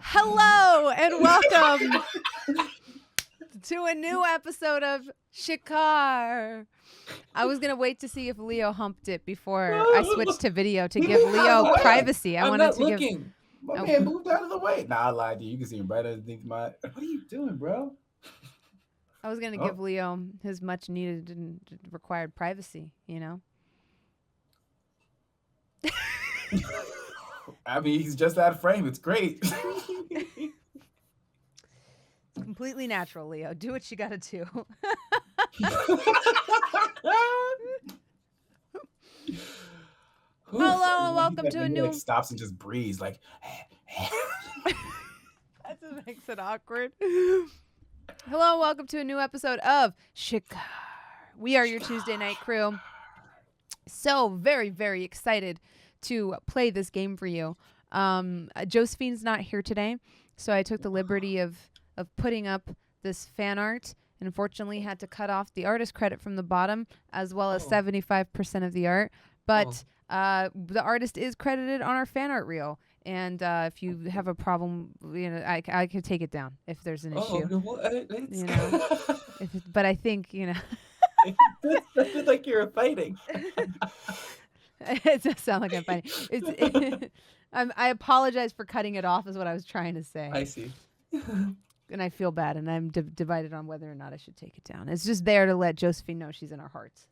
Hello and welcome to a new episode of Shikar. I was going to wait to see if Leo humped it before I switched to video to give Leo privacy. I'm not looking. My man moved out of the way. Nah, I lied to you. You can see him right underneath my... What are you doing, bro? I was going to give Leo his much needed and required privacy, you know? I mean, he's just out of frame. It's great. Completely natural, Leo. Do what you got to do. Hello and welcome to a new... Like, stops and just breathes like... That just makes it awkward. Hello and welcome to a new episode of Shikar. We are your Tuesday night crew. So very, very excited to play this game for you. Josephine's not here today, so I took the liberty of putting up this fan art, and unfortunately had to cut off the artist credit from the bottom as well as 75% of the art. But the artist is credited on our fan art reel. And if you have a problem, you know, I could take it down if there's an issue. You know, but I think, you know, it sounded like you were fighting. It does sound like I'm fighting. I apologize for cutting it off, is what I was trying to say. I see. And I feel bad, and I'm divided on whether or not I should take it down. It's just there to let Josephine know she's in our hearts.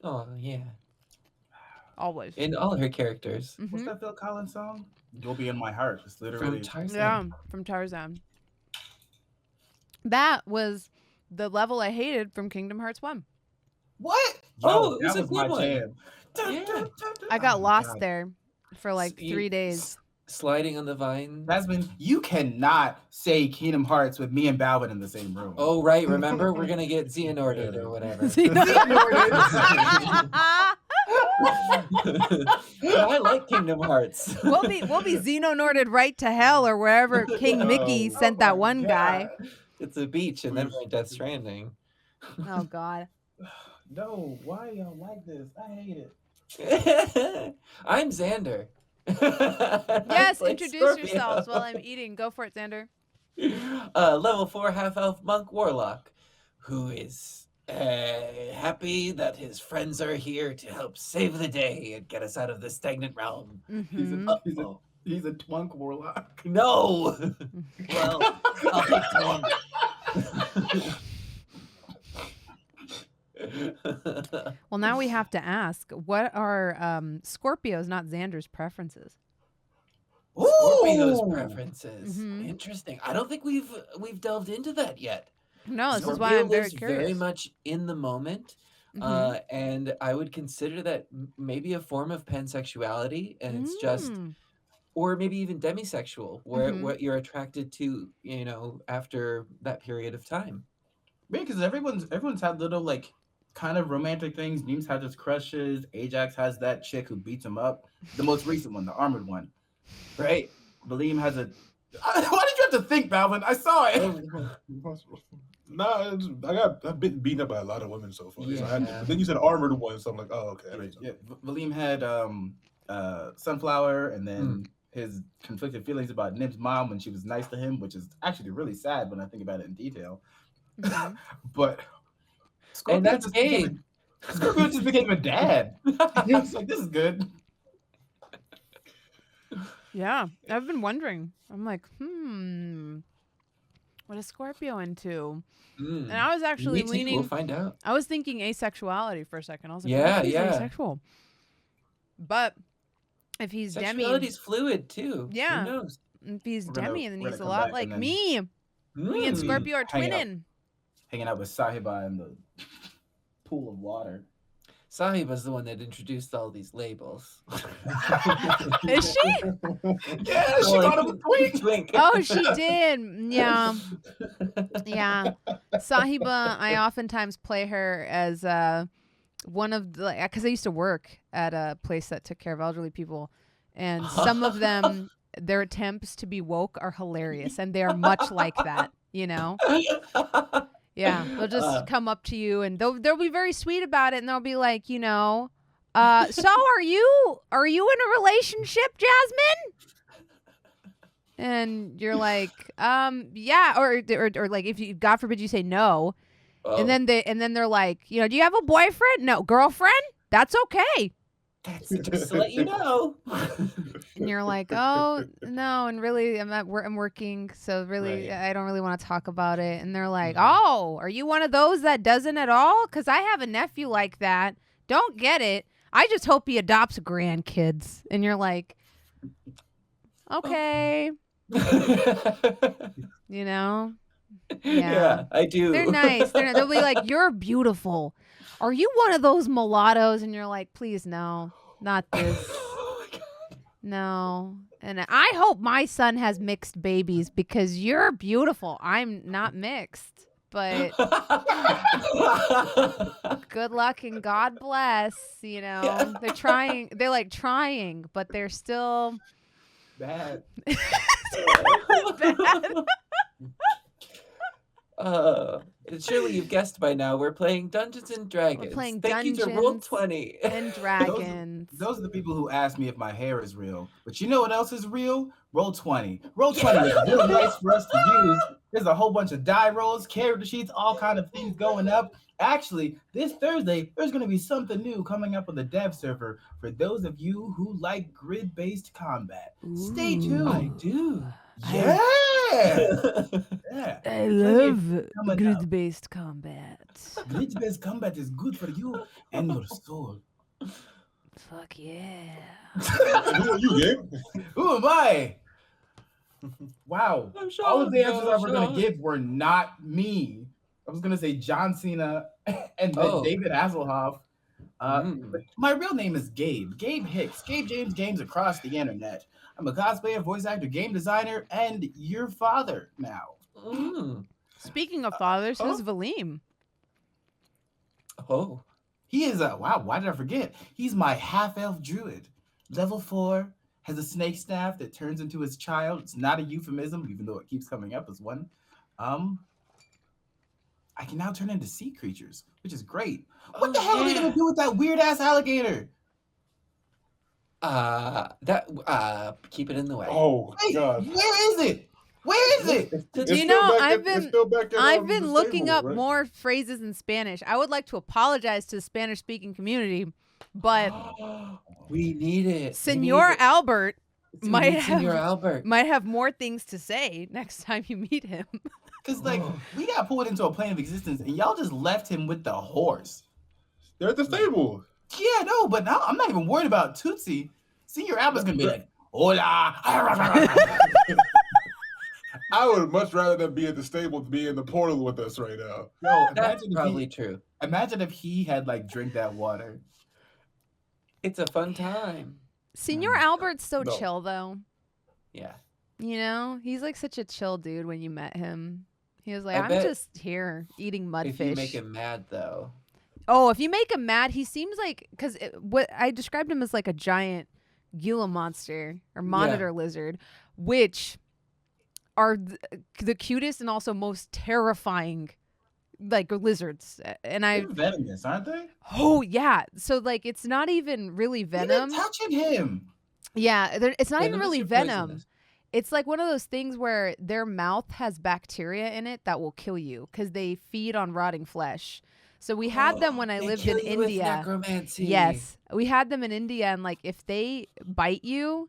Oh yeah. Always. In all her characters. Mm-hmm. What's that Phil Collins song? You'll be in my heart. It's literally From Tarzan. Yeah, from Tarzan. That was the level I hated from Kingdom Hearts 1. What? Oh, that it was a good one. jam. Yeah. I got lost God. there for like 3 days. Sliding on the vine. Jasmine, you cannot say Kingdom Hearts with me and Balvin in the same room. Oh, right. Remember? We're going to get Jeanneret or whatever. I like Kingdom Hearts. We'll be Xeno-Norded right to hell or wherever King Mickey sent that one guy. It's a beach, and then we're in Death Stranding. Oh, God. No, why y'all like this? I hate it. I'm Xander. Yes, like introduce Scorpio. yourselves while I'm eating. Go for it, Xander. Level 4 half-elf monk warlock, who is happy that his friends are here to help save the day and get us out of this stagnant realm. Mm-hmm. He's a twunk warlock. No. Well, I'll take twunk. Well, now we have to ask, what are Scorpio's, not Xander's, preferences? Scorpio's preferences. Mm-hmm. Interesting. I don't think we've delved into that yet. No, this Scorpio is why I'm very lives curious. very much in the moment, and I would consider that maybe a form of pansexuality, and it's just, or maybe even demisexual, where what you're attracted to, you know, after that period of time. Yeah, because everyone's had little like kind of romantic things. Beams had his crushes. Ajax has that chick who beats him up. The most recent one, the armored one, right? Valym has a. Why did you have to think, Balvin? I saw it. Nah, I've been beaten up by a lot of women so far. Yeah. So then you said armored one, so I'm like, oh, okay. Yeah, Valym had Sunflower, and then his conflicted feelings about Nib's mom when she was nice to him, which is actually really sad when I think about it in detail. But Scorpio and that's gay. Scorpio just became a dad. He was like, this is good. Yeah, I've been wondering. I'm like, what is Scorpio into? And I was actually leaning. We'll find out. I was thinking asexuality for a second. I was like, yeah, he's yeah, asexual. But if he's demi, sexuality's fluid too. Yeah. Who knows? If he's We're gonna- demi, then we're he's a gonna lot come like back and me. Me and Scorpio are Hang out. twinning. Hanging out with Sahiba in the pool of water. Sahiba's the one that introduced all these labels. Is she? Yeah, she called him a twink. Twink. Oh, she did. Yeah. Yeah. Sahiba, I oftentimes play her as one of the, because I used to work at a place that took care of elderly people, and some of them, their attempts to be woke are hilarious, and they are much like that, you know? Yeah, they'll just come up to you, and they'll be very sweet about it, and they'll be like, you know, so are you in a relationship, Jasmine? And you're like, yeah, or like if you, God forbid, you say no, and then they're like, do you have a boyfriend? No, girlfriend? That's okay. That's just to let you know. And you're like, oh no, and really, I'm working, so really, Right. I don't really want to talk about it. And they're like, oh, are you one of those that doesn't at all? Because I have a nephew like that. Don't get it. I just hope he adopts grandkids. And you're like, okay. Yeah, I do. They're nice. They'll be like, you're beautiful. Are you one of those mulattoes? And you're like, please, no, not this. Oh my God. No. And I hope my son has mixed babies because you're beautiful. I'm not mixed, but good luck and God bless. They're trying. They're like trying, but they're still Bad. bad. Surely you've guessed by now, we're playing Dungeons and Dragons. We're playing Thank you to Dungeons Roll20. and Dragons. Those are the people who ask me if my hair is real. But you know what else is real? Roll20. Roll20 is really nice for us to use. There's a whole bunch of die rolls, character sheets, all kind of things going up. Actually, this Thursday, there's going to be something new coming up on the dev server for those of you who like grid-based combat. Stay tuned. I do. Yeah. Yeah. I love grid-based combat. Grid-based combat is good for you and your soul. Fuck yeah. Who are you, Gabe? Who am I? Wow. I'm sure. All of the answers I was going to give were not me. I was going to say John Cena and then David Hasselhoff. But my real name is Gabe. Gabe Hicks. Gabe James Games across the internet. I'm a cosplayer, voice actor, game designer, and your father now. Speaking of fathers, who's Valym? Oh. He is wow, why did I forget? He's my half-elf druid. Level 4, has a snake staff that turns into his child. It's not a euphemism, even though it keeps coming up as one. I can now turn into sea creatures, which is great. What the hell are they gonna do with that weird-ass alligator? Keep it in the way. Oh, Wait, God. where is it? Where is it? I've been looking up more phrases in Spanish. I would like to apologize to the Spanish-speaking community, but we need it. Senor Albert might have more things to say next time you meet him. Because we got pulled into a plane of existence, and y'all just left him with the horse. They're at the stable. Yeah, no, but now I'm not even worried about Tootsie. Senor Albert's gonna be like, "Hola." I would much rather than be at the stable than be in the portal with us right now. No, that's probably true. Imagine if he had drink that water. It's a fun time. Senor Albert's so chill though. Yeah. He's like such a chill dude when you met him. He was like, I'm just here eating mudfish. If you make him mad though. Oh, if you make him mad, he seems like, because what I described him as like a giant Gila monster or monitor lizard, which are the cutest and also most terrifying lizards. And they're venomous, aren't they? Oh yeah, so it's not even really venom. You're touching him. Yeah, it's not even really venom. Poisonous. It's like one of those things where their mouth has bacteria in it that will kill you because they feed on rotting flesh. So we had them when I lived in India. Necromancy. Yes, we had them in India, and if they bite you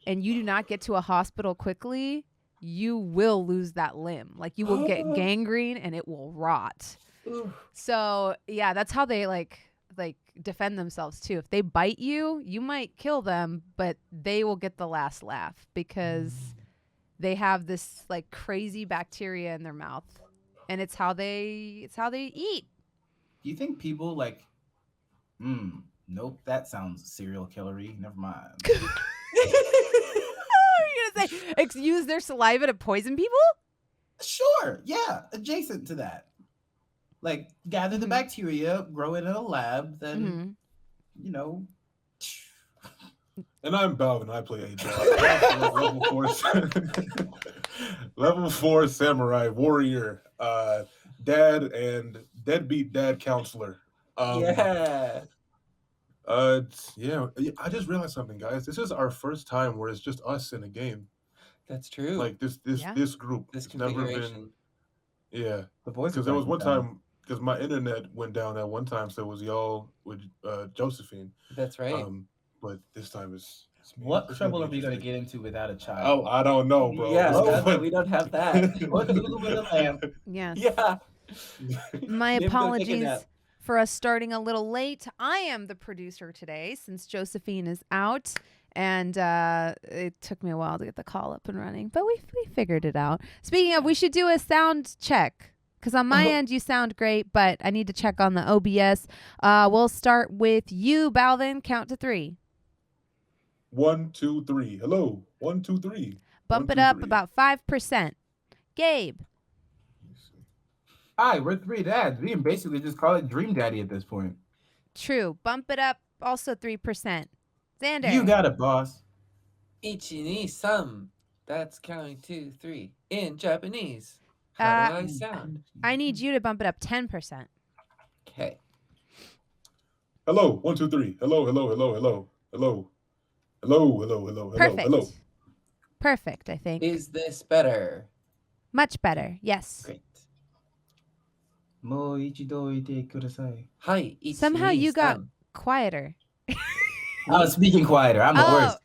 and you do not get to a hospital quickly, you will lose that limb. You will get gangrene and it will rot. So yeah, that's how they defend themselves too. If they bite you, you might kill them, but they will get the last laugh because they have this crazy bacteria in their mouth, and it's how they eat. Do you think people nope, that sounds serial killery. Never mind. Are you gonna say use their saliva to poison people? Sure, yeah, adjacent to that. Gather the bacteria, grow it in a lab, then And I'm Balvin. I play Ajax. level 4 samurai warrior, dad and deadbeat dad counselor. Yeah. I just realized something, guys. This is our first time where it's just us in a game. That's true. Like this group. This It's never configuration. been. Yeah, The voice because there was one acting time because my internet went down at one time, so it was y'all with Josephine. That's right. But this time it's me. What It's trouble are gonna be we going to interesting. get into without a child? I don't know, bro. Yeah, Oh, Scott, but- we don't have that. What Lulu with a lamp? Yes. Yeah. My Maybe go take a apologies nap. for us starting a little late. I am the producer today since Josephine is out. And it took me a while to get the call up and running, but we figured it out. Speaking of, we should do a sound check because on my end you sound great, but I need to check on the OBS. We'll start with you, Balvin. Count to 3. 1, 2, 3. Hello. 1, 2, 3. Bump 1, it 2, up 3. about 5%. Gabe. Hi, we're 3 dads. We can basically just call it Dream Daddy at this point. True. Bump it up also 3%. Xander. You got it, boss. Ichi ni san. That's counting 2, 3 in Japanese. How do I sound? I need you to bump it up 10%. Okay. Hello. 1, 2, 3. Hello. Hello. Hello. Hello. Hello. Hello. Hello. Hello. Perfect. Hello. Perfect, I think. Is this better? Much better. Yes. Great. Mo ichido ite kudasai. Hi. Ichi Somehow ni you got san. quieter. I was speaking quieter. I'm the worst.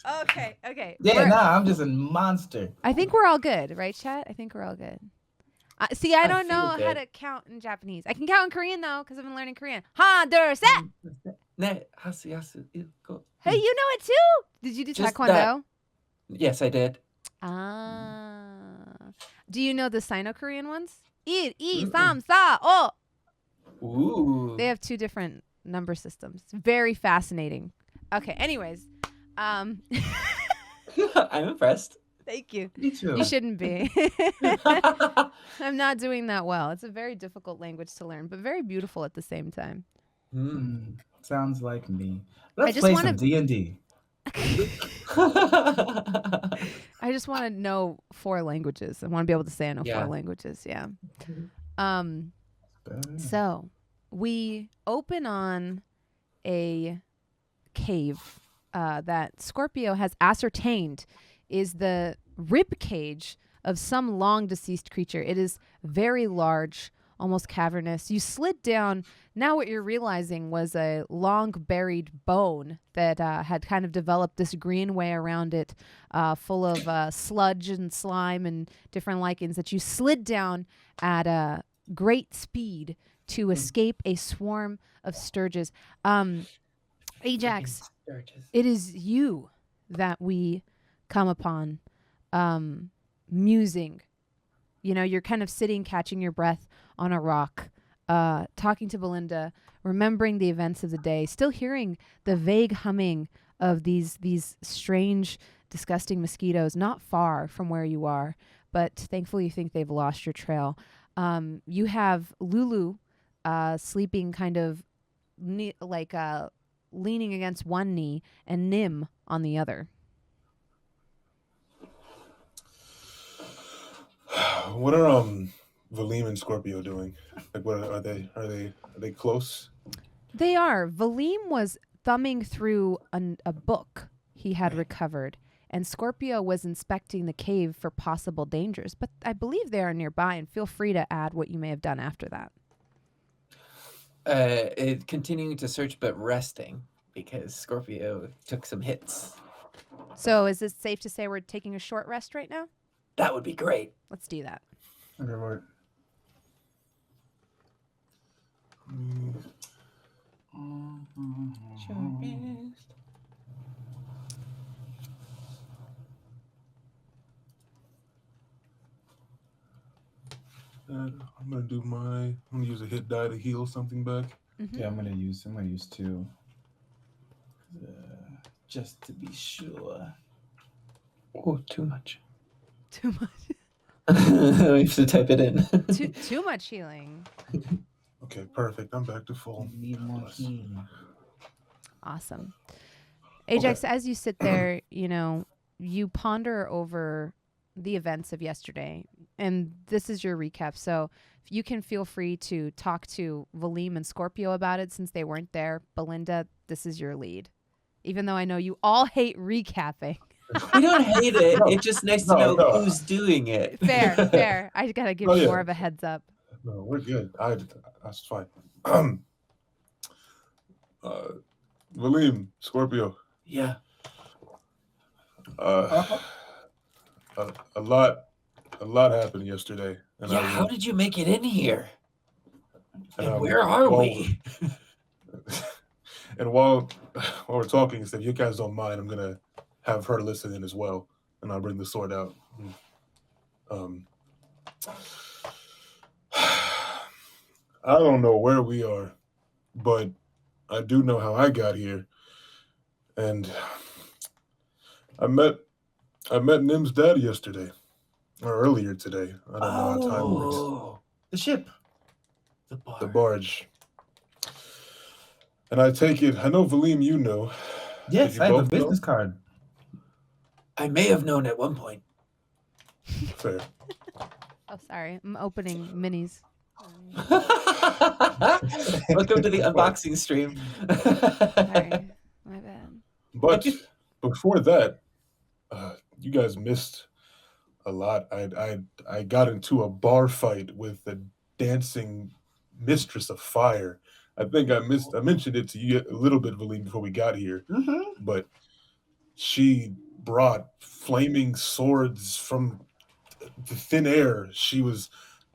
Okay. Yeah, I'm just a monster. I think we're all good, right, chat? I think we're all good. See, I don't feel know how good. to count in Japanese. I can count in Korean, though, because I've been learning Korean. Ha, der, set! Ne, hasu, yasu, go. Hey, you know it, too? Did you do Just Taekwondo? Yes, I did. Do you know the Sino-Korean ones? I, sam, sa, oh. Ooh. They have 2 different number systems. It's very fascinating. Okay, anyways. I'm impressed. Thank you. Me too. You shouldn't be. I'm not doing that well. It's a very difficult language to learn, but very beautiful at the same time. Sounds like me. I Let's just play wanna- some D&D. I just want to know 4 languages. I want to be able to say I know 4 languages. Yeah. So we open on a cave that Scorpio has ascertained is the rib cage of some long deceased creature. It is very large, almost cavernous. You slid down. Now what you're realizing was a long buried bone that had kind of developed this greenway around it, full of sludge and slime and different lichens that you slid down at a great speed to escape a swarm of sturges. Ajax, it is you that we come upon musing. You know, you're kind of sitting, catching your breath on a rock, talking to Belinda, remembering the events of the day, still hearing the vague humming of these strange, disgusting mosquitoes not far from where you are, but thankfully you think they've lost your trail. You have Lulu sleeping kind of leaning against one knee and Nim on the other. What are Valym and Scorpio doing? Like, what are they close? They are. Valym was thumbing through a book he had recovered, and Scorpio was inspecting the cave for possible dangers. But I believe they are nearby, and feel free to add what you may have done after that. Continuing to search, but resting because Scorpio took some hits. So is it safe to say we're taking a short rest right now? That would be great. Let's do that. Okay, right. I'm gonna use a hit die to heal something back. Mm-hmm. Yeah, I'm gonna use 2. Just to be sure. Oh, too much. Too much. We have to type it in. Too much healing. Okay, perfect. I'm back to full. Need more healing. Awesome. Ajax, as you sit there, you know, you ponder over the events of yesterday, and this is your recap. So you can feel free to talk to Valym and Scorpio about it since they weren't there. Belinda, this is your lead. Even though I know you all hate recapping. We don't hate it. No, It's just nice to no, know no. who's doing it. Fair. I gotta give Oh, you yeah. more of a heads up. No, we're good. That's fine. Valym, Scorpio. Yeah. Uh, a lot happened yesterday, and Yeah, how did you make it in here? And where are we? And while we're talking, if you guys don't mind, I'm gonna have her listen in as well, and I'll bring the sword out. I don't know where we are, but I do know how I got here, and I met Nim's dad yesterday, or earlier today. I don't know how time works. The ship. The barge. And I take it, I know Valym, you know. Yes, I have a business card. I may have known at one point. Fair. Oh, sorry. I'm opening minis. Welcome to the unboxing stream. Sorry. My bad. But before that, you guys missed a lot. I got into a bar fight with the dancing mistress of fire. I think I mentioned it to you a little bit, Valym, before we got here. Mm-hmm. But she brought flaming swords from the thin air. She was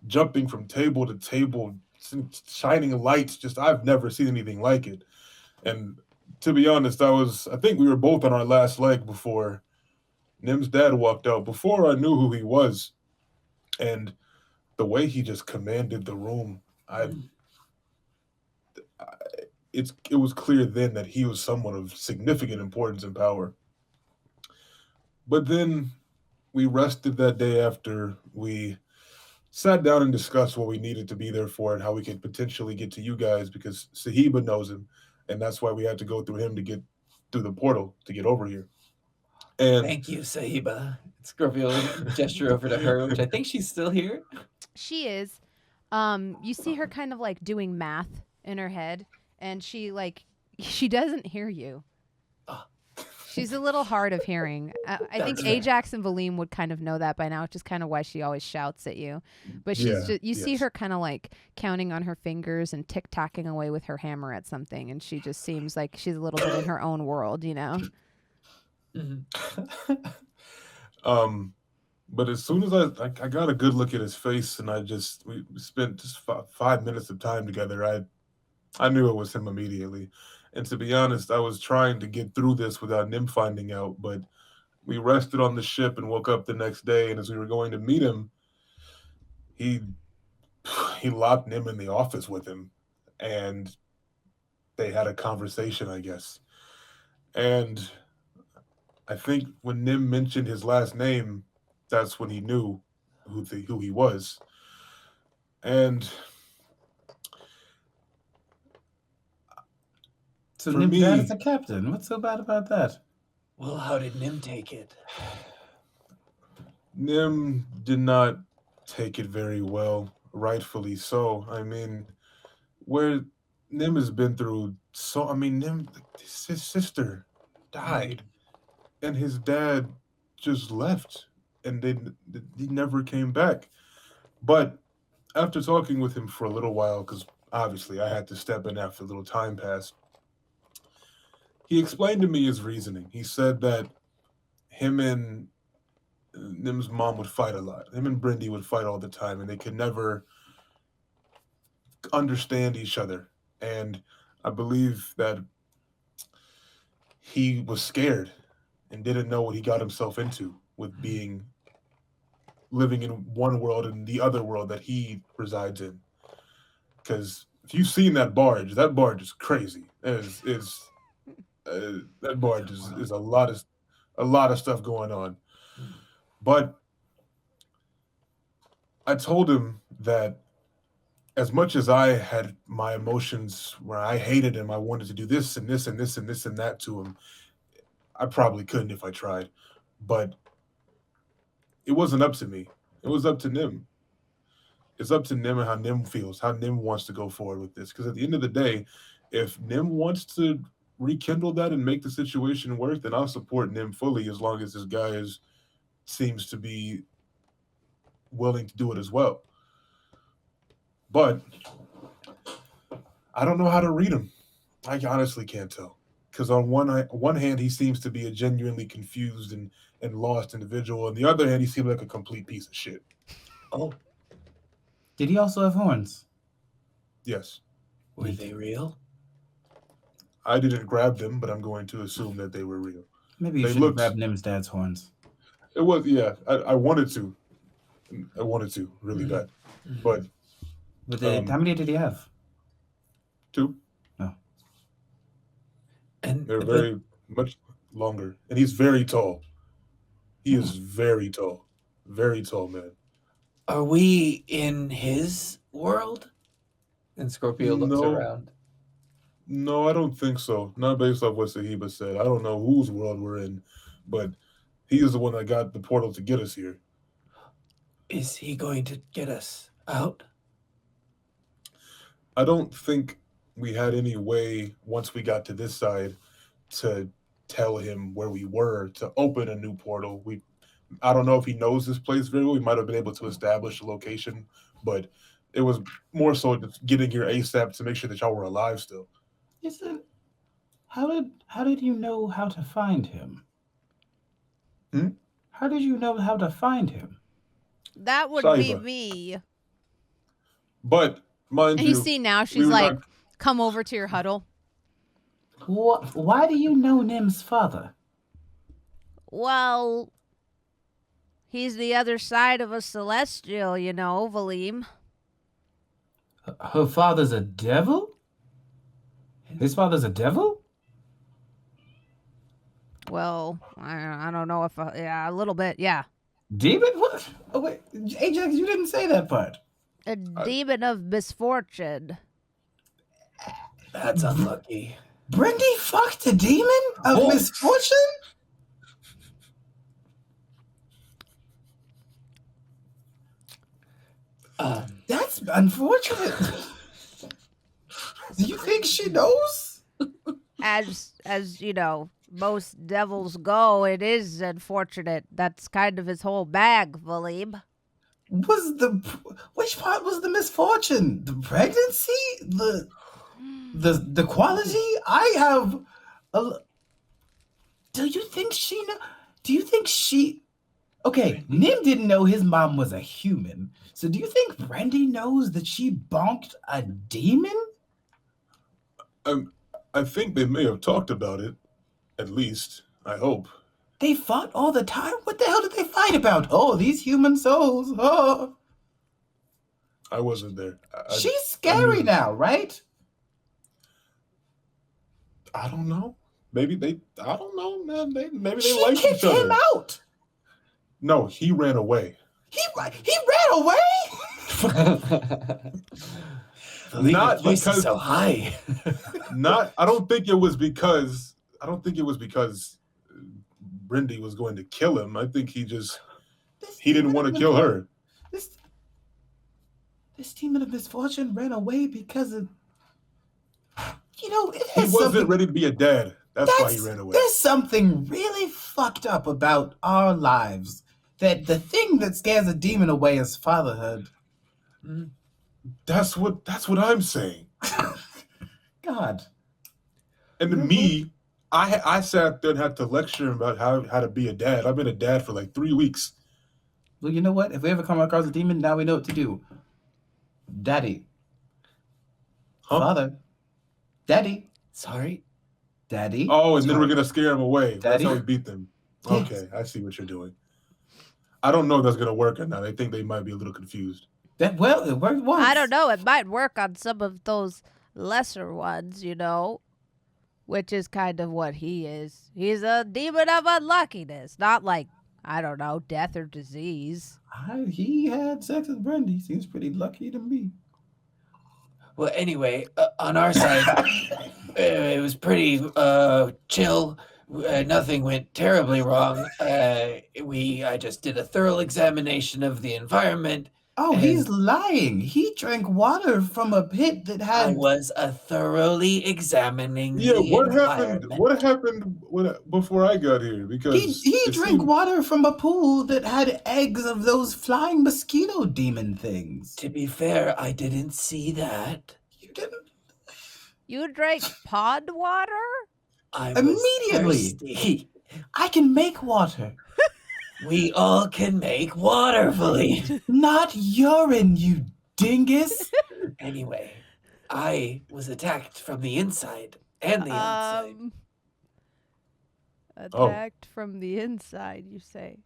jumping from table to table, shining lights. Just I've never seen anything like it. And to be honest, I think we were both on our last leg before Nim's dad walked out, before I knew who he was. And the way he just commanded the room, it was clear then that he was someone of significant importance and power. But then we rested that day after we sat down and discussed what we needed to be there for and how we could potentially get to you guys, because Sahiba knows him, and that's why we had to go through him to get through the portal to get over here. And thank you, Sahiba. Scorpio gesture over to her, which I think she's still here. She is. You see her kind of like doing math in her head, and she doesn't hear you. She's a little hard of hearing. I think Ajax and Valym would kind of know that by now, which is kind of why she always shouts at you. But you see her kind of like counting on her fingers and tick-tacking away with her hammer at something, and she just seems like she's a little bit in her own world, you know? Mm-hmm. But as soon as I got a good look at his face, and we spent just 5 minutes of time together, I knew it was him immediately. And to be honest, I was trying to get through this without Nim finding out, but we rested on the ship and woke up the next day, and as we were going to meet him, he locked Nim in the office with him, and they had a conversation, I guess. And I think when Nim mentioned his last name, that's when he knew who he was. And so Nim's dad is a captain. What's so bad about that? Well, how did Nim take it? Nim did not take it very well, rightfully so. I mean, where Nim has been through Nim, his sister died, and his dad just left, and he never came back. But after talking with him for a little while, because obviously I had to step in after a little time passed, he explained to me his reasoning. He said that him and Nim's mom would fight a lot. Him and Brindy would fight all the time, and they could never understand each other. And I believe that he was scared and didn't know what he got himself into with living in one world and the other world that he resides in. Because if you've seen that barge is crazy. That barge is a lot of stuff going on. But I told him that as much as I had my emotions where I hated him, I wanted to do this and this and this and this and that to him, I probably couldn't if I tried. But it wasn't up to me. It was up to Nim. It's up to Nim and how Nim feels, how Nim wants to go forward with this. Because at the end of the day, if Nim wants to rekindle that and make the situation worse, then I'll support Nim fully as long as this guy seems to be willing to do it as well. But I don't know how to read him. I honestly can't tell. Because on one hand, he seems to be a genuinely confused and lost individual. On the other hand, he seems like a complete piece of shit. Oh. Did he also have horns? Yes. Were they real? I didn't grab them, but I'm going to assume that they were real. Maybe you should have grabbed Nim's dad's horns. It was, yeah. I wanted to. I wanted to really bad. But how many did he have? 2. No. And they're very much longer. And he's very tall. He is very tall. Very tall, man. Are we in his world? And Scorpio looks around. No, I don't think so. Not based off what Sahiba said. I don't know whose world we're in, but he is the one that got the portal to get us here. Is he going to get us out? I don't think we had any way, once we got to this side, to tell him where we were, to open a new portal. I don't know if he knows this place very well. We might have been able to establish a location, but it was more so just getting here ASAP to make sure that y'all were alive still. How did you know how to find him? How did you know how to find him? That would be me. But mind you, you see now she's like, come over to your huddle. Why do you know Nim's father? Well, he's the other side of a celestial, you know, Valym. Her father's a devil? His father's a devil? Well, I don't know if a little bit, yeah. Demon? What? Oh wait, Ajax, you didn't say that part. A demon of misfortune. That's unlucky. Brendy fucked a demon of misfortune? That's unfortunate. Do you think she knows? As you know, most devils go, it is unfortunate. That's kind of his whole bag, Valym. Which part was the misfortune? The pregnancy? The quality? I have Do you think she Okay, Nim didn't know his mom was a human. So do you think Brendy knows that she bonked a demon? I think they may have talked about it, at least. I hope. They fought all the time? What the hell did they fight about? Oh, these human souls. Oh. I wasn't there. She's scary now, right? I don't know. Maybe I don't know, man. Maybe they like like each other. She kicked him out. No, he ran away. He ran away? Not because so high. I don't think it was because Brendy was going to kill him. I think he didn't want to kill her. This demon of misfortune ran away because of he wasn't ready to be a dad. That's why he ran away. There's something really fucked up about our lives. That the thing that scares a demon away is fatherhood. That's what I'm saying. God. And then me, I sat there and had to lecture him about how to be a dad. I've been a dad for like 3 weeks. Well, you know what? If we ever come across a demon, now we know what to do. Daddy. Huh? Father. Daddy. Sorry. Daddy. Oh, and then we're gonna scare him away. Daddy? That's how we beat them. Yes. Okay, I see what you're doing. I don't know if that's gonna work or not. I think they might be a little confused. It worked once. I don't know. It might work on some of those lesser ones, you know, which is kind of what he is. He's a demon of unluckiness, not like, I don't know, death or disease. He had sex with Brendy. Seems pretty lucky to me. Well, anyway, on our side, it was pretty chill. Nothing went terribly wrong. I just did a thorough examination of the environment. Oh, he's lying. He drank water from a pit that had. I was thoroughly examining Yeah, the what happened? environment. What happened before I got here? Because He it drank seemed- water from a pool that had eggs of those flying mosquito demon things. To be fair, I didn't see that. You didn't. You drank pond water? I Immediately. was thirsty. I can make water. We all can make water, Valym. Not urine, you dingus. Anyway, I was attacked from the inside and the outside. Attacked from the inside, you say?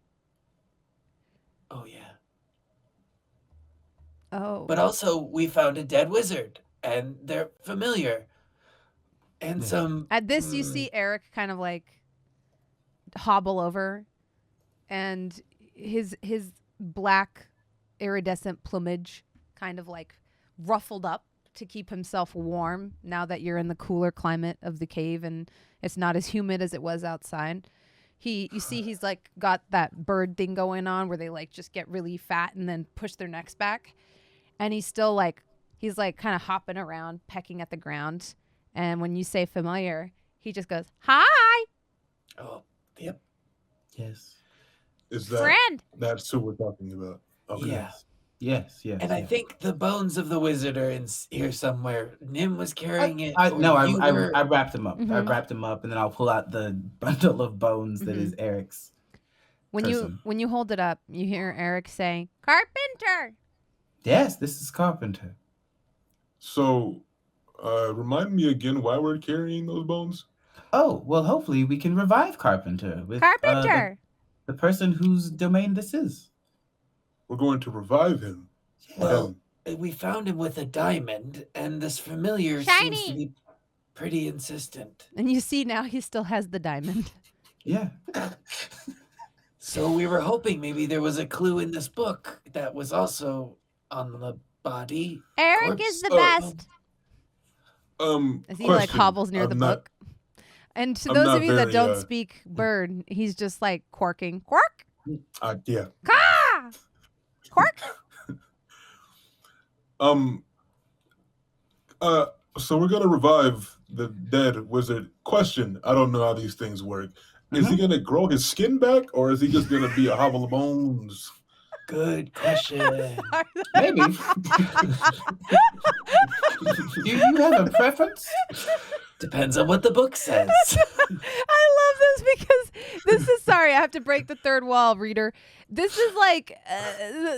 Oh, yeah. Oh. But also, we found a dead wizard, and they're familiar. And some... At this, you see Eric kind of like hobble over, and his black iridescent plumage kind of like ruffled up to keep himself warm now that you're in the cooler climate of the cave and it's not as humid as it was outside. You see he's like got that bird thing going on where they like just get really fat and then push their necks back. And he's still like, he's like kind of hopping around, pecking at the ground. And when you say familiar, he just goes, "Hi, Oh, yep. Yes. is that friend." that's who we're talking about? Okay. Yeah. Yes. And I think the bones of the wizard are here somewhere. Nim was carrying it. I or I wrapped him up. I Mhm. wrapped him up, and then I'll pull out the bundle of bones that is Eric's. When person. you hold it up, you hear Eric say, "Carpenter." Yes, this is Carpenter. So, remind me again why we're carrying those bones. Oh, well, hopefully we can revive Carpenter with Carpenter. the person whose domain this is. We're going to revive him. Well, we found him with a diamond, and this familiar seems to Shiny. be pretty insistent. And you see now he still has the diamond. Yeah. So we were hoping maybe there was a clue in this book that was also on the body. Eric Corpse. is the Oh. best. As he like question. hobbles near I'm the not- book. And to I'm those not of you that very, don't speak bird, he's just like quirking. Quirk! Yeah. Caw! Quirk! So we're gonna revive the dead wizard. Question: I don't know how these things work. Is he gonna grow his skin back, or is he just gonna be a hobble of bones? Good question. Maybe. Do you have a preference? Depends on what the book says. I love this because this is sorry, I have to break the third wall, reader. This is like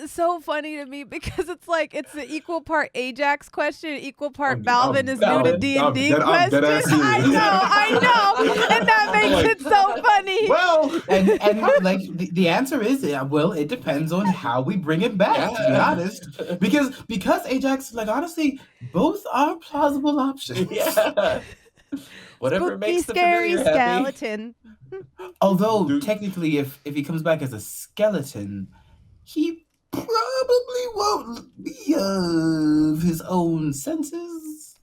so funny to me because it's like it's the equal part Ajax question, equal part Balvin is new to D&D question. I know, and that makes it so funny. Well, and like the answer is, well, it depends on how we bring it back. To be honest, because Ajax, like honestly, both are plausible options. Yeah. Whatever Spooky, makes the scary familiar happy. skeleton. Although technically, if he comes back as a skeleton, he probably won't be of his own senses.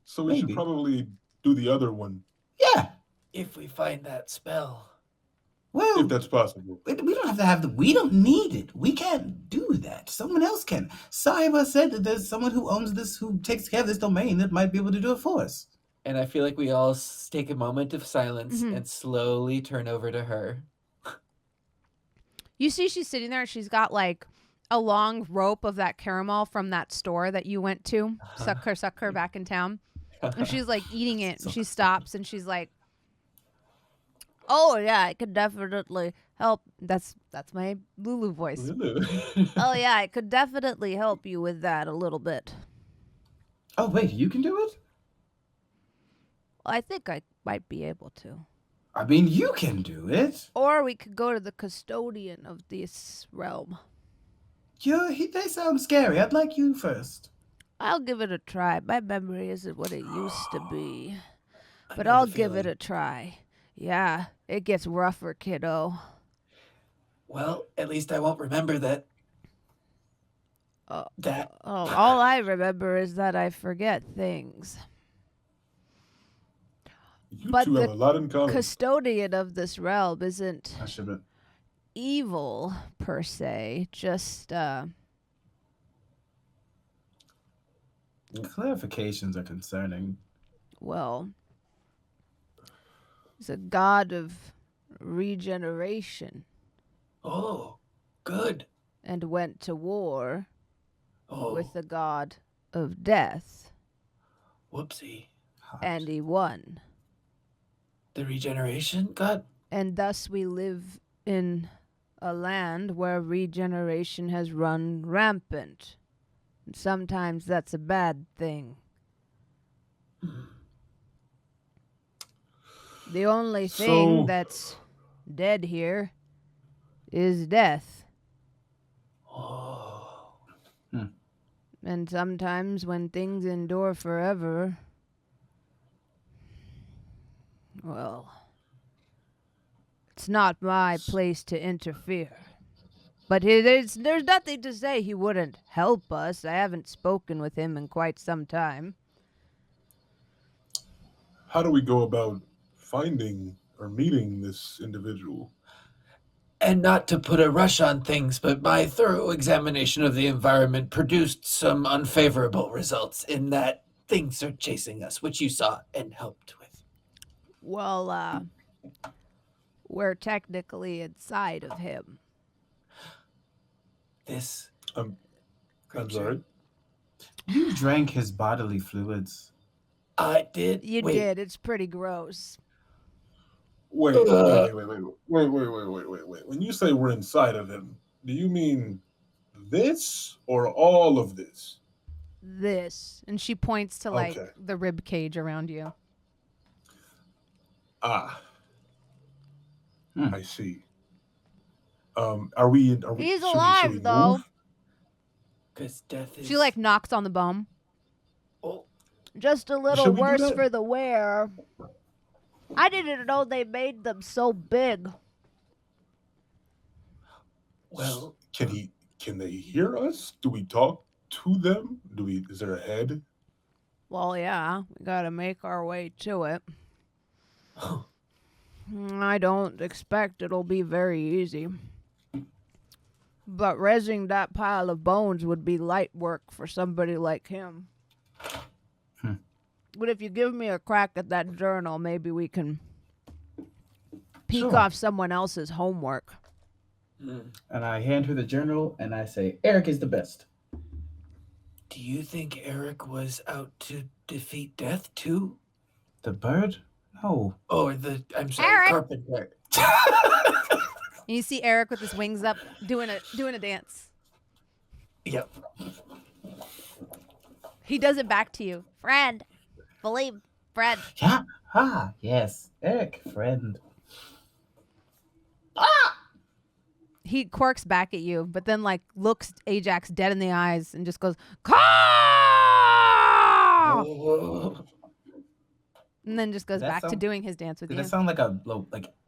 So we should Maybe. probably do the other one Yeah. If we find that spell. Well, if that's possible. we don't have to have we don't need it. We can't do that. Someone else can. Saiba said that there's someone who owns this, who takes care of this domain that might be able to do it for us. And I feel like we all take a moment of silence Mhm. and slowly turn over to her. You see she's sitting there, she's got like a long rope of that caramel from that store that you went to. Suck her back in town. And she's like eating it. And she stops and she's like, "Oh yeah, I could definitely help." That's my Lulu voice. "Oh yeah, I could definitely help you with that a little bit." Oh wait, you can do it? I think I might be able to. I mean, you can do it. Or we could go to the custodian of this realm. They sound scary. I'd like you first. I'll give it a try. My memory isn't what it used to be. I But know the I'll give it feeling. a try. Yeah, it gets rougher, kiddo. Well, at least I won't remember that. Oh, That. all I remember is that I forget things. You But two have a lot in common. Custodian of this realm isn't I should have. evil per se, just Clarifications are concerning. Well, he's a god of regeneration. Oh, good. And went to war with Oh, the god of death. whoopsie. And he won. The regeneration god? And thus we live in a land where regeneration has run rampant. And sometimes that's a bad thing. The only thing that's dead here is death. Oh. And sometimes when things endure forever, well, it's not my place to interfere. But there's nothing to say he wouldn't help us. I haven't spoken with him in quite some time. How do we go about finding or meeting this individual? And not to put a rush on things, but my thorough examination of the environment produced some unfavorable results in that things are chasing us, which you saw and helped with. Well, we're technically inside of him. This. I'm creature. sorry. You drank his bodily fluids. I did. You did. It's pretty gross. Wait. When you say we're inside of him, do you mean this or all of this? This. And she points to like the rib cage around you. I see. Are we He's alive though. Because death is. She like knocks on the bum. Oh. Just a little worse for the wear. I didn't know they made them so big. Well, can they hear us? Do we talk to them? Is there a head? Well, yeah, we gotta make our way to it. I don't expect it'll be very easy. But rezzing that pile of bones would be light work for somebody like him. But if you give me a crack at that journal, maybe we can peek off someone else's homework. And I hand her the journal and I say, Eric is the best. Do you think Eric was out to defeat death too? The bird? No. Or I'm sorry, carpenter. You see Eric with his wings up doing a dance. Yep. He does it back to you. Friend. Valym. Friend. Yeah. Yes. Eric, friend. He quirks back at you, but then like looks Ajax dead in the eyes and just goes, Caw! And then just goes back to doing his dance with you. Did that sound like a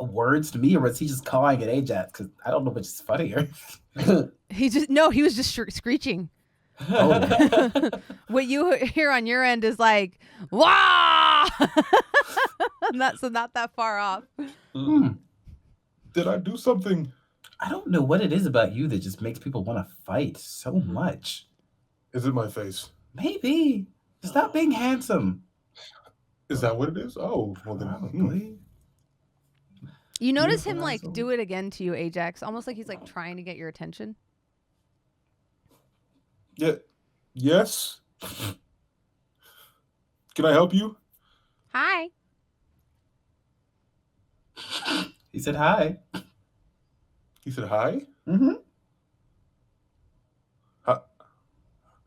words to me, or was he just cawing at Ajax? Because I don't know which is funnier. He was just screeching. Oh. What you hear on your end is like, wah! Not that far off. Did I do something? I don't know what it is about you that just makes people want to fight so much. Is it my face? Maybe. Stop being handsome. Is that what it is? Oh, well then. Probably. You notice him like do it again to you, Ajax, almost like he's like trying to get your attention. Yeah. Yes. Can I help you? Hi. He said hi. He said hi? Mm-hmm.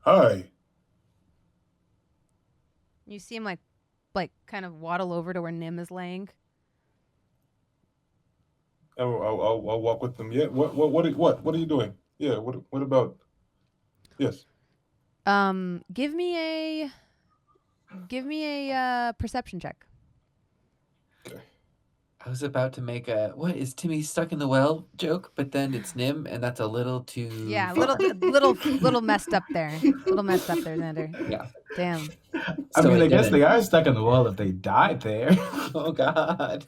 Hi. You see him like kind of waddle over to where Nim is laying. I'll walk with them. Yeah. What are you doing? Yeah. What about? Yes. Give me a perception check. Okay. I was about to make a what is Timmy stuck in the well joke, but then it's Nim, and that's a little too little messed up there. Little messed up there, Xander. Yeah. Damn. I mean, I guess they are stuck in the wall if they died there. Oh God.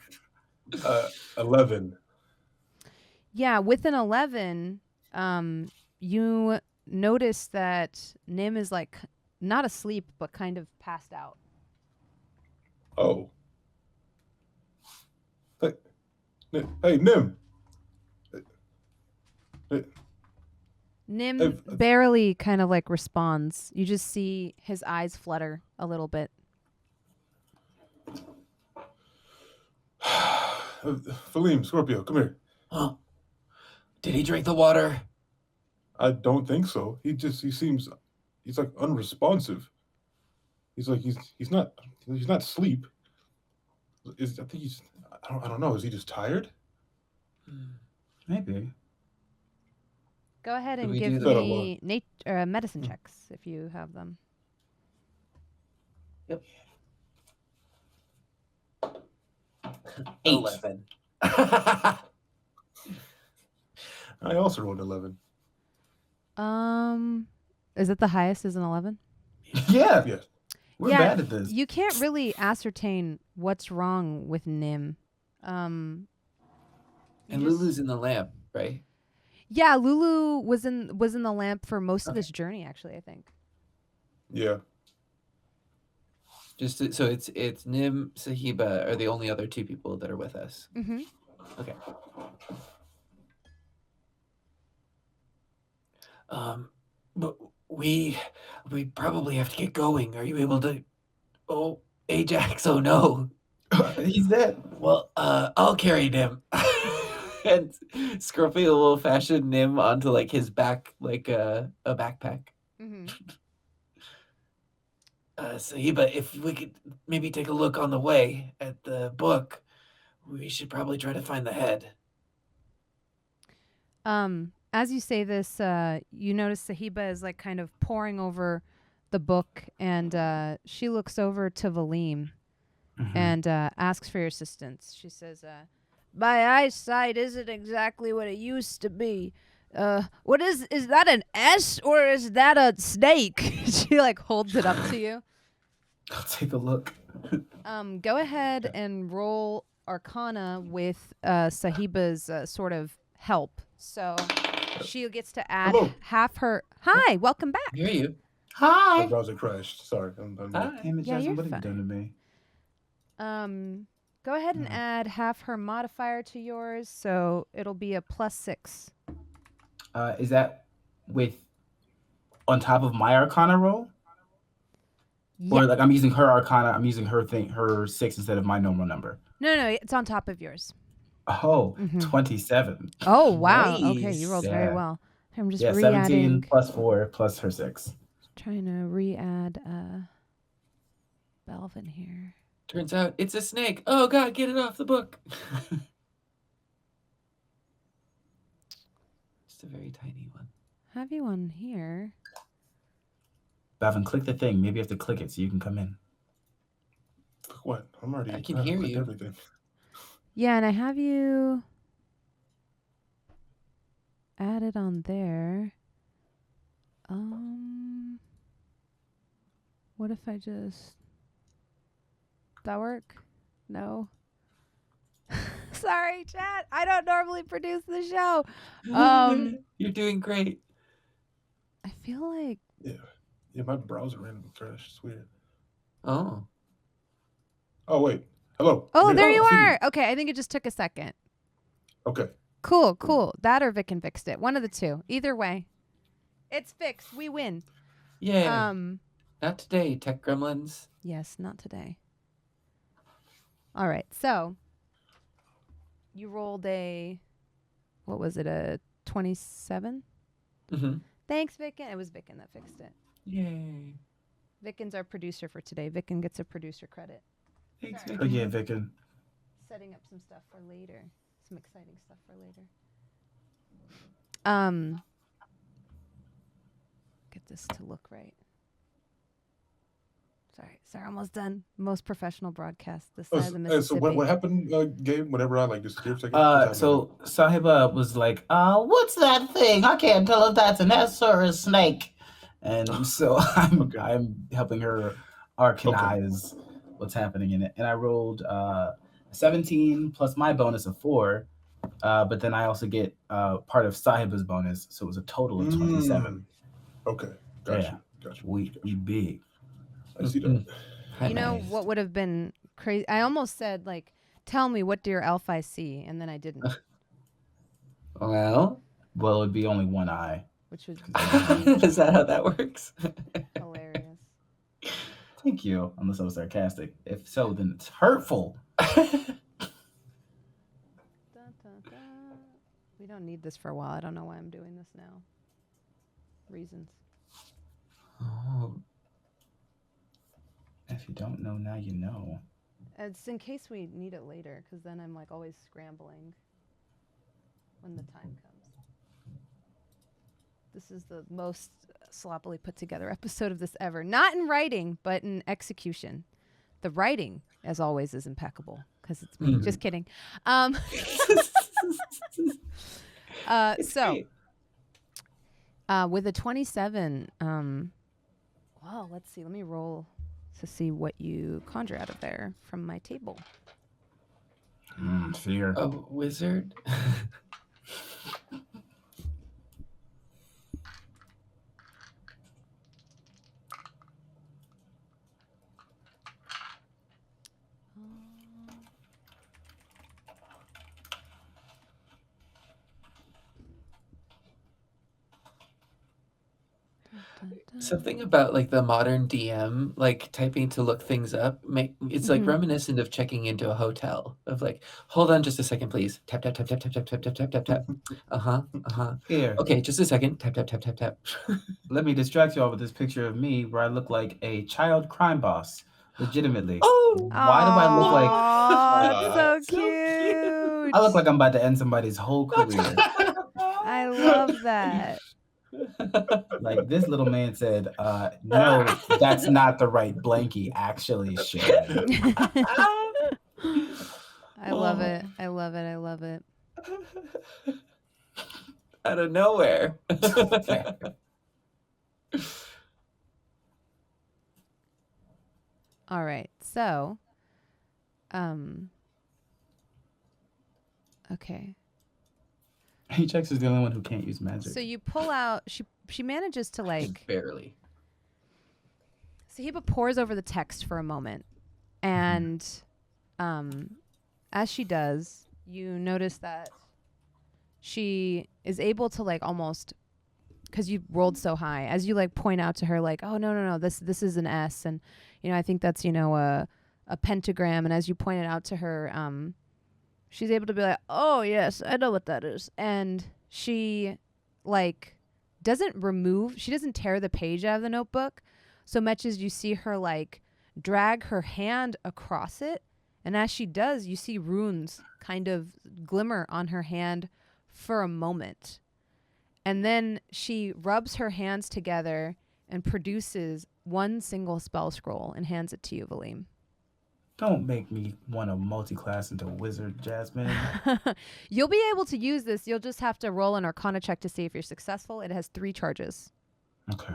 11. Yeah, with an 11, you notice that Nim is like not asleep, but kind of passed out. Oh. Hey, Nim. Nim barely kind of like responds. You just see his eyes flutter a little bit. Valym, Scorpio, come here. Huh? Did he drink the water? I don't think so. He's like unresponsive. He's not asleep. I don't know. Is he just tired? Maybe. Go ahead and we give do me medicine checks if you have them. Yep. 8. 11. I also rolled 11. Is it the highest as an 11? Yeah. Yes. We're bad at this. You can't really ascertain what's wrong with Nim. And Lulu's in the lamp, right? Yeah, Lulu was in the lamp for most of this journey, actually, I think. Yeah. So it's Nim, Sahiba are the only other 2 people that are with us. Mm-hmm. Okay. But we probably have to get going. Are you able to? Oh, Ajax! Oh no, He's dead. Well, I'll carry Nim. And Scorpio will fashion Nim onto like his back, like a backpack. Mm-hmm. Sahiba, if we could maybe take a look on the way at the book, we should probably try to find the head. As you say this, you notice Sahiba is like kind of poring over the book, and she looks over to Valym and asks for your assistance. She says, "My eyesight isn't exactly what it used to be. What is that an S or is that a snake?" She like holds it up to you. I'll take a look. Go ahead and roll Arcana with Sahiba's sort of help. So she gets to add half her. Hi, welcome back. I hear you. Hi. My browser crashed. Sorry. Damn it, Yeah, Jasmine, you're what have you fine. done to me? Go ahead and add half her modifier to yours, so it'll be a +6. Is that with on top of my Arcana roll? Yeah. Or like I'm using her Arcana, I'm using her 6 instead of my normal number. No, it's on top of yours. Oh, Mhm. 27. Oh, wow. Okay, you rolled Nice. very Yeah. well. I'm just 17 re-adding. plus 4 plus her 6. Trying to re-add Balvin here. Turns out it's a snake. Oh God, get it off the book. Just a very tiny one. Have you on here? Balvin, click the thing. Maybe you have to click it so you can come in. What? I'm already. I can hear clicked you. Everything. Yeah, and I have you added on there. What if I just... That work? No. Sorry, chat. I don't normally produce the show. You're doing great. I feel like... Yeah, my browser randomly crashed. It's weird. Oh. Oh, wait. Hello. Oh, I'm there here. you I see are. Okay, I think it just took a second. Okay. Cool. That or Vicken fixed it. One of the two. Either way. It's fixed. We win. Yeah. Not today, tech gremlins. Yes, not today. All right, so you rolled a, what was it, a 27? Mm-hmm. Thanks, Vicken. It was Vicken that fixed it. Yay. Vicken's our producer for today. Vicken gets a producer credit. Thanks, Sorry. Oh yeah, Vicken. Setting up some stuff for later. Some exciting stuff for later. Get this to look right. Sorry, almost done. Most professional broadcast this side of the So Mississippi. what happened, Gabe? Whenever I like disappeared for a second. So Sahiba was like, what's that thing? I can't tell if that's an S or a snake. And so I'm helping her arcanize what's happening in it. And I rolled 17 plus my bonus of 4. But then I also get part of Sahiba's bonus, so it was a total of 27. Okay, gotcha. Gotcha. We big. I see that. You know what would have been crazy? I almost said, like, tell me, what do your elf eyes see? And then I didn't. Well, it would be only one eye. Which would is that how that works? hilarious. Thank you. Unless I was sarcastic. If so, then it's hurtful. We don't need this for a while. I don't know why I'm doing this now. Reasons. Oh. If you don't know now, you know. It's in case we need it later, because then I'm like always scrambling when the time comes. This is the most sloppily put together episode of this ever. Not in writing, but in execution. The writing, as always, is impeccable, because it's me. Just kidding. So, with a 27, well, let's see. Let me roll to see what you conjure out of there from my table. Fear. A wizard? Something about like the modern DM, like typing to look things up, it's like reminiscent of checking into a hotel. Of like, hold on just a second, please. Tap tap tap tap tap tap tap tap tap tap tap. Here. Okay, just a second. Tap tap tap tap tap. Let me distract you all with this picture of me where I look like a child crime boss. Legitimately. Oh, why do I look like? Oh, that's so cute. I look like I'm about to end somebody's whole career. I love that. Like this little man said, no, that's not the right blankie, actually, Sharon. I love it. I love it. I love it. Out of nowhere. All right. So, okay. Ajax is the only one who can't use magic. So you pull out, she manages to like barely. Sahiba pours over the text for a moment, and as she does, you notice that she is able to like almost, because you rolled so high, as you like point out to her like, oh no, this is an S, and I think that's a pentagram, and as you point it out to her, she's able to be like, oh yes, I know what that is, and she like she doesn't tear the page out of the notebook so much as you see her like drag her hand across it, and as she does, you see runes kind of glimmer on her hand for a moment, and then she rubs her hands together and produces one single spell scroll and hands it to you, Valym. Don't make me want to multi-class into a wizard, Jasmine. You'll be able to use this. You'll just have to roll an Arcana check to see if you're successful. It has 3 charges. Okay.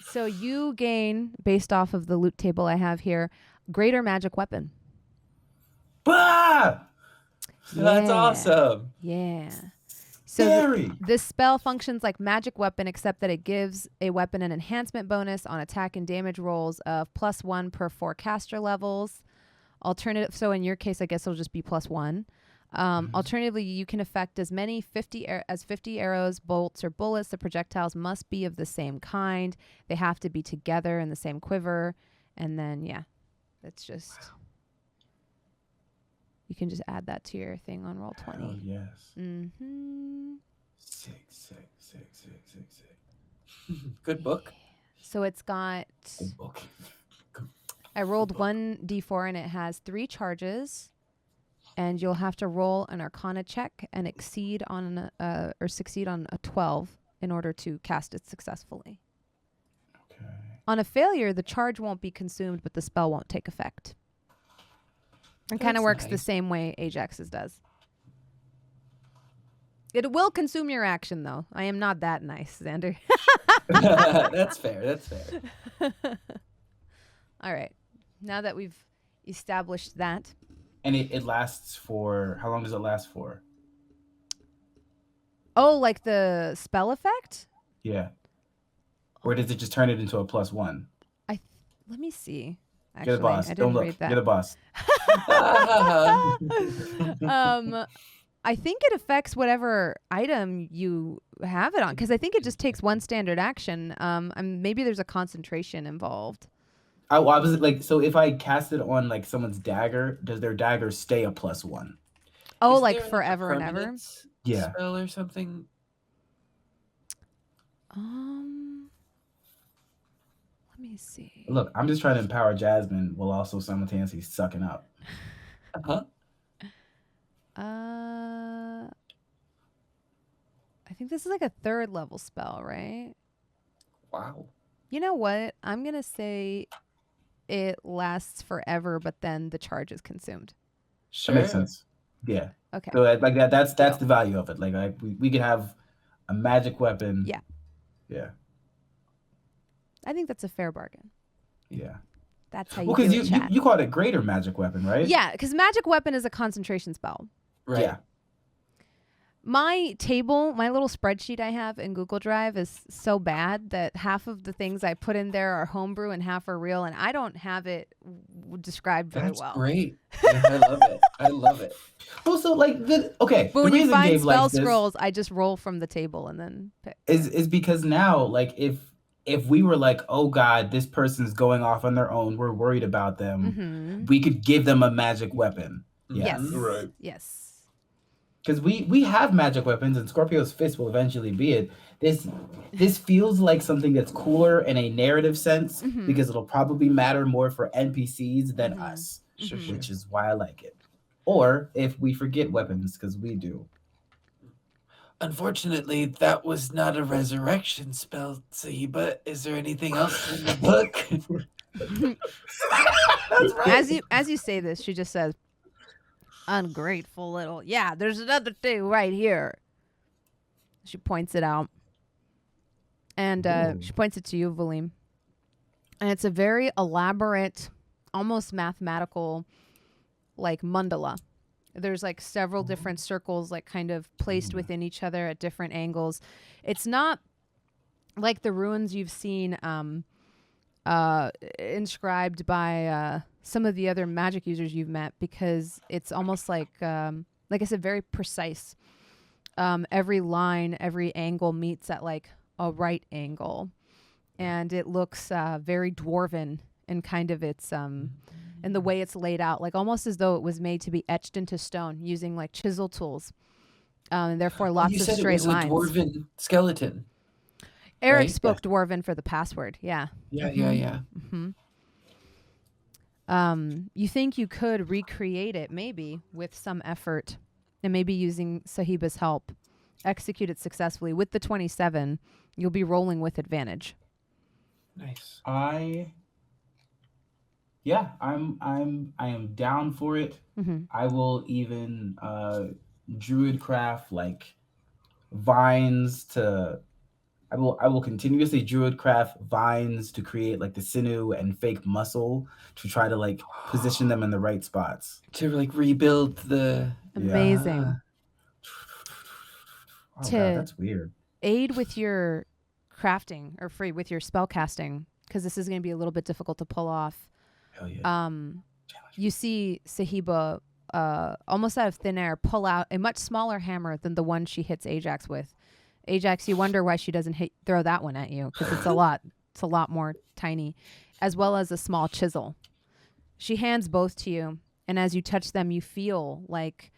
So you gain, based off of the loot table I have here, greater magic weapon. Bah! That's awesome. Yeah. So this spell functions like magic weapon, except that it gives a weapon an enhancement bonus on attack and damage rolls of +1 per 4 caster levels. So in your case, I guess it'll just be +1. Alternatively, you can affect as many 50 arrows, bolts, or bullets. The projectiles must be of the same kind. They have to be together in the same quiver. And then, yeah, it's just... You can just add that to your thing on Roll20. Oh, yes. Mm-hmm. Six. Good book. So it's got... Good book. I rolled 1d4 and it has 3 charges. And you'll have to roll an Arcana check and succeed on a 12 in order to cast it successfully. Okay. On a failure, the charge won't be consumed, but the spell won't take effect. It kind of works the same way Ajax's does. It will consume your action, though. I am not that nice, Xander. That's fair. All right. Now that we've established that. And it lasts for... How long does it last for? Oh, like the spell effect? Yeah. or does it just turn it into a +1? Let me see. You're the Actually, boss. I Don't didn't look. read that. You're the boss. I think it affects whatever item you have it on, because I think it just takes one standard action. Maybe there's a concentration involved. I was like, so if I cast it on like someone's dagger, does their dagger stay a +1? Oh, Is like there, forever a and ever? permanence Yeah. spell or something? Let me see. Look, I'm just trying to empower Jasmine while also simultaneously sucking up. Uh-huh. I think this is like a 3rd level spell, right? Wow. You know what? I'm gonna say it lasts forever, but then the charge is consumed. Sure. That makes sense. Yeah. Okay. So like that's the value of it. Like we could have a magic weapon. Yeah. Yeah. I think that's a fair bargain. Yeah. That's how you Well, do because it, chat. you called it greater magic weapon, right? Yeah, because magic weapon is a concentration spell. Right. Yeah. My little spreadsheet I have in Google Drive is so bad that half of the things I put in there are homebrew and half are real, and I don't have it described very That's well. great. Yeah, I love it. I love it. Well, so like okay. But the when you reason find Gabe spell likes this scrolls, I just roll from the table and then pick. is because now, like, if we were like, oh God, this person's going off on their own, we're worried about them, Mm-hmm. we could give them a magic weapon. Yes. Right. Yes. Because we have magic weapons, and Scorpio's fist will eventually be it. This feels like something that's cooler in a narrative sense, Mhm. because it'll probably matter more for NPCs than Mhm. us, Sure, Mhm. sure. which is why I like it. Or if we forget weapons, because we do. Unfortunately, that was not a resurrection spell, Sahiba. Is there anything else in the book? That's right. As you say this, she just says, "Ungrateful little." Yeah, there's another thing right here. She points it out, and Ooh. she points it to you, Valym. And it's a very elaborate, almost mathematical, like mandala. There's like several different circles, like kind of placed within each other at different angles. It's not like the runes you've seen inscribed by some of the other magic users you've met, because it's almost like I said, very precise. Every line, every angle meets at like a right angle, and it looks very dwarven in kind of its in the way it's laid out, like almost as though it was made to be etched into stone using like chisel tools, and therefore lots You of said it straight was lines. a dwarven skeleton. Eric right? spoke dwarven for the password. Yeah. Yeah, yeah, yeah. Mm-hmm. You think you could recreate it maybe with some effort, and maybe using Sahiba's help, execute it successfully. With the 27, you'll be rolling with advantage. Nice. I am down for it. Mm-hmm. I will even druid craft like vines to I will continuously druid craft vines to create like the sinew and fake muscle to try to like position them in the right spots. To like rebuild the Amazing. Oh To- God, that's weird. Aid with your crafting, or free with your spell casting, because this is going to be a little bit difficult to pull off. Hell yeah. You see Sahiba almost out of thin air pull out a much smaller hammer than the one she hits Ajax with. Ajax, you wonder why she doesn't throw that one at you, because it's a lot more tiny, as well as a small chisel. She hands both to you, and as you touch them, you feel like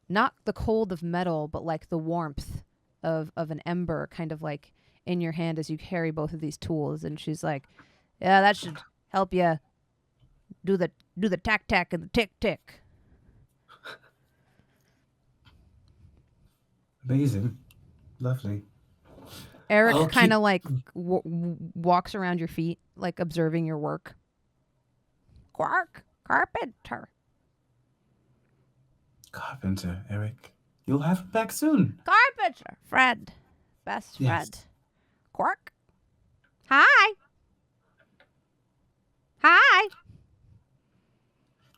not the cold of metal, but like the warmth of an ember, kind of like in your hand as you carry both of these tools. And she's like, "Yeah, that should help you do the tack tack and the tick tick." Amazing. Lovely. Eric I'll kind of like walks around your feet, like observing your work. Quark, carpenter. Carpenter, Eric. You'll have him back soon. Carpenter, Fred. Best Yes. Fred. Quark. Hi. Hi.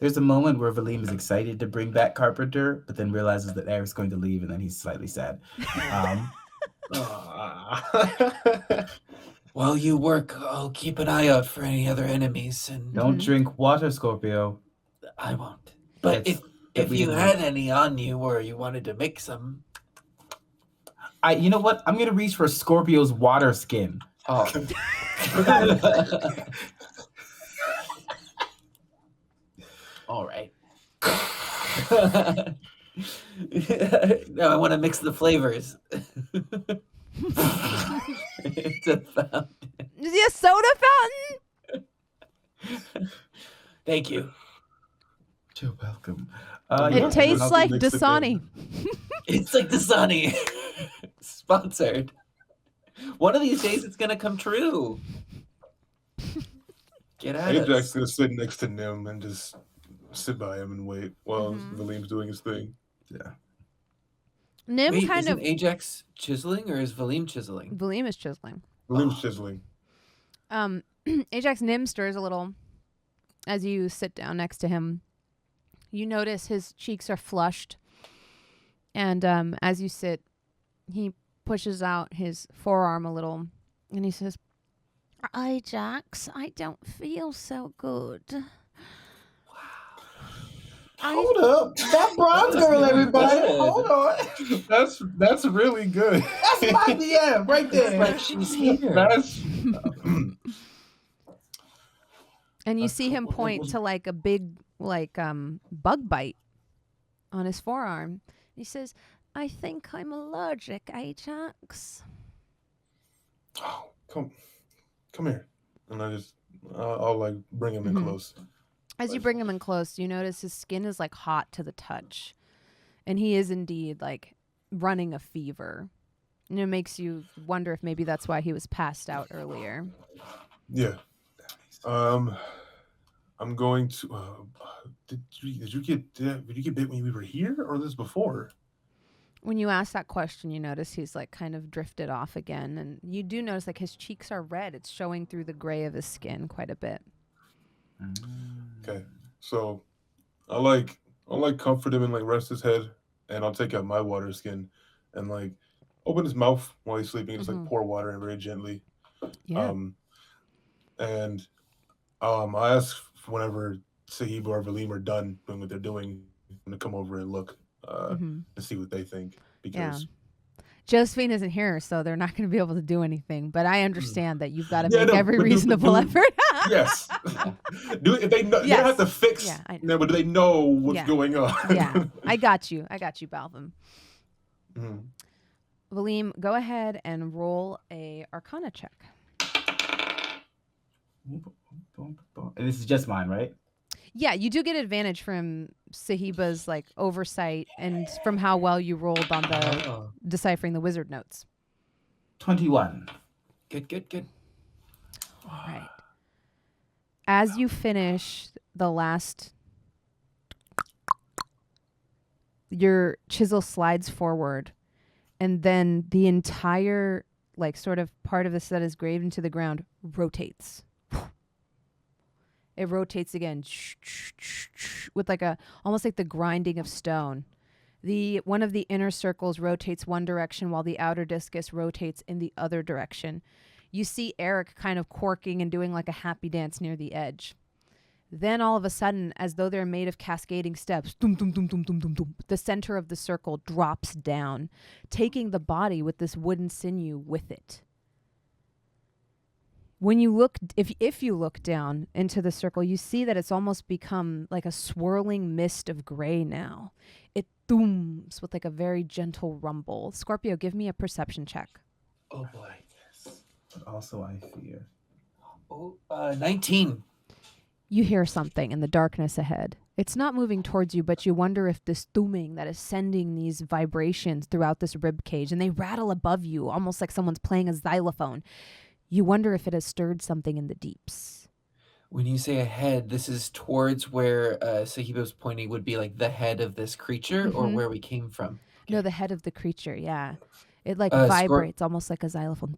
There's a moment where Valym is excited to bring back Carpenter, but then realizes that Eric's going to leave, and then he's slightly sad. While you work, I'll keep an eye out for any other enemies, and Don't drink water, Scorpio. I won't. But if you had any on you or you wanted to make some, you know what? I'm gonna reach for Scorpio's water skin. oh. All right. No, I want to mix the flavors. It's a fountain. Is he a soda fountain? Thank you. You're welcome. It tastes like Dasani. It's like Dasani. Sponsored. One of these days it's gonna come true. Get at Ajax us. gonna sit next to Nim and just sit by him and wait while Valym's doing his thing. Yeah. Nim Wait, kind isn't of. Ajax chiseling or is Valym chiseling? Valym is chiseling. Valym's chiseling. Ajax Nim stirs a little as you sit down next to him. You notice his cheeks are flushed, and as you sit, he pushes out his forearm a little, and he says, "Ajax, I don't feel so good." Hold up. That bronze girl, everybody. Hold on. That's really good. That's my DM right It's there. like she's here. That's And you That's see him cool. point to like a big bug bite on his forearm. He says, "I think I'm allergic, Ajax." oh, come here, and I'll like bring him in close. As you bring him in close, you notice his skin is like hot to the touch. And he is indeed like running a fever. And it makes you wonder if maybe that's why he was passed out earlier. Yeah. I'm going to. Did you get bit when we were here, or this before? When you ask that question, you notice he's like kind of drifted off again. And you do notice like his cheeks are red. It's showing through the gray of his skin quite a bit. Okay, so I like comfort him and like rest his head, and I'll take out my water skin and like open his mouth while he's sleeping, just like pour water in very gently. Yeah. And I ask whenever Sahib or Valym are done doing what they're doing, to come over and look and see what they think, because Josephine isn't here, so they're not going to be able to do anything. But I understand that you've got to make every but reasonable effort. Yes. If they know, they don't have to fix. Yeah, I know. No, but do they know what's going on? Yeah, I got you, Balvin. Mm-hmm. Valym, go ahead and roll a Arcana check. And this is just mine, right? Yeah, you do get advantage from Sahiba's like oversight and from how well you rolled on the deciphering the wizard notes. 21. Good. All right. As you finish the last, your chisel slides forward, and then the entire like sort of part of this that is graved into the ground rotates. It rotates again with like almost like the grinding of stone. One of the inner circles rotates one direction while the outer discus rotates in the other direction. You see Eric kind of quirking and doing like a happy dance near the edge. Then all of a sudden, as though they're made of cascading steps, dum, dum, dum, dum, dum, dum, dum, the center of the circle drops down, taking the body with this wooden sinew with it. When you look, if you look down into the circle, you see that it's almost become like a swirling mist of gray now. It thooms with like a very gentle rumble. Scorpio, give me a perception check. Oh boy. Yes. But also I fear. 19. You hear something in the darkness ahead. It's not moving towards you, but you wonder if this thooming that is sending these vibrations throughout this rib cage, and they rattle above you, almost like someone's playing a xylophone. You wonder if it has stirred something in the deeps. When you say ahead, this is towards where Sahiba's pointing would be like the head of this creature or where we came from? No, the head of the creature, yeah. It like vibrates almost like a xylophone.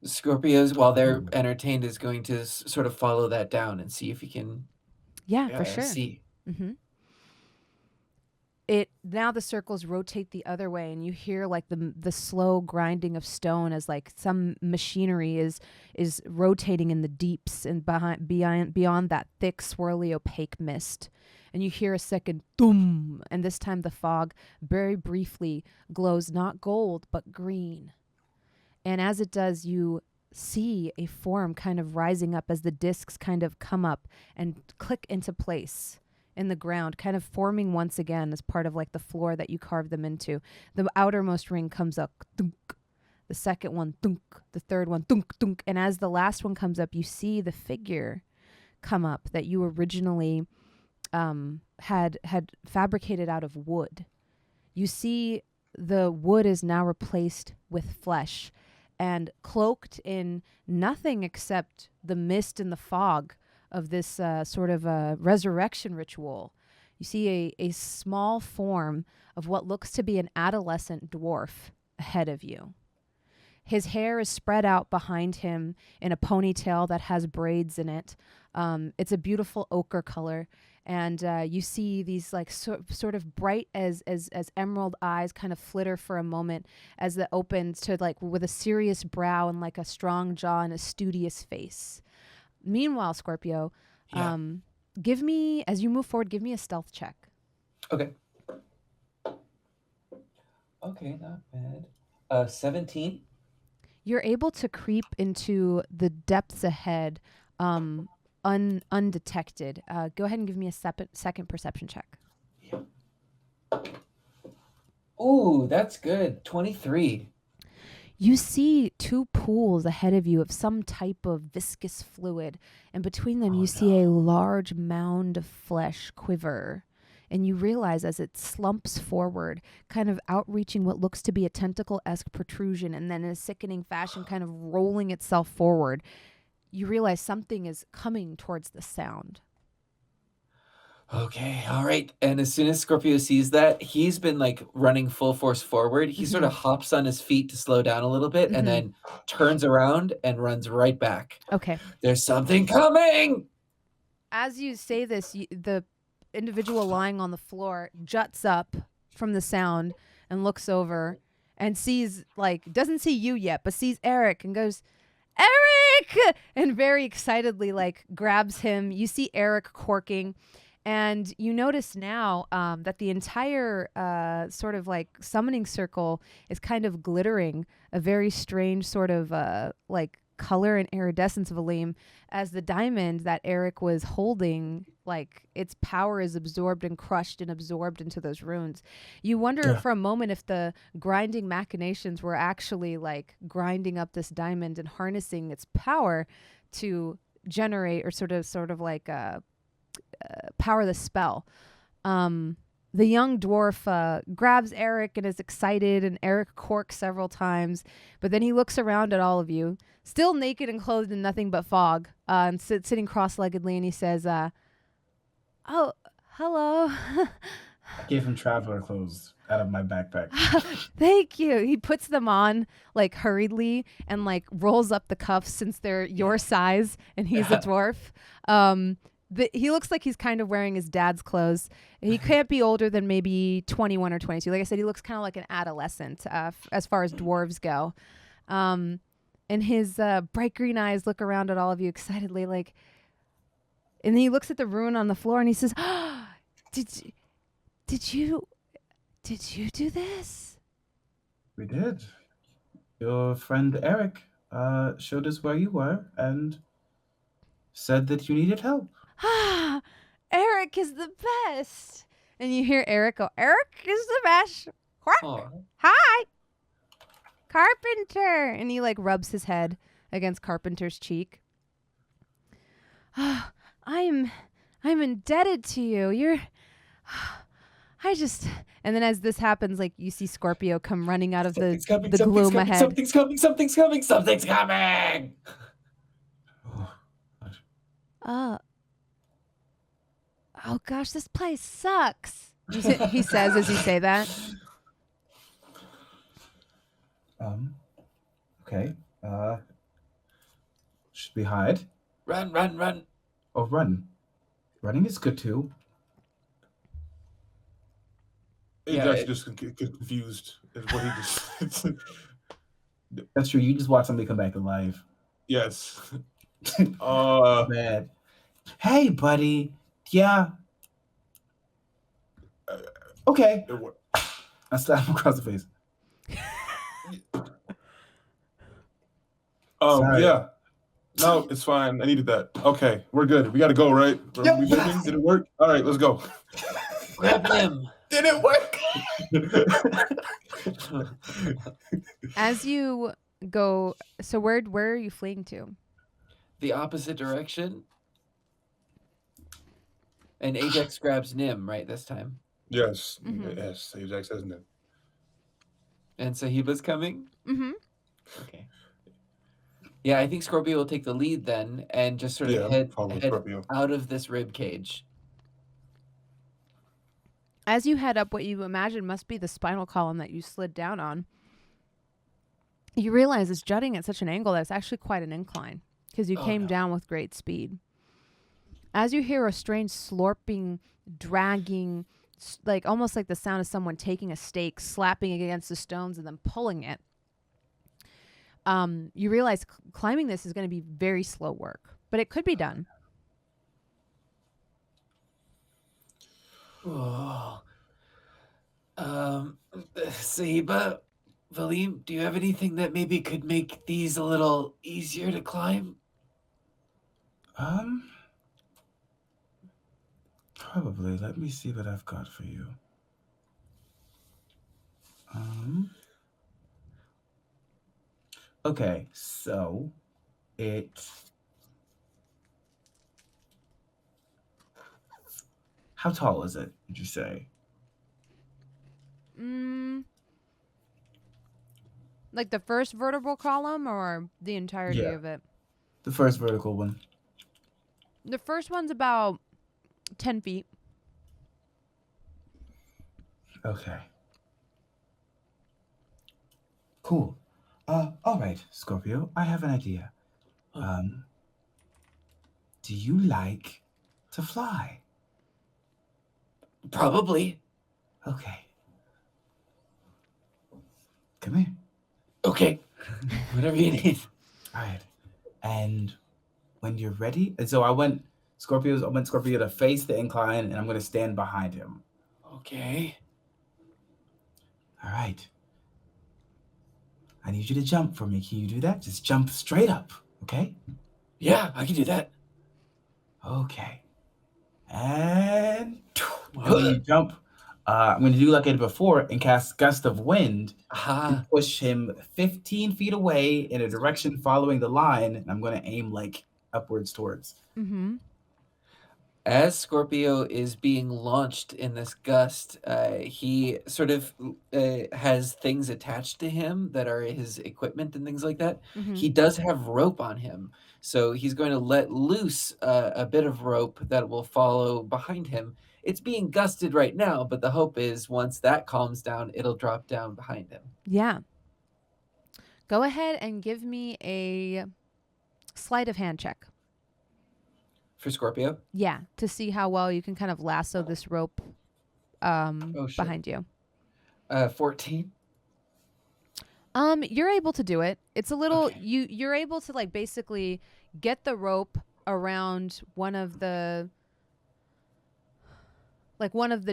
Scorpios, while they're entertained, is going to sort of follow that down and see if he can Yeah, for sure. see. Mm-hmm. now the circles rotate the other way, and you hear like the slow grinding of stone as like some machinery is rotating in the deeps and beyond that thick, swirly, opaque mist. And you hear a second boom, and this time the fog very briefly glows not gold but green. And as it does, you see a form kind of rising up as the discs kind of come up and click into place in the ground, kind of forming once again as part of like the floor that you carved them into. The outermost ring comes up, thunk. The second one, thunk. The third one, thunk, thunk. And as the last one comes up, you see the figure come up that you originally had fabricated out of wood. You see the wood is now replaced with flesh, and cloaked in nothing except the mist and the fog of this sort of a resurrection ritual. You see a small form of what looks to be an adolescent dwarf ahead of you. His hair is spread out behind him in a ponytail that has braids in it. It's a beautiful ochre color. And you see these like sort of bright as emerald eyes kind of flitter for a moment as it opens to like with a serious brow and like a strong jaw and a studious face. Meanwhile, Scorpio, give me, as you move forward, give me a stealth check. Okay. Okay, not bad. 17. You're able to creep into the depths ahead undetected. Go ahead and give me a second perception check. Ooh, that's good. 23. You see two pools ahead of you of some type of viscous fluid, and between them you see a large mound of flesh quiver. And you realize as it slumps forward, kind of outreaching what looks to be a tentacle-esque protrusion, and then in a sickening fashion kind of rolling itself forward, you realize something is coming towards the sound. Okay, all right. And as soon as Scorpio sees that, he's been like running full force forward. He sort of hops on his feet to slow down a little bit and then turns around and runs right back. Okay. There's something coming! As you say this, the individual lying on the floor juts up from the sound and looks over and sees, like, doesn't see you yet, but sees Eric and goes, Eric! And very excitedly, like, grabs him. You see Eric corking. And you notice now that the entire sort of like summoning circle is kind of glittering, a very strange sort of like color and iridescence of Valym, as the diamond that Eric was holding, like its power is absorbed and crushed and absorbed into those runes. You wonder for a moment if the grinding machinations were actually like grinding up this diamond and harnessing its power to generate or sort of like power the spell. The young dwarf grabs Eric and is excited, and Eric corks several times, but then he looks around at all of you, still naked and clothed in nothing but fog, and sitting cross-leggedly, and he says, oh, hello. I gave him traveler clothes out of my backpack. Thank you. He puts them on like hurriedly and like rolls up the cuffs since they're your size and he's a dwarf. He looks like he's kind of wearing his dad's clothes. He can't be older than maybe 21 or 22. Like I said, he looks kind of like an adolescent as far as dwarves go. And his bright green eyes look around at all of you excitedly, like. And then he looks at the rune on the floor and he says, oh, "Did you do this?" We did. Your friend Eric showed us where you were and said that you needed help. Ah, Eric is the best. And you hear Eric go, Eric is the best. Hi, Carpenter. And he like rubs his head against Carpenter's cheek. Oh, I'm indebted to you. And then as this happens, like you see Scorpio come running out of the gloom ahead. Something's coming. Oh gosh, this place sucks. He says as you say that. Okay. Should we hide? Run. Oh, run. Running is good too. Ajax just confused is what he just. That's true. You just watch somebody come back alive. Yes. Bad. Hey, buddy. Yeah. Okay. I slapped him across the face. Sorry. Yeah. No, it's fine. I needed that. Okay, we're good. We got to go, right? Yep. We moving? Did it work? All right, let's go. Grab him. Did it work? As you go, so where are you fleeing to? The opposite direction. And Ajax grabs Nim right this time. Yes. Yes, Ajax has Nim. And Sahiba's coming? Mm-hmm. Okay. Yeah, I think Scorpio will take the lead then and just sort of head out of this rib cage. As you head up what you imagine must be the spinal column that you slid down on, you realize it's jutting at such an angle that it's actually quite an incline because you came down with great speed. As you hear a strange slurping, dragging, like almost like the sound of someone taking a stake, slapping it against the stones and then pulling it, you realize climbing this is going to be very slow work, but it could be done. Oh. Sahiba, Valym, do you have anything that maybe could make these a little easier to climb? Probably. Let me see what I've got for you. Okay, so how tall is it, would you say? Like the first vertebral column or the entirety of it? The first vertical one. The first one's about 10 feet. Okay. Cool. All right, Scorpio, I have an idea. Do you like to fly? Probably. Okay. Come here. Okay. Whatever you need. All right. And when you're ready, and so I went Scorpio to face the incline, and I'm going to stand behind him. Okay. All right. I need you to jump for me. Can you do that? Just jump straight up, okay? Yeah, I can do that. Okay. And when you jump, I'm going to do like I did before and cast Gust of Wind to push him 15 feet away in a direction following the line, and I'm going to aim like upwards towards. Mm-hmm. As Scorpio is being launched in this gust, he sort of has things attached to him that are his equipment and things like that. Mm-hmm. He does have rope on him, so he's going to let loose a bit of rope that will follow behind him. It's being gusted right now, but the hope is once that calms down, it'll drop down behind him. Yeah. Go ahead and give me a sleight of hand check. For Scorpio? Yeah, to see how well you can kind of lasso this rope behind you. 14. You're able to do it. It's a little you're able to like basically get the rope around one of the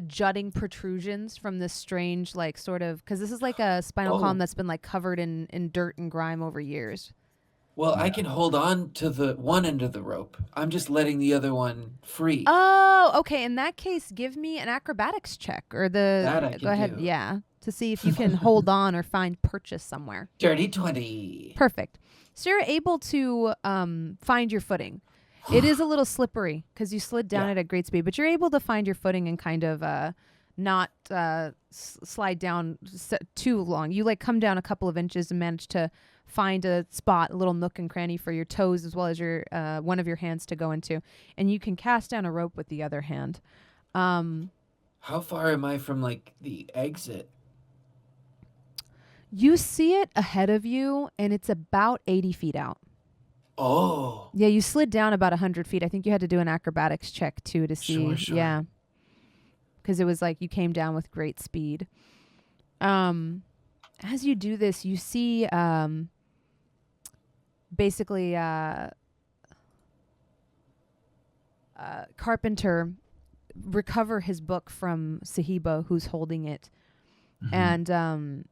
jutting protrusions from this strange like sort of because this is like a spinal column that's been like covered in dirt and grime over years. Well, I can hold on to the one end of the rope. I'm just letting the other one free. Oh, okay. In that case, give me an acrobatics check or go ahead, do. yeah, to see if you can hold on or find purchase somewhere. Dirty 20. Perfect. So you're able to find your footing. It is a little slippery because you slid down it at great speed, but you're able to find your footing and kind of not slide down too long. You like come down a couple of inches and manage to find a spot, a little nook and cranny for your toes as well as your one of your hands to go into, and you can cast down a rope with the other hand. How far am I from like the exit? You see it ahead of you, and it's about 80 feet out. Oh. Yeah, you slid down about 100 feet. I think you had to do an acrobatics check too to see. Sure. Yeah. because it was like you came down with great speed. As you do this, you see basically Carpenter recover his book from Sahiba, who's holding it. And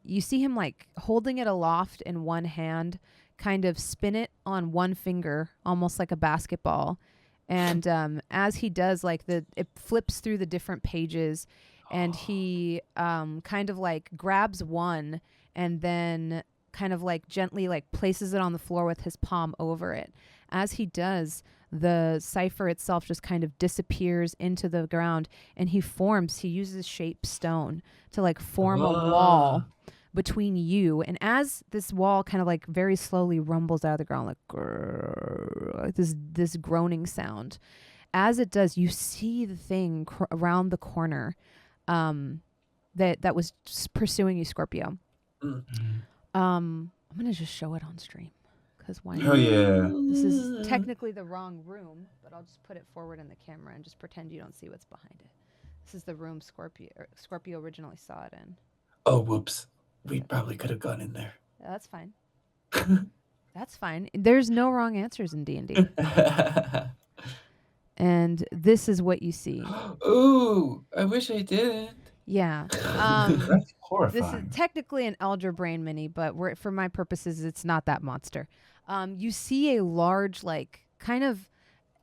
you see him like holding it aloft in one hand, kind of spin it on one finger, almost like a basketball. And as he does, like it flips through the different pages, and he kind of like grabs one and then kind of like gently like places it on the floor with his palm over it. As he does, the cipher itself just kind of disappears into the ground, and he uses shape stone to like form a wall between you. And as this wall kind of like very slowly rumbles out of the ground, like, grrr, like this groaning sound, as it does, you see the thing around the corner that was pursuing you, Scorpio. I'm gonna just show it on stream. Why not? Oh yeah. This is technically the wrong room, but I'll just put it forward in the camera and just pretend you don't see what's behind it. This is the room Scorpio originally saw it in. Oh, whoops. We probably could have gone in there. Yeah, that's fine. That's fine. There's no wrong answers in D&D. And this is what you see. Ooh, I wish I didn't. Yeah. That's horrifying. This is technically an Elder Brain mini, but for my purposes, it's not that monster. You see a large, like, kind of,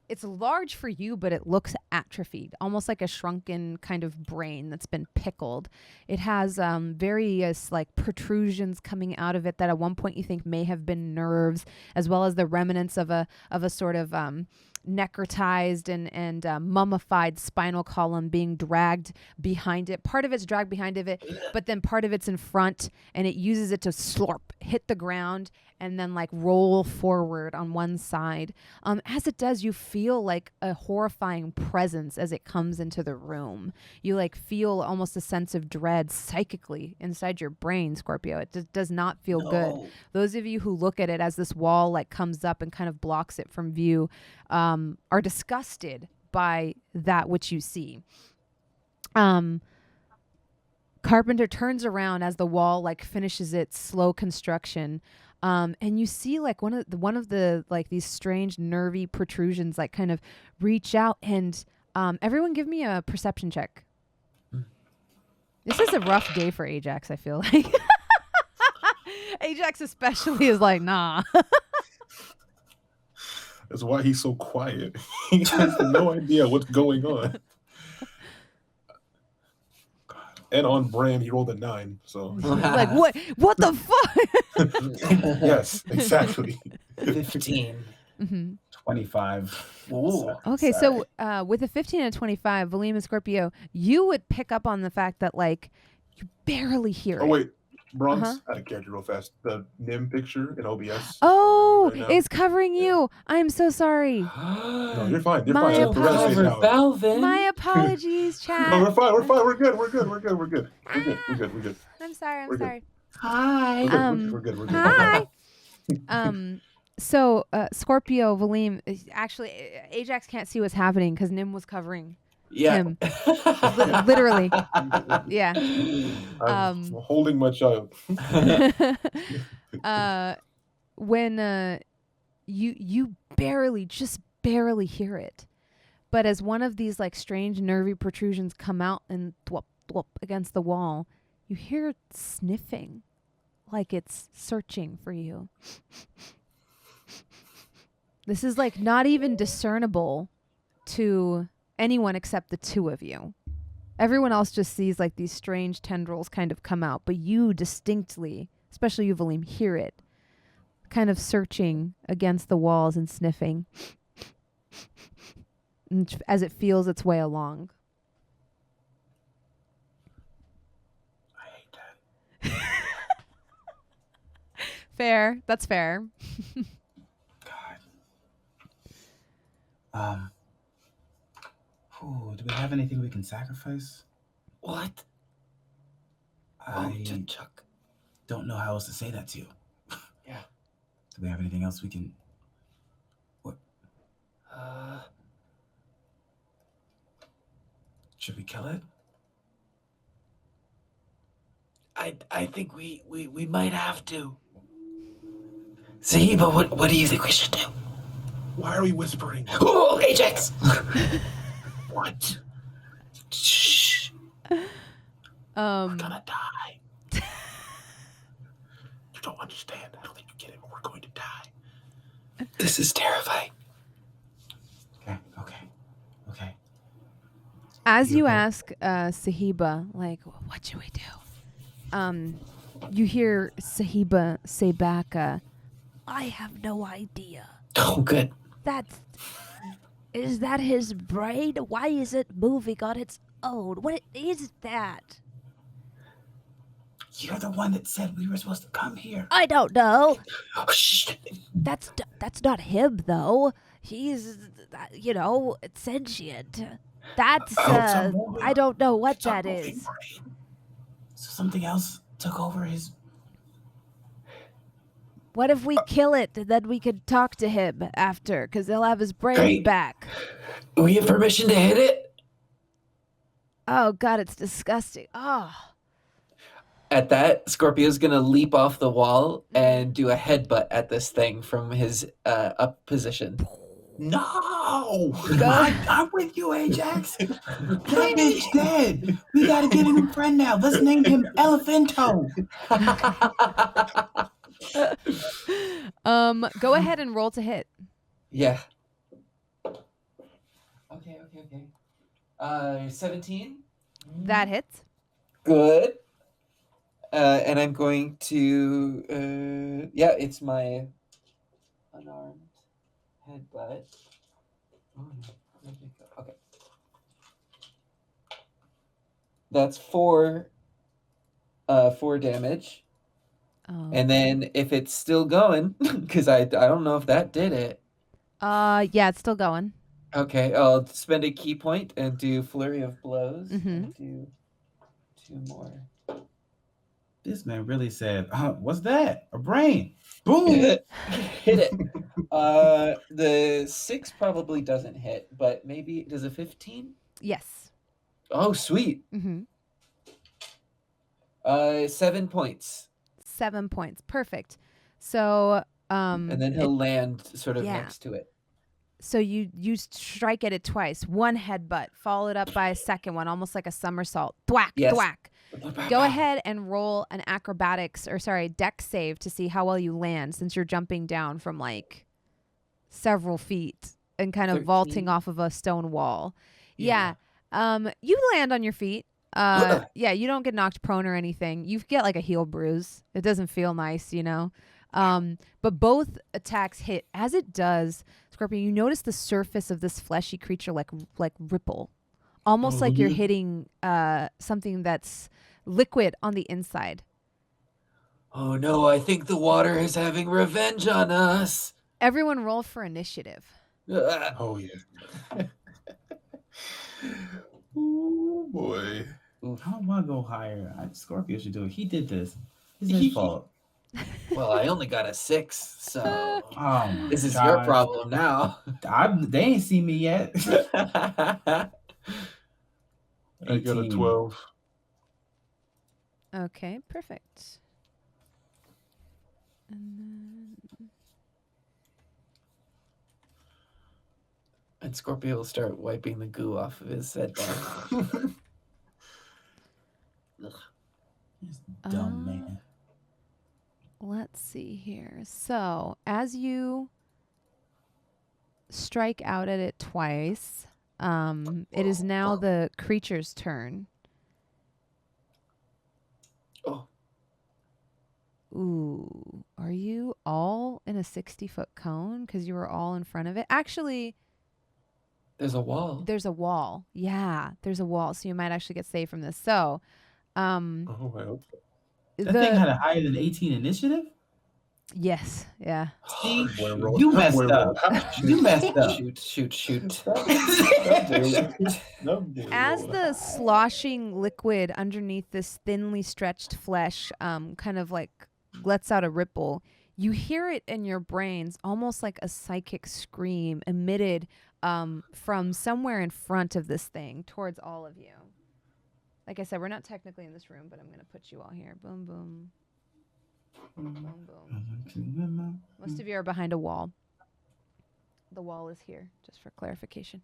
it's large for you, but it looks atrophied, almost like a shrunken kind of brain that's been pickled. It has various, like, protrusions coming out of it that at one point you think may have been nerves, as well as the remnants of a sort of necrotized and mummified spinal column being dragged behind it. Part of it's dragged behind of it, but then part of it's in front, and it uses it to hit the ground and then like roll forward on one side. As it does, you feel like a horrifying presence as it comes into the room. You like feel almost a sense of dread psychically inside your brain, Scorpio. It does not feel good. Those of you who look at it as this wall like comes up and kind of blocks it from view are disgusted by that which you see. Carpenter turns around as the wall like finishes its slow construction. And you see like one of the like these strange nervy protrusions like kind of reach out, and everyone give me a perception check. This is a rough day for Ajax, I feel like. Ajax especially is like, nah. That's why he's so quiet. He has no idea what's going on. And on brand, he rolled a 9. So like what the fuck? Yes, exactly. 15. 25. Ooh. Okay, Sorry. so with a 15 and a 25, Valym and Scorpio, you would pick up on the fact that like you barely hear it. Oh wait, Bronze, out of character real fast. The Nim picture in OBS. Oh, right now. it's covering you. I'm so sorry. No, you're fine. You're My fine. We're gonna say it now. Valvin. My apologies, chat. No, we're fine. We're fine. We're good. We're good. We're good. We're good. We're good. We're good. We're good. I'm sorry. I'm We're good. sorry. Hi. We're good. We're good. Hi. So Scorpio, Valym, actually, Ajax can't see what's happening because Nim was covering him. Literally. Yeah. I'm holding my child. When you just barely hear it, but as one of these like strange nervy protrusions come out and thwop thwop against the wall, you hear sniffing, like it's searching for you. This is like not even discernible to anyone except the two of you. Everyone else just sees like these strange tendrils kind of come out, but you distinctly, especially you, Valym, hear it kind of searching against the walls and sniffing as it feels its way along. I hate that. Fair. That's fair. God. Do we have anything we can sacrifice? What? I Chuck. don't know how else to say that to you. Yeah. Do we have anything else we can... What? Should we kill it? I think we might have to. Zahiba, what do you think we should do? Why are we whispering? Oh, Ajax! What? Shh. We're gonna die. You don't understand. I don't think you get it, but we're going to die. This is terrifying. Okay. As you ask Sahiba, like, what should we do? You hear Sahiba say back, I have no idea. Oh, good. Is that his brain? Why is it moving on its own? What is that? You're the one that said we were supposed to come here. I don't know. Oh, shh. That's not him, though. He's, sentient. That's, I don't know what that is. Brain. So something else took over his... What if we kill it and then we could talk to him after? Because he'll have his brain Great. back. We have permission to hit it? Oh, God, it's disgusting. Oh. At that, Scorpio's gonna leap off the wall and do a headbutt at this thing from his up position. No! I'm with you, Ajax. That bitch dead. We gotta get him a friend now. Let's name him Elephanto. Go ahead and roll to hit. Yeah. Okay. 17. That hits. Good. And I'm going to, it's my unarmed headbutt. Okay. That's 4 damage. Oh. And then if it's still going, because I don't know if that did it. Yeah, it's still going. Okay, I'll spend a key point and do Flurry of Blows. And do 2 more. This man really said, what's that? A brain. Boom. Hit it. The 6 probably doesn't hit, but maybe, does a 15? Yes. Oh, sweet. 7 points. 7 points. Perfect. So, and then he'll land sort of next to it. So you strike at it twice. One headbutt, followed up by a second one, almost like a somersault. Thwack, thwack. Go ahead and roll an dex save to see how well you land, since you're jumping down from like several feet and kind of 13. vaulting off of a stone wall. Yeah. You land on your feet. You don't get knocked prone or anything. You get like a heel bruise. It doesn't feel nice, but both attacks hit. As it does, Scorpio, you notice the surface of this fleshy creature like ripple, almost like you're hitting something that's liquid on the inside. Oh no, I think the water is having revenge on us. Everyone roll for initiative. Oh yeah. Oh boy. I want to go higher. Scorpio should do it. He did this. It's his fault. Well, I only got a 6, so this is God. your problem now. They ain't seen me yet. I got a 12. Okay, perfect. And Scorpio will start wiping the goo off of his head. This dumb man. Let's see here. So, as you strike out at it twice, it is now the creature's turn. Oh. Ooh. Are you all in a 60-foot cone? Because you were all in front of it? Actually, there's a wall. There's a wall. Yeah, there's a wall. So you might actually get saved from this. So, Oh, I hope so. That thing had a higher than 18 initiative? Yes, yeah. See, you messed up. You messed up. Shoot. As the sloshing liquid underneath this thinly stretched flesh kind of like lets out a ripple, you hear it in your brains almost like a psychic scream emitted from somewhere in front of this thing towards all of you. Like I said, we're not technically in this room, but I'm going to put you all here. Boom, boom. Boom, boom. Most of you are behind a wall. The wall is here, just for clarification.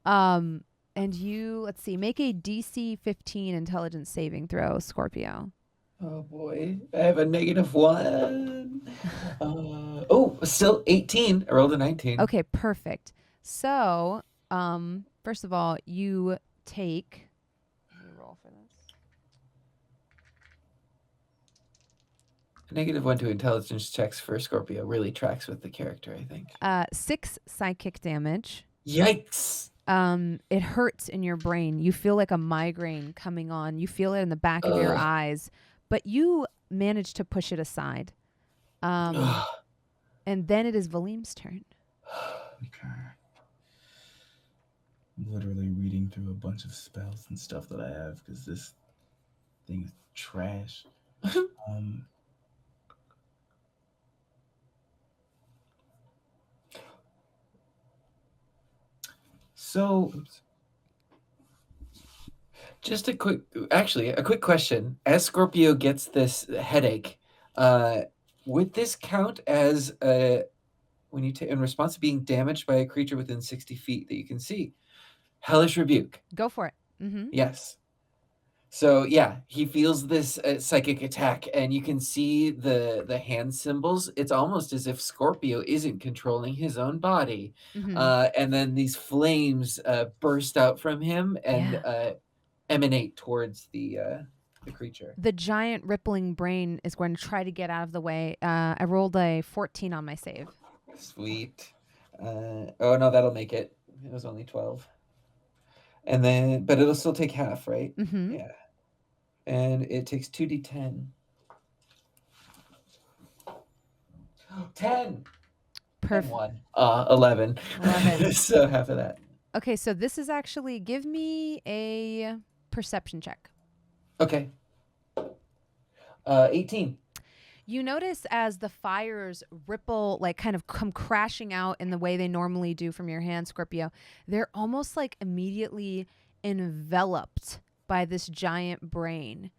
And you, let's see, make a DC 15 intelligence saving throw, Scorpio. Oh boy, I have a -1. Still 18. I rolled a 19. Okay, perfect. So, first of all, you take. Let me roll for this. -1 to intelligence checks for Scorpio really tracks with the character, I think. 6 psychic damage. Yikes! It hurts in your brain. You feel like a migraine coming on. You feel it in the back of your eyes, but you manage to push it aside. And then it is Valym's turn. Okay. I'm literally reading through a bunch of spells and stuff that I have because this thing is trash. So, just a quick question. As Scorpio gets this headache, would this count as when you in response to being damaged by a creature within 60 feet that you can see? Hellish Rebuke. Go for it. Mm-hmm. Yes. So yeah, he feels this psychic attack, and you can see the hand symbols. It's almost as if Scorpio isn't controlling his own body. Mm-hmm. And then these flames burst out from him and emanate towards the creature. The giant rippling brain is going to try to get out of the way. I rolled a 14 on my save. Sweet. Oh no, that'll make it. It was only 12. And then, but it'll still take half, right? Mm-hmm. Yeah. And it takes 2d10. 10. Perfect. 1. 11. 11. So half of that. Okay, so this is actually, give me a perception check. Okay. 18. You notice as the fires ripple, like kind of come crashing out in the way they normally do from your hand, Scorpio, they're almost like immediately enveloped by this giant brain.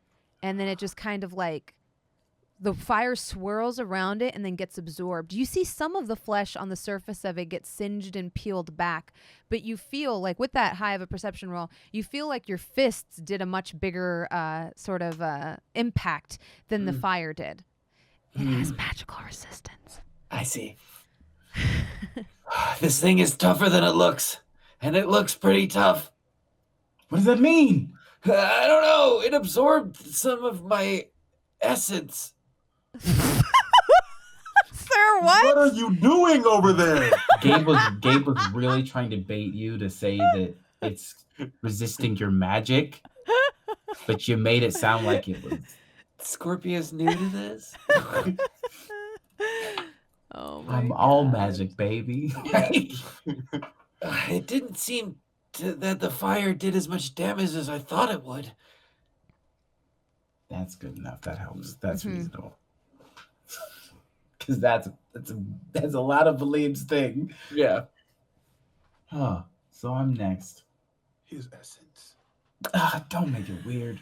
And then it just kind of like, the fire swirls around it and then gets absorbed. You see some of the flesh on the surface of it get singed and peeled back, but you feel like with that high of a perception roll, you feel like your fists did a much bigger sort of impact than the fire did. It has magical resistance. I see. This thing is tougher than it looks, and it looks pretty tough. What does that mean? I don't know. It absorbed some of my essence. Sir, what? What are you doing over there? Gabe was really trying to bait you to say that it's resisting your magic, but you made it sound like it was. Scorpio's new to this. Oh my I'm all magic, baby. It didn't seem that the fire did as much damage as I thought it would. That's good enough. That helps. That's reasonable. Because that's a lot of Valym's thing. Yeah. Huh. So I'm next. His essence. Don't make it weird.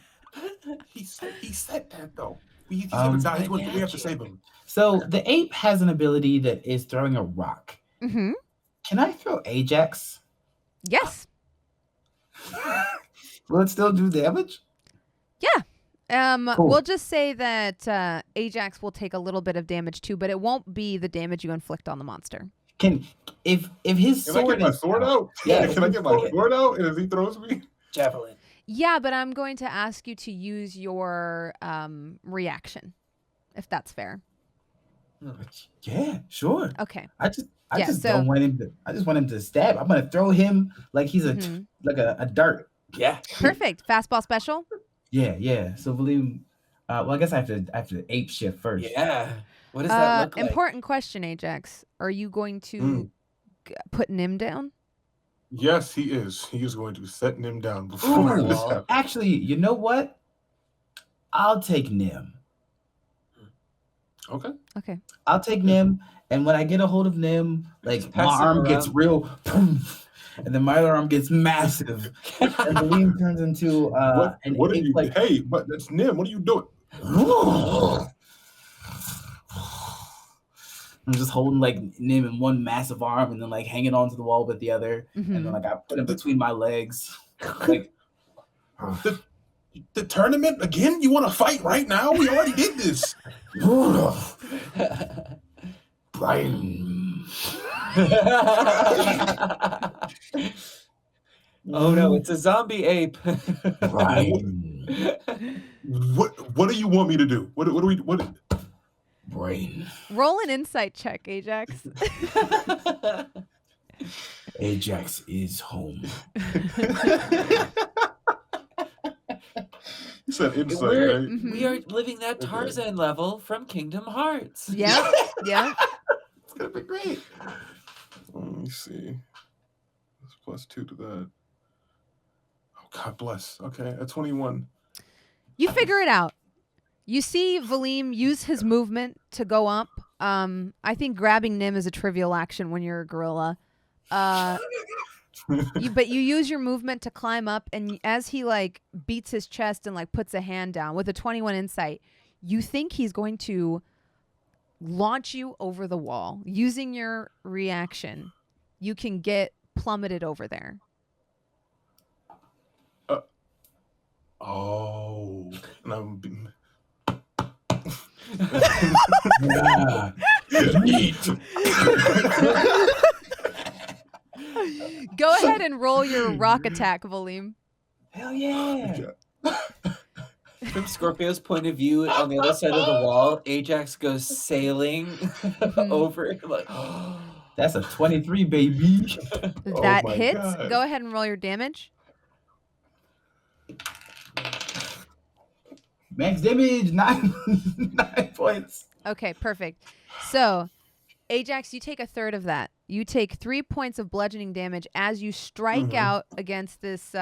He said that though. He's gonna die. We have to save him. So the ape has an ability that is throwing a rock. Mm-hmm. Can I throw Ajax? Yes. Will it still do damage? Yeah. Cool. We'll just say that Ajax will take a little bit of damage too, but it won't be the damage you inflict on the monster. If his Can sword I get my sword out? Yeah. Can I get my sword out? And if he throws me? Javelin. Yeah, but I'm going to ask you to use your reaction, if that's fair. Yeah, sure. Okay. I just don't want him to. I just want him to stab. I'm gonna throw him like he's like a dart. Yeah. Perfect. Fastball special. Yeah. So Valym, well, I guess I have to ape shift first. Yeah. What does that look like? Important question, Ajax. Are you going to put Nim down? Yes, he is. He is going to set him down before this happens. Actually, you know what? I'll take Nim. Okay. I'll take Nim, and when I get a hold of Nim, like my arm gets real, boom, and then my other arm gets massive, and Valym turns into What an are you? ape-like. Hey, but that's Nim. What are you doing? I'm just holding like Nim in one massive arm and then like hanging onto the wall with the other, and then like I put him between my legs, like. The tournament again? You want to fight right now? We already did this. Brian. Oh no, it's a zombie ape. Brian. What do you want me to do? What do we Brain. Roll an insight check, Ajax. Ajax is home. You said insight, right? We are living that Tarzan level from Kingdom Hearts. Yeah, yeah. It's gonna be great. Let me see. That's +2 to that. Oh, God bless. Okay, at 21. You figure it out. You see Valym use his movement to go up. I think grabbing Nim is a trivial action when you're a gorilla. But you use your movement to climb up, and as he like beats his chest and like puts a hand down with a 21 insight, you think he's going to launch you over the wall. Using your reaction, you can get plummeted over there. Oh, and I'm. Go ahead and roll your rock attack, Valym. Hell yeah. From Scorpio's point of view, on the other side of the wall, Ajax goes sailing over. Like, that's a 23, baby. That my hits. God. Go ahead and roll your damage. Max damage, 9 points. Okay, perfect. So, Ajax, you take a third of that. You take 3 points of bludgeoning damage as you strike out against this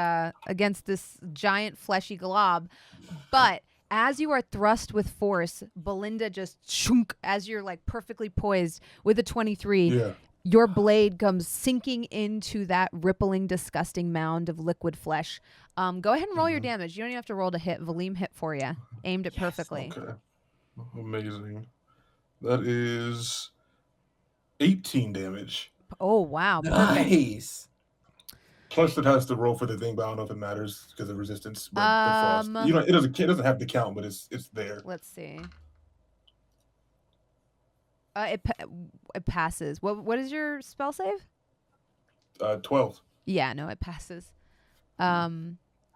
giant fleshy glob. But as you are thrust with force, Belinda just shunk as you're like perfectly poised with a 23. Yeah. Your blade comes sinking into that rippling, disgusting mound of liquid flesh. Go ahead and roll your damage. You don't even have to roll to hit. Valym hit for you. Aimed it perfectly. Okay. Amazing. That is 18 damage. Oh, wow. Perfect. nice. Plus, it has to roll for the thing, but I don't know if it matters because of resistance. But the frost, it doesn't have to count, but it's there. Let's see. It passes. What is your spell save? 12. Yeah, no, it passes.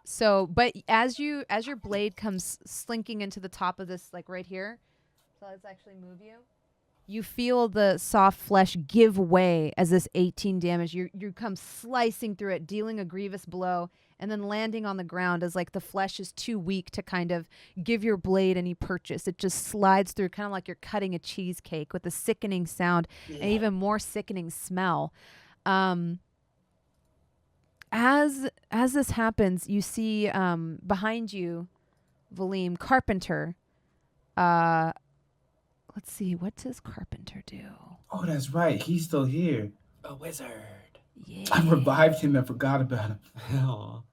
So, but as your blade comes slinking into the top of this, like right here, so let's actually move you. You feel the soft flesh give way as this 18 damage. You come slicing through it, dealing a grievous blow, and then landing on the ground as like the flesh is too weak to kind of give your blade any purchase. It just slides through, kind of like you're cutting a cheesecake, with a sickening sound and even more sickening smell. As this happens, you see behind you, Valym, Carpenter. Let's see, what does Carpenter do? Oh, that's right. He's still here. A wizard. Yeah. I revived him and forgot about him.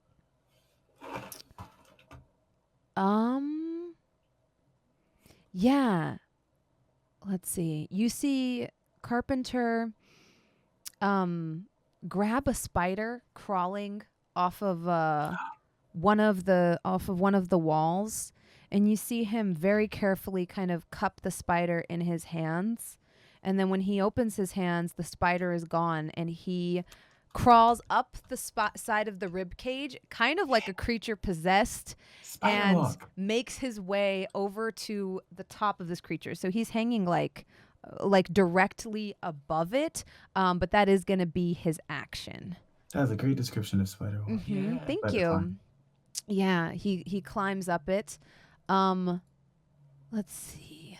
Oh. Yeah. Let's see. You see Carpenter grab a spider crawling off of one of the walls, and you see him very carefully kind of cup the spider in his hands. And then when he opens his hands, the spider is gone, and he crawls up the side of the rib cage, kind of like a creature possessed, and makes his way over to the top of this creature. So he's hanging like directly above it, but that is going to be his action. That was a great description of Spider. Yeah. Thank you. Yeah, he climbs up it. Let's see.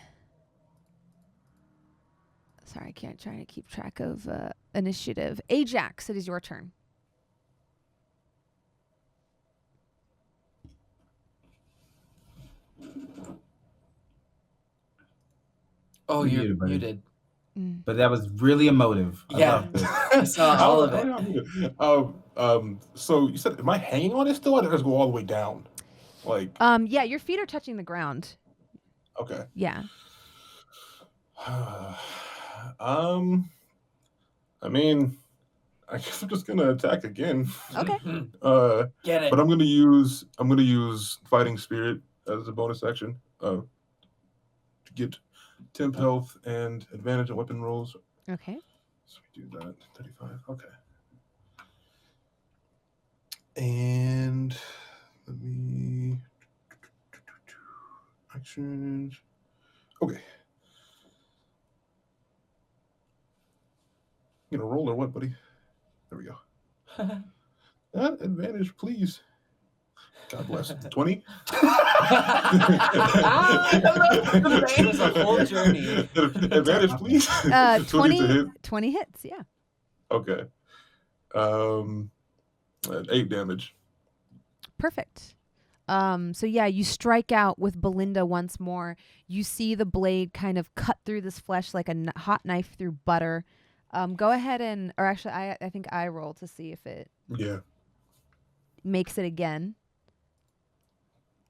Sorry, I can't try to keep track of initiative. Ajax, it is your turn. Oh, you're muted. but that was really emotive. I loved it. I saw all of it. So you said, am I hanging on it still? I just go all the way down. Like. Yeah, your feet are touching the ground. Okay. Yeah. I mean, I guess I'm just gonna attack again. Okay. Get it. But I'm gonna use Fighting Spirit as a bonus action. To get temp health and advantage on weapon rolls. Okay. So we do that. 35. Okay. And let me actions. Okay. You gonna roll or what, buddy? There we go. That advantage, please. God bless. 20? It was a whole journey. Advantage, please. 20 hits, yeah. Okay. 8 damage. Perfect. So yeah, you strike out with Belinda once more. You see the blade kind of cut through this flesh like a hot knife through butter. Go ahead or actually, I think I roll to see if it makes it again.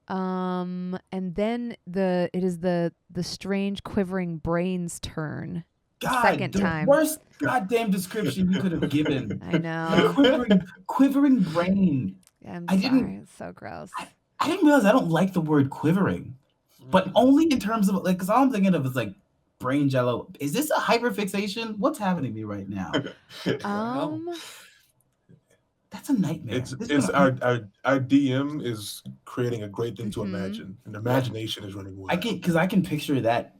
And then it is the strange quivering brain's turn. God, second the time. worst goddamn description you could have given. I know. Quivering brain. I'm sorry. It's so gross. I didn't realize I don't like the word quivering, but only in terms of like, because all I'm thinking of is like brain jello. Is this a hyperfixation? What's happening to me right now? That's a nightmare. Our DM is creating a great thing to imagine, and imagination is running wild. I can picture that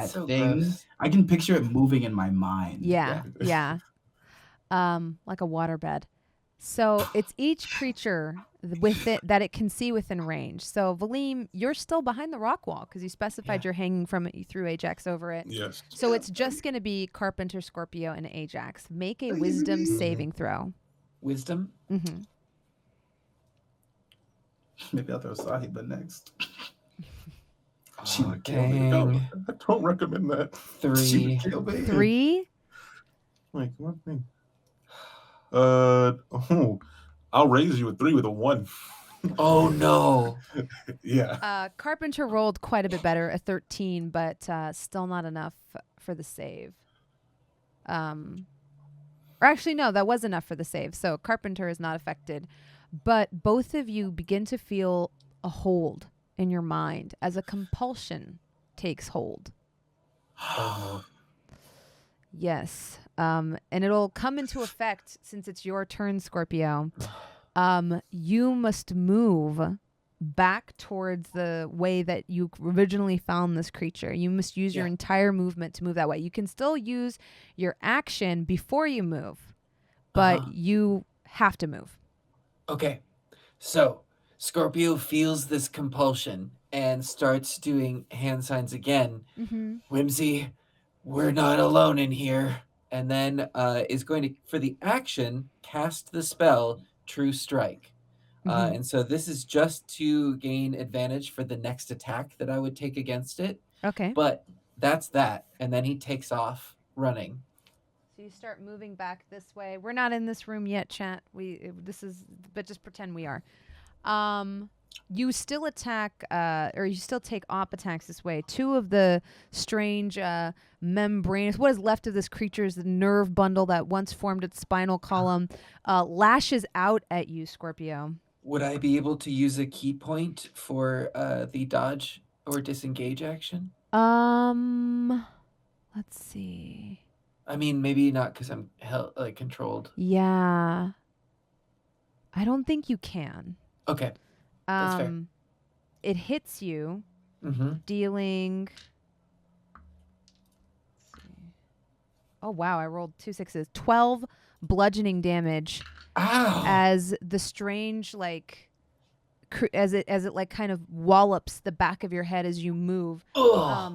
so thing. gross. I can picture it moving in my mind. Yeah. Like a waterbed. So it's each creature with it that it can see within range. So Valym, you're still behind the rock wall because you specified you're hanging from it. You threw Ajax over it. Yes. So it's just going to be Carpenter, Scorpio, and Ajax. Make a wisdom saving throw. Wisdom? Mm-hmm. Maybe I'll throw Sahiba next. She would kill me. No, I don't recommend that. 3. She would kill me. 3? Like, one thing. I'll raise you a 3 with a 1. Oh no. Yeah. Carpenter rolled quite a bit better, a 13, but still not enough for the save. Or actually, no, that was enough for the save. So Carpenter is not affected. But both of you begin to feel a hold in your mind as a compulsion takes hold. Yes. And it'll come into effect since it's your turn, Scorpio. You must move back towards the way that you originally found this creature. You must use your entire movement to move that way. You can still use your action before you move, but you have to move. Okay. So Scorpio feels this compulsion and starts doing hand signs again. Whimsy, we're not alone in here. And then is going to, for the action, cast the spell True Strike. And so this is just to gain advantage for the next attack that I would take against it. Okay. But that's that. And then he takes off running. So you start moving back this way. We're not in this room yet, chat. But just pretend we are. You still attack, or you still take op attacks this way. 2 of the strange membranes, what is left of this creature's nerve bundle that once formed its spinal column, lashes out at you, Scorpio. Would I be able to use a key point for the dodge or disengage action? Let's see. I mean, maybe not because I'm controlled. Yeah. I don't think you can. Okay. That's fair. It hits you, dealing. Oh wow! I rolled 2 6s. 12 bludgeoning damage. Ow. As the strange as it like kind of wallops the back of your head as you move,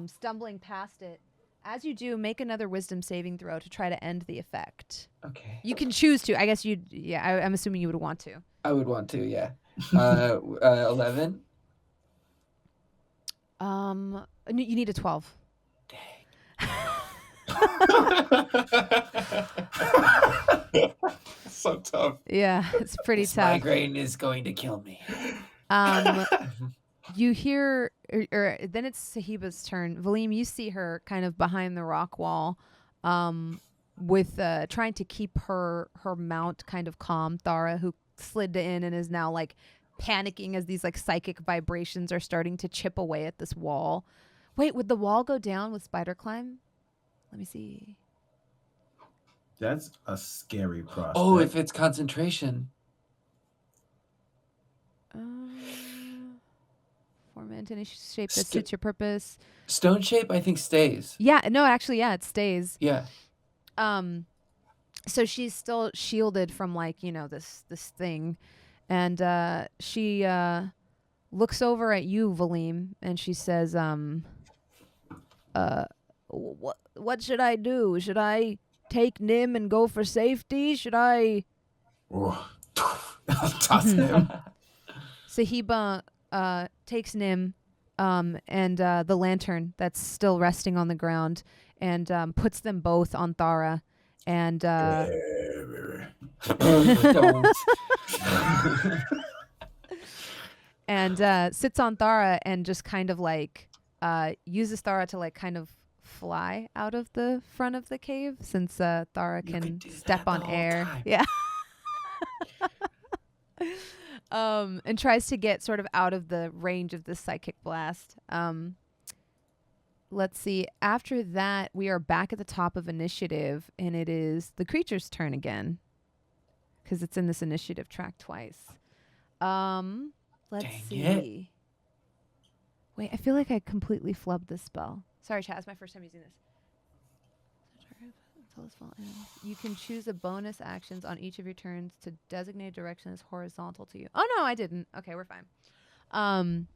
stumbling past it. As you do, make another wisdom saving throw to try to end the effect. Okay. You can choose to. I guess you'd. Yeah, I'm assuming you would want to. I would want to. Yeah. 11. You need a 12. Dang. So tough. Yeah, it's pretty This tough. migraine is going to kill me. You hear, or then it's Sahiba's turn. Valym, you see her kind of behind the rock wall, with trying to keep her mount kind of calm. Thara, who slid in and is now like panicking as these like psychic vibrations are starting to chip away at this wall. Wait, would the wall go down with spider climb? Let me see. That's a scary prospect. Oh, if it's concentration. Form any shape that suits your purpose. Stone shape, I think, stays. Yeah, no, actually, yeah, it stays. Yeah. So she's still shielded from like, this thing. And she looks over at you, Valym, and she says, what should I do? Should I take Nim and go for safety? Should I? Toss him. Sahiba takes Nim and the lantern that's still resting on the ground and puts them both on Thara and Don't. and sits on Thara and just kind of like uses Thara to like kind of fly out of the front of the cave since Thara can step on air. Time. Yeah. And tries to get sort of out of the range of this psychic blast. Let's see. After that, we are back at the top of initiative, and it is the creature's turn again because it's in this initiative track twice. Let's see. Wait, I feel like I completely flubbed this spell. Sorry, chat. It's my first time using this. Until this fall ends. You can choose a bonus actions on each of your turns to designate a direction as horizontal to you. Oh, no, I didn't. Okay, we're fine.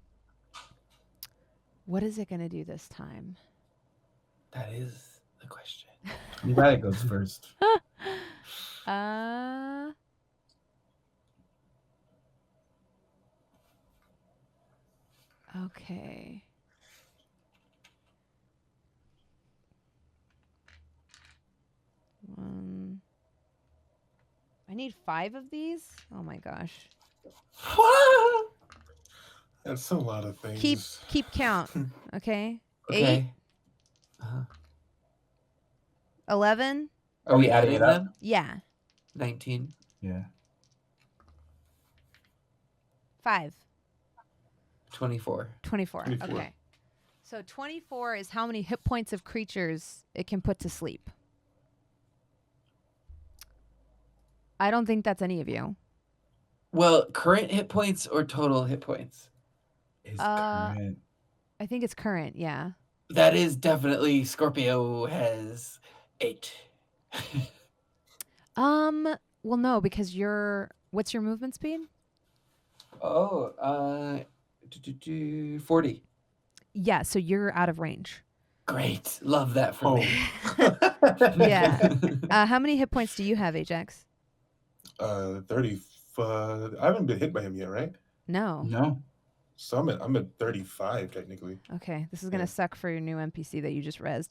What is it going to do this time? That is the question. I'm glad it goes first. Okay. I need 5 of these? Oh my gosh. That's a lot of things. Keep count. Okay. Okay. 8. 11. Are we adding it up? them? Yeah. 19. Yeah. 5. 24. 24. 24. Okay. So 24 is how many hit points of creatures it can put to sleep. I don't think that's any of you. Well, current hit points or total hit points? It's current. I think it's current, yeah. That is definitely Scorpio has 8. Well, no, because what's your movement speed? 40. Yeah, so you're out of range. Great. Love that for me. Yeah. How many hit points do you have, Ajax? 30. I haven't been hit by him yet, right? No. No. So I'm at 35 technically. Okay, this is gonna suck for your new NPC that you just rezzed.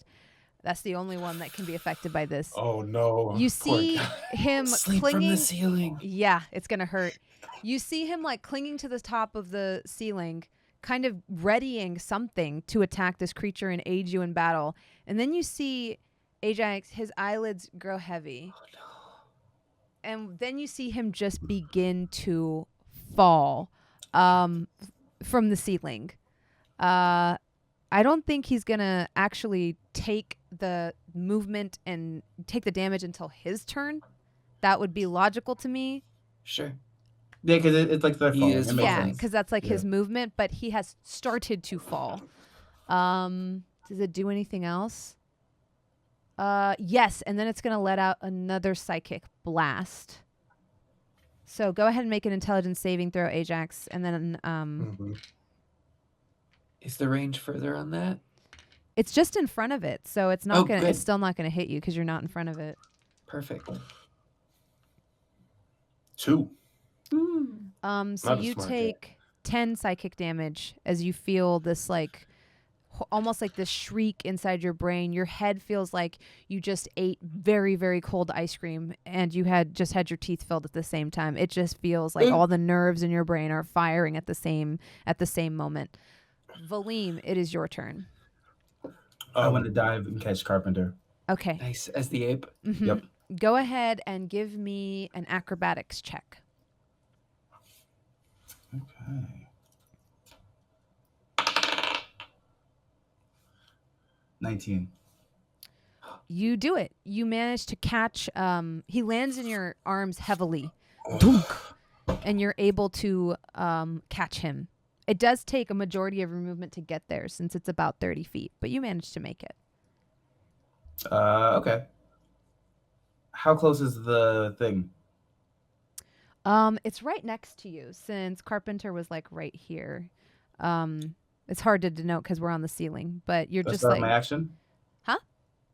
That's the only one that can be affected by this. Oh no! You Poor see guy. him Sleep clinging. from the ceiling. Yeah, it's gonna hurt. You see him like clinging to the top of the ceiling, kind of readying something to attack this creature and aid you in battle. And then you see Ajax, his eyelids grow heavy. Oh no. And then you see him just begin to fall from the ceiling. I don't think he's going to actually take the movement and take the damage until his turn. That would be logical to me. Sure. Yeah, because it's like their He phone. is It makes Yeah, sense. because that's like his Yeah. movement, but he has started to fall. Does it do anything else? Yes, and then it's going to let out another psychic blast. So go ahead and make an intelligence saving throw, Ajax, and then Is the range further on that? it's just in front of it, so it's not gonna. good. It's still not gonna hit you because you're not in front of it. Perfect. 2. So Not a you smart take 10 psychic damage as you feel this like almost like this shriek inside your brain. Your head feels like you just ate very, very cold ice cream and you had just had your teeth filled at the same time. It just feels like all the nerves in your brain are firing at the same moment. Valym, it is your turn. I want to dive and catch Carpenter. Okay. Nice. As the ape. Mm-hmm. Yep. Go ahead and give me an acrobatics check. Okay. 19. You do it. You manage to catch. He lands in your arms heavily, Dunk. And you're able to catch him. It does take a majority of your movement to get there, since it's about 30 feet, but you managed to make it. Okay. How close is the thing? It's right next to you, since Carpenter was like right here. It's hard to denote because we're on the ceiling, but you're Do I just still have like, my action? Huh?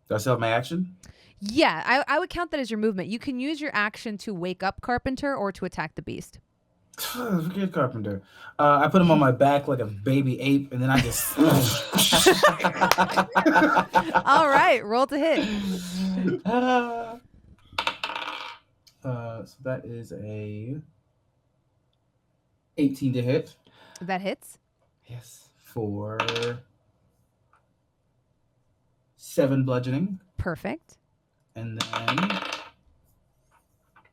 Do I still have my action? Yeah, I would count that as your movement. You can use your action to wake up Carpenter or to attack the beast. Forget Carpenter. I put him on my back like a baby ape, and then I just. All right, roll to hit. So that is a 18 to hit. That hits. Yes. For 7 bludgeoning. Perfect. And then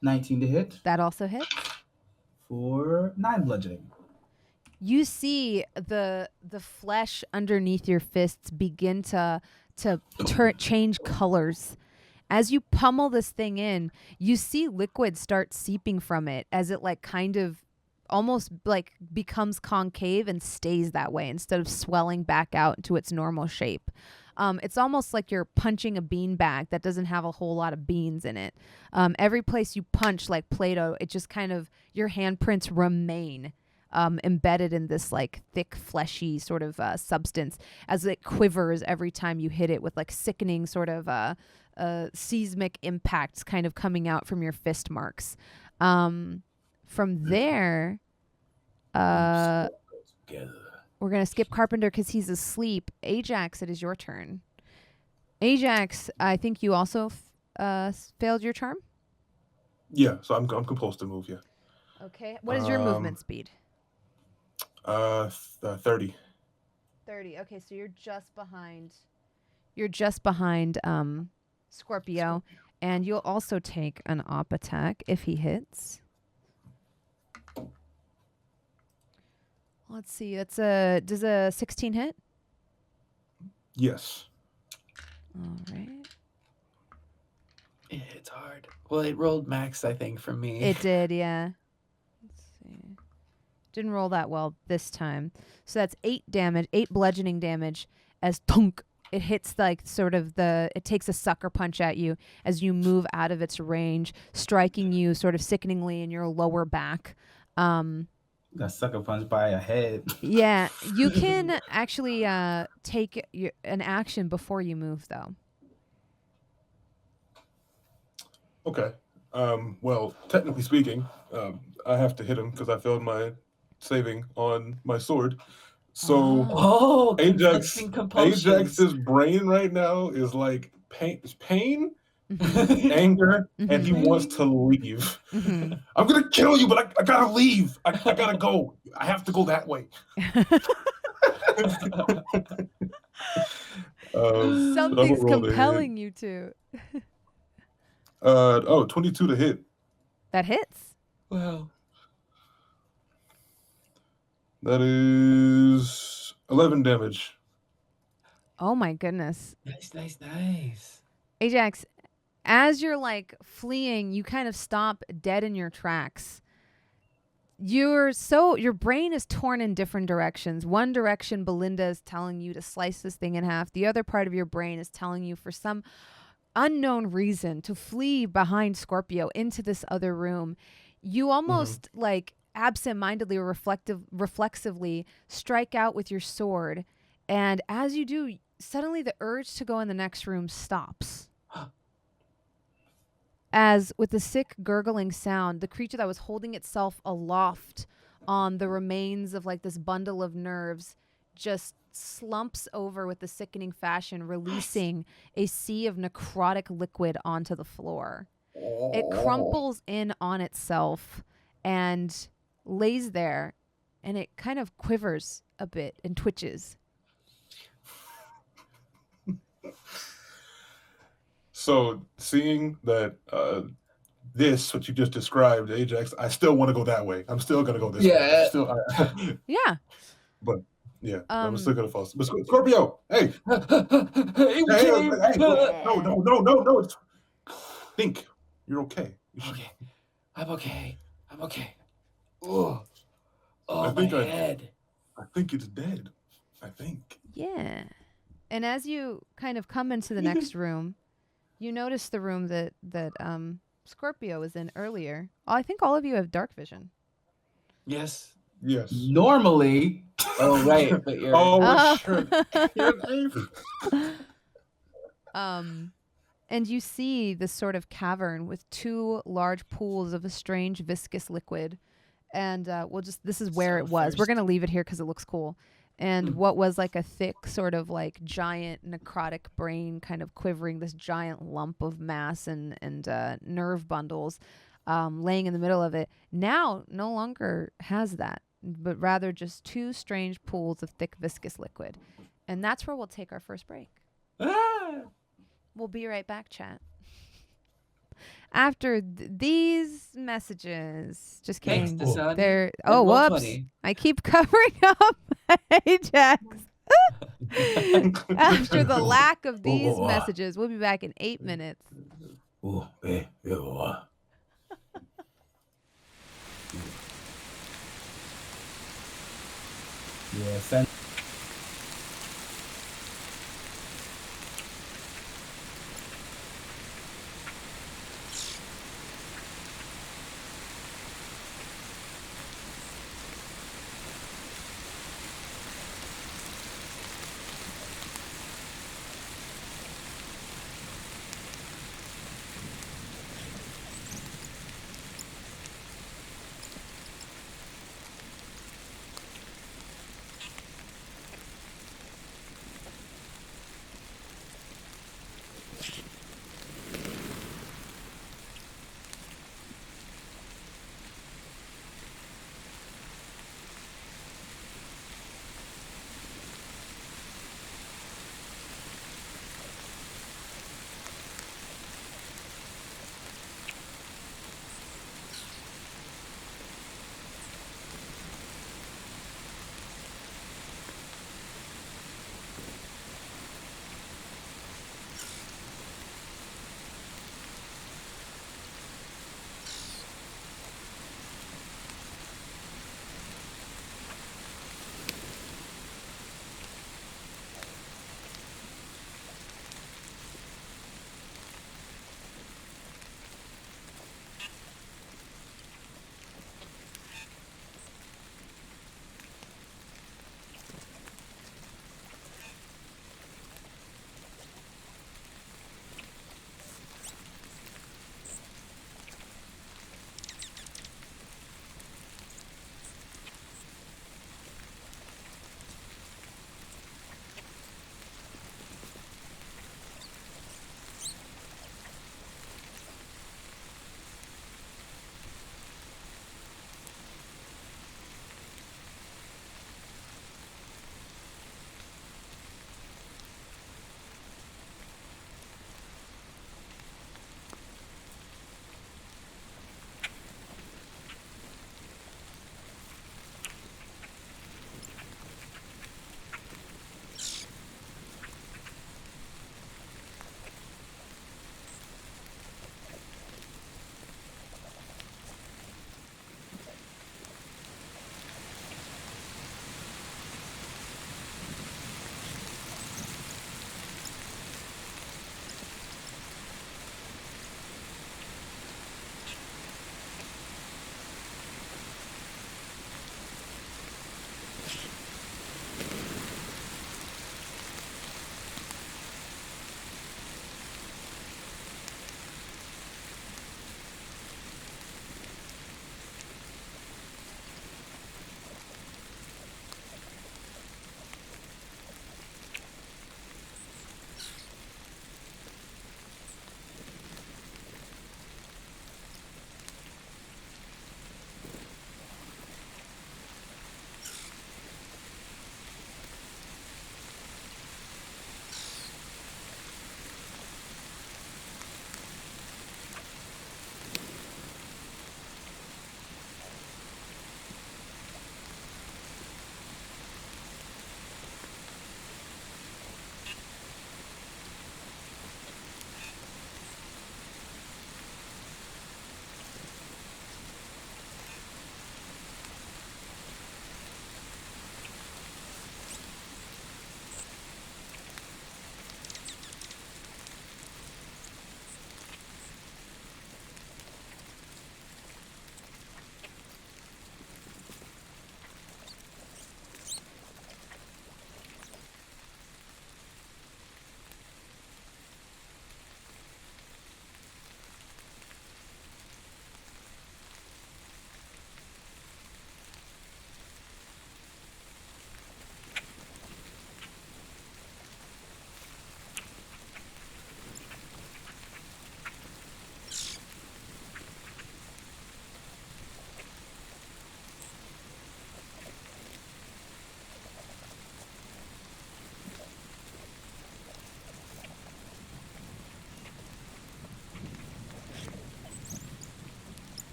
19 to hit. That also hits. For 9 bludgeoning. You see the flesh underneath your fists begin to change colors. As you pummel this thing in, you see liquid start seeping from it as it like kind of almost like becomes concave and stays that way instead of swelling back out into its normal shape. It's almost like you're punching a bean bag that doesn't have a whole lot of beans in it. Every place you punch like Play-Doh, it just kind of, your handprints remain embedded in this like thick, fleshy sort of substance as it quivers every time you hit it with like sickening sort of seismic impacts kind of coming out from your fist marks. From there, we're going to skip Carpenter because he's asleep. Ajax, it is your turn. Ajax, I think you also failed your charm? Yeah, so I'm composed to move, yeah. Okay. What is your movement speed? 30. 30. Okay, so you're just behind. You're just behind Scorpio, and you'll also take an op attack if he hits. Let's see. Does a 16 hit? Yes. All right. It's hard. Well, it rolled max, I think, for me. It did, yeah. Let's see. Didn't roll that well this time. So that's 8 damage, 8 bludgeoning damage as thunk. It hits like sort of it takes a sucker punch at you as you move out of its range, striking you sort of sickeningly in your lower back. Got sucker punched by a head. Yeah, you can actually take an action before you move, though. Okay. Well, technically speaking, I have to hit him because I failed my saving on my sword. So Ajax's brain right now is like pain, anger, and he wants to leave. Mm-hmm. I'm gonna kill you, but I gotta leave. I gotta go. I have to go that way. Something's compelling you to. 22 to hit. That hits. Wow. That is 11 damage. Oh my goodness. Nice. Ajax, as you're like fleeing, you kind of stop dead in your tracks. Your brain is torn in different directions. One direction, Belinda is telling you to slice this thing in half. The other part of your brain is telling you for some unknown reason to flee behind Scorpio into this other room. You almost like absent-mindedly or reflexively strike out with your sword, and as you do, suddenly the urge to go in the next room stops. As with the sick gurgling sound, the creature that was holding itself aloft on the remains of like this bundle of nerves just slumps over with a sickening fashion, releasing a sea of necrotic liquid onto the floor. It crumples in on itself and lays there, and it kind of quivers a bit and twitches. So, seeing that what you just described, Ajax, I still want to go that way. I'm still gonna go this way. Still, Yeah. But yeah, I'm still gonna fall. But Scorpio, hey, Hey, no. Think you're okay. Okay. I'm okay. Oh, I my think head. I think it's dead. I think. Yeah. And as you kind of come into the next room, you notice the room that Scorpio was in earlier. I think all of you have dark vision. Yes. Normally. Oh, right. But you're. And you see this sort of cavern with two large pools of a strange viscous liquid. And this is where it was. We're going to leave it here because it looks cool. And what was like a thick sort of like giant necrotic brain kind of quivering, this giant lump of mass and nerve bundles laying in the middle of it, now no longer has that, but rather just two strange pools of thick viscous liquid. And that's where we'll take our first break. We'll be right back, chat. After these messages, just kidding. They're whoops! I keep covering up Ajax. After the lack of these messages, we'll be back in 8 minutes. Yeah,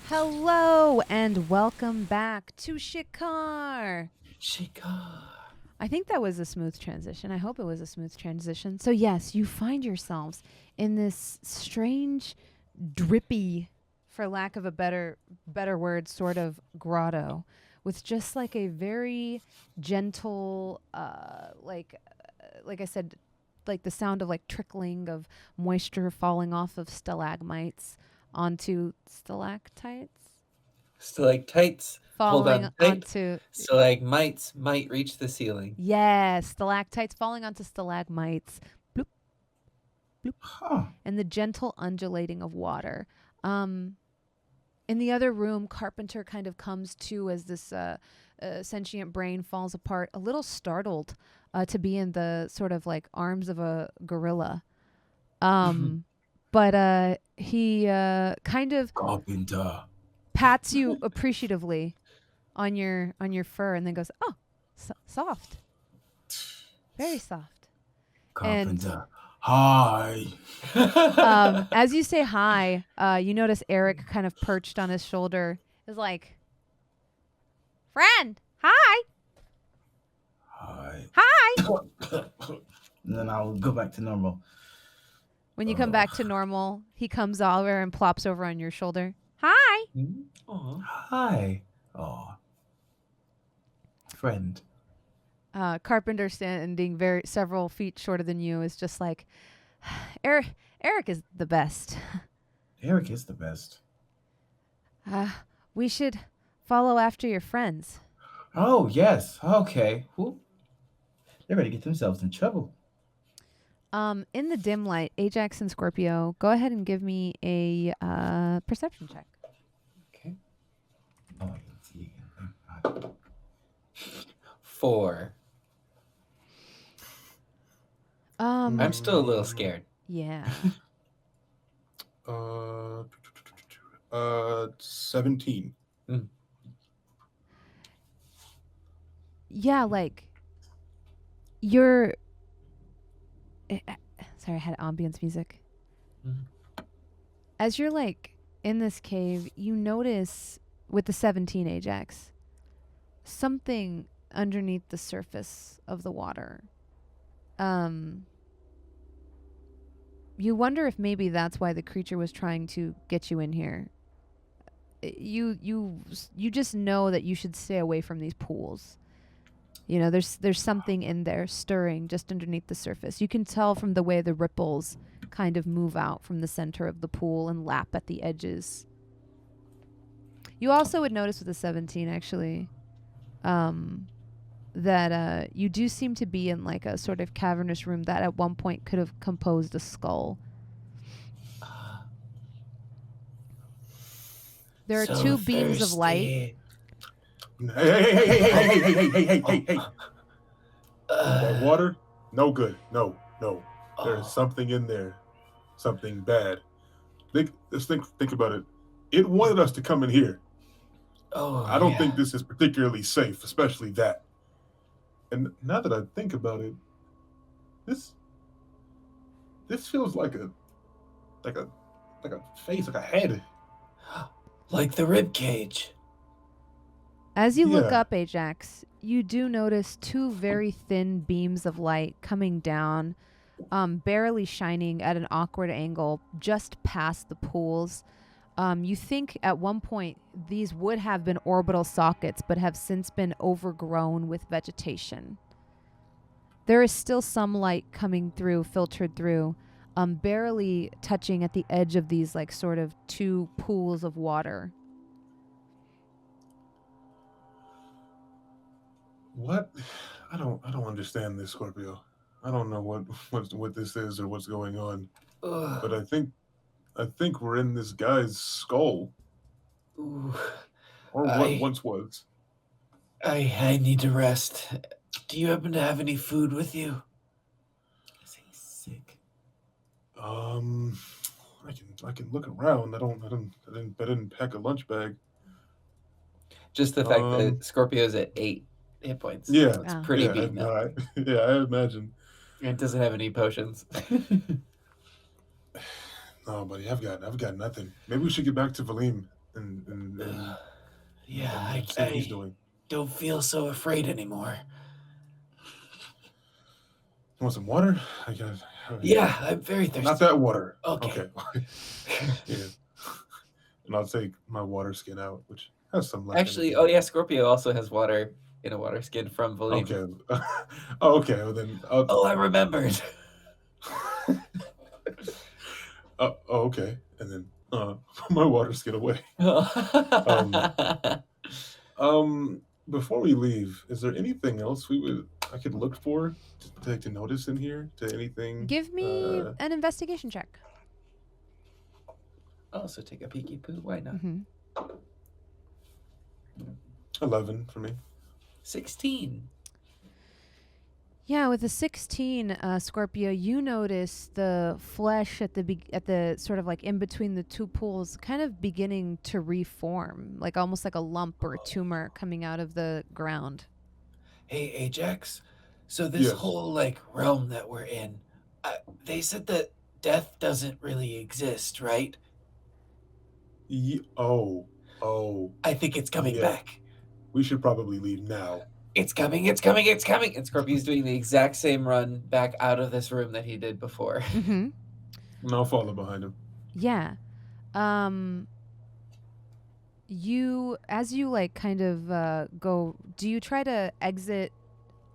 Hello and welcome back to Shikar. Shikar. I think that was a smooth transition. I hope it was a smooth transition. So yes, you find yourselves in this strange, drippy, for lack of a better word, sort of grotto with just like a very gentle, like I said, like the sound of like trickling of moisture falling off of stalagmites onto stalactites. Stalactites. Falling Hold on tight. onto Stalagmites might reach the ceiling. yes, stalactites falling onto stalagmites. Bloop, bloop, Huh. and the gentle undulating of water. In the other room, Carpenter kind of comes to as this sentient brain falls apart, a little startled to be in the sort of like arms of a gorilla. But he kind of Carpenter. pats you appreciatively on your fur and then goes, "Oh, soft, very soft." Carpenter. Hi. As you say hi, you notice Eric kind of perched on his shoulder is like, "Friend, hi, Hi. hi." And then I'll go back to normal. When you come back to normal, he comes over and plops over on your shoulder. Hi. Aw. Hi. Oh. Friend. Carpenter, standing several feet shorter than you, is just like, Eric is the best. Eric is the best. We should follow after your friends. Oh, yes. Okay. Who? They're ready to get themselves in trouble. In the dim light, Ajax and Scorpio, go ahead and give me a perception check. Okay. Oh, let's see. 4. I'm still a little scared. Yeah. 17. Yeah, like you're sorry, I had ambience music. As you're like in this cave, you notice with the 17 Ajax something underneath the surface of the water. You wonder if maybe that's why the creature was trying to get you in here. You just know that you should stay away from these pools. You know, there's something in there stirring just underneath the surface. You can tell from the way the ripples kind of move out from the center of the pool and lap at the edges. You also would notice with the 17 actually that you do seem to be in like a sort of cavernous room that at one point could have composed a skull. There are So two beams of light. thirsty. Hey. That water? No good. No. There's something in there. Something bad. Think about it. It wanted us to come in here. Oh, I don't think this is particularly safe, especially that. And now that I think about it, this feels like a face, like a head. Like the rib cage. As you look Yeah. up, Ajax, you do notice two very thin beams of light coming down, barely shining at an awkward angle just past the pools. You think at one point these would have been orbital sockets, but have since been overgrown with vegetation. There is still some light coming through, filtered through, barely touching at the edge of these like sort of two pools of water. What? I don't understand this, Scorpio. I don't know what this is or what's going on. Ugh. But I think we're in this guy's skull. Ooh. Or what once was. I need to rest. Do you happen to have any food with you? Is he sick? I can look around. I didn't pack a lunch bag. Just the fact that Scorpio's at 8 hit points. Yeah, It's pretty yeah, beaten up. I imagine. It doesn't have any potions. No, buddy, I've got nothing. Maybe we should get back to Valym and yeah, see what he's doing. Don't feel so afraid anymore. You want some water? Yeah, I'm very thirsty. Not that water. Okay. Yeah. And I'll take my water skin out, which has some left. Actually, oh yeah, Scorpio also has water in a water skin from Valym. Okay. Okay. Well then. I remembered. Okay. And then put my water skin away. Before we leave, is there anything else I could look for to notice in here? To anything? Give me an investigation check. I'll also take a peeky poo. Why not? 11 for me. 16. Yeah, with a 16, Scorpio, you notice the flesh at the sort of like in between the two pools kind of beginning to reform, like almost like a lump or a tumor coming out of the ground. Hey, Ajax. So this Yes. whole like realm that we're in, they said that death doesn't really exist, right? Oh. I think it's coming back. We should probably leave now. It's coming. And Scorpio's doing the exact same run back out of this room that he did before. Mm-hmm. And I'll follow behind him. Yeah. As you like kind of go, do you try to exit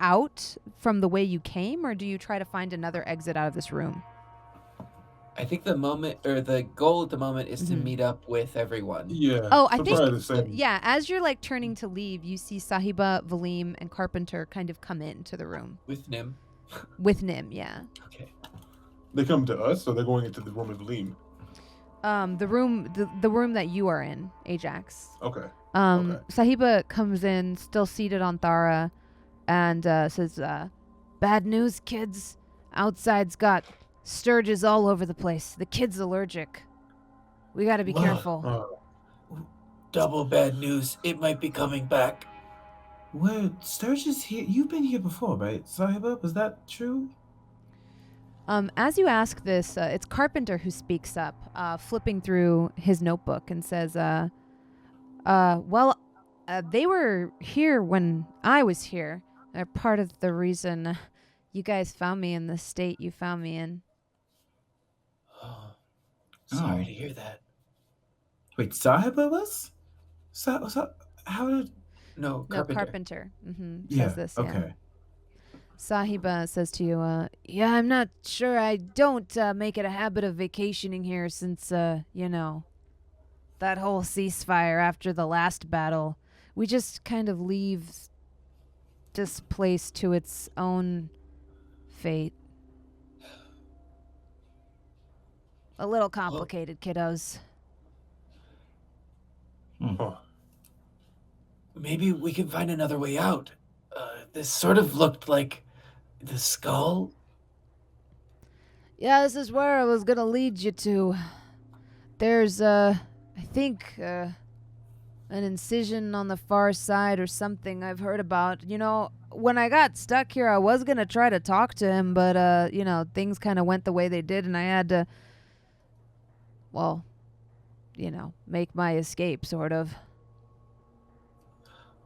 out from the way you came, or do you try to find another exit out of this room? I think the goal at the moment is to meet up with everyone. Yeah. Oh, I think the same. yeah, as you're like turning to leave, you see Sahiba, Valym, and Carpenter kind of come into the room. With Nim. With Nim, yeah. Okay. They come to us, or they're going into the room of Valym? The room that you are in, Ajax. Okay. Sahiba comes in, still seated on Thara, and says, "Bad news, kids. Outside's got sturges all over the place. The kid's allergic. We gotta be careful." Double bad news. It might be coming back. Where Sturgis here? You've been here before, right, Sahiba? Was that true? As you ask this, it's Carpenter who speaks up, flipping through his notebook and says, they were here when I was here. They're part of the reason you guys found me in the state you found me in." Sorry to hear that. Wait, Sahiba was? How did... No, Carpenter. Yeah, Says this. okay. Sahiba says to you, "Yeah, I'm not sure. I don't make it a habit of vacationing here since, that whole ceasefire after the last battle. We just kind of leave this place to its own fate. A little complicated, kiddos." Maybe we can find another way out. This sort of looked like the skull. "Yeah, this is where I was gonna lead you to. There's, I think, an incision on the far side or something I've heard about. When I got stuck here, I was gonna try to talk to him, but, things kind of went the way they did, and I had to, make my escape, sort of."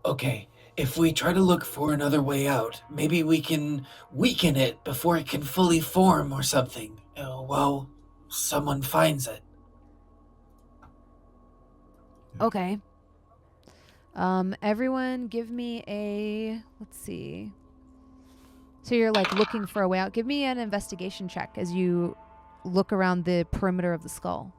Okay, if we try to look for another way out, maybe we can weaken it before it can fully form or something. While someone finds it. Okay. Everyone give me let's see. So you're like looking for a way out. Give me an investigation check as you look around the perimeter of the skull.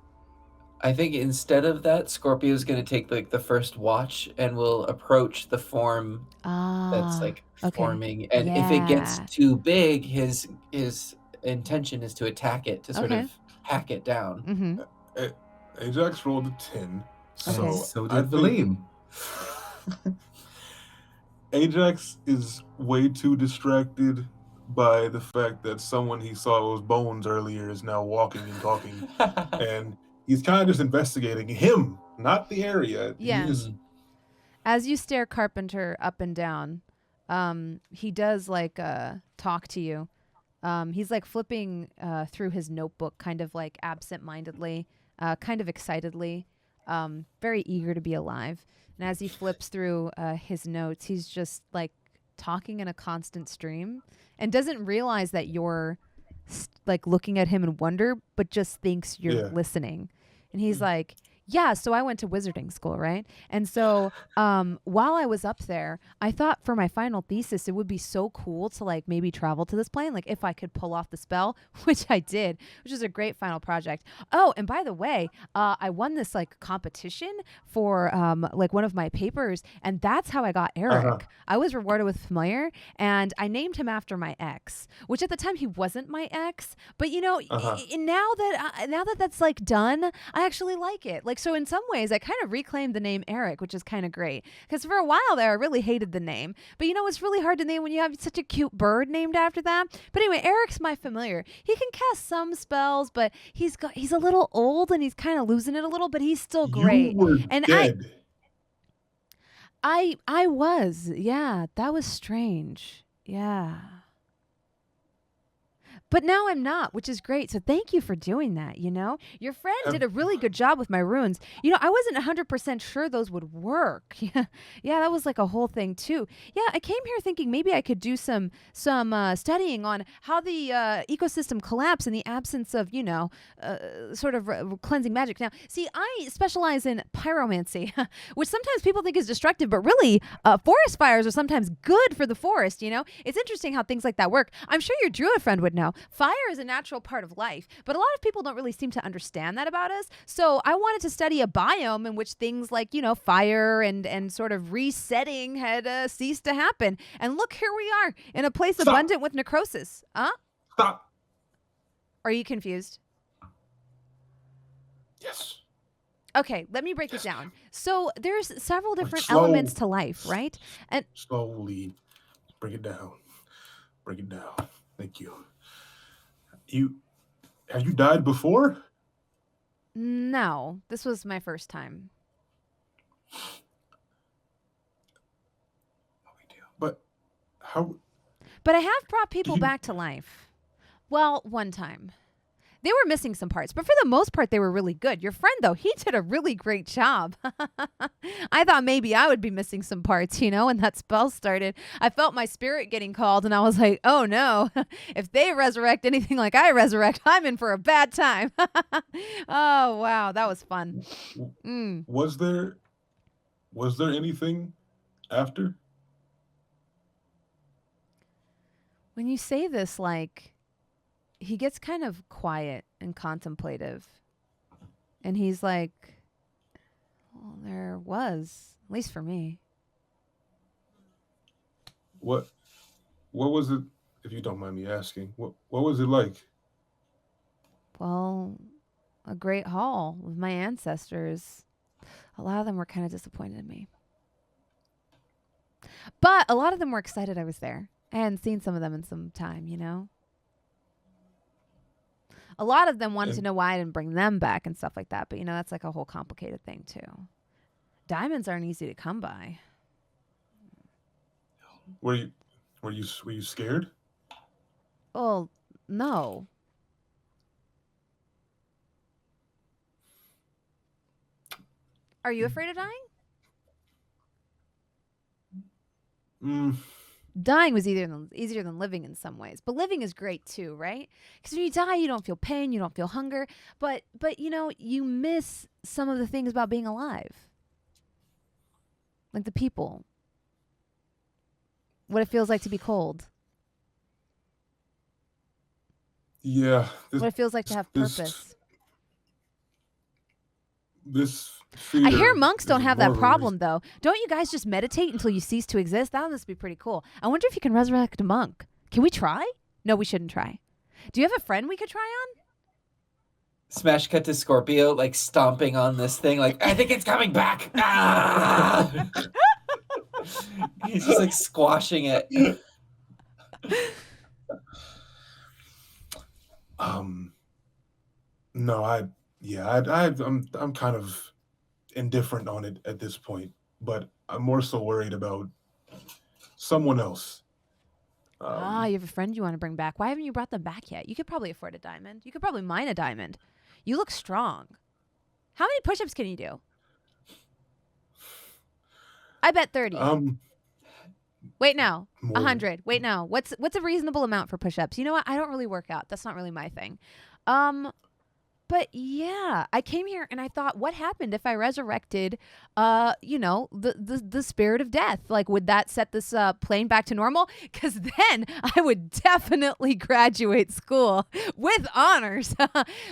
I think instead of that, Scorpio's going to take the first watch and will approach the form that's forming. And if it gets too big, his intention is to attack it, to sort of hack it down. Ajax rolled a 10. So did Valym. Ajax is way too distracted by the fact that someone he saw was bones earlier is now walking and talking, and he's kind of just investigating him, not the area. Yeah. He's As you stare Carpenter up and down, he does like talk to you. He's like flipping through his notebook, kind of like absent-mindedly, kind of excitedly, very eager to be alive. And as he flips through his notes, he's just like talking in a constant stream and doesn't realize that you're like looking at him in wonder, but just thinks you're listening. And he's like, yeah, so I went to wizarding school, right? And so while I was up there, I thought for my final thesis, it would be so cool to like maybe travel to this plane, like if I could pull off the spell, which I did, which is a great final project. Oh, and by the way, I won this like competition for like one of my papers, and that's how I got Eric. I was rewarded with Familiar, and I named him after my ex, which at the time he wasn't my ex, but you know, now that that's like done, I actually like it. Like, so in some ways, I kind of reclaimed the name Eric, which is kind of great. Because for a while there, I really hated the name. But you know, it's really hard to name when you have such a cute bird named after that. But anyway, Eric's my Familiar. He can cast some spells, but he's a little old and he's kind of losing it a little, but he's still great. You were and dead. I was. Yeah, that was strange. Yeah. But now I'm not, which is great. So thank you for doing that, you know? Your friend did a really good job with my runes. You know, I wasn't 100% sure those would work. Yeah, that was like a whole thing too. Yeah, I came here thinking maybe I could do some studying on how the ecosystem collapsed in the absence of, you know, sort of cleansing magic. Now, see, I specialize in pyromancy, which sometimes people think is destructive, but really forest fires are sometimes good for the forest, you know? It's interesting how things like that work. I'm sure your druid friend would know. Fire is a natural part of life, but a lot of people don't really seem to understand that about us. So I wanted to study a biome in which things like, you know, fire and sort of resetting had ceased to happen. And look, here we are in a place abundant with necrosis. Stop. Are you confused? Yes. Okay, let me break it down. So there's several different elements to life, right? And slowly break it down. Break it down. Thank you. Have you died before? No, this was my first time. But how? But I have brought people back to life. Well, one time. They were missing some parts, but for the most part, they were really good. Your friend, though, he did a really great job. I thought maybe I would be missing some parts, you know, when that spell started. I felt my spirit getting called, and I was like, oh, no. If they resurrect anything like I resurrect, I'm in for a bad time. Oh, wow. That was fun. Was there anything after? When you say this, like... he gets kind of quiet and contemplative. And he's like, well, there was, at least for me. What was it, if you don't mind me asking? What was it like? Well, a great haul with my ancestors. A lot of them were kind of disappointed in me. But a lot of them were excited I was there. I hadn't seen some of them in some time, you know? A lot of them wanted to know why I didn't bring them back and stuff like that. But, you know, that's like a whole complicated thing, too. Diamonds aren't easy to come by. Were you scared? Oh, no. Are you afraid of dying? Dying was easier than living in some ways, but living is great too, right? Because when you die, you don't feel pain, you don't feel hunger, but you know, you miss some of the things about being alive, like the people, what it feels like to be cold. Yeah. What it feels like to have purpose. I hear monks don't have that problem, though. Don't you guys just meditate until you cease to exist? That must be pretty cool. I wonder if you can resurrect a monk. Can we try? No, we shouldn't try. Do you have a friend we could try on? Smash cut to Scorpio, like stomping on this thing, like, I think it's coming back. Ah! He's just like squashing it. No, I'm kind of indifferent on it at this point, but I'm more so worried about someone else. You have a friend you want to bring back. Why haven't you brought them back yet? You could probably afford a diamond. You could probably mine a diamond. You look strong. How many push-ups can you do? I bet 30. Wait now. 100. Wait now. What's a reasonable amount for push-ups? You know what? I don't really work out. That's not really my thing. But yeah, I came here and I thought, what happened if I resurrected, the spirit of death? Like, would that set this plane back to normal? Because then I would definitely graduate school with honors.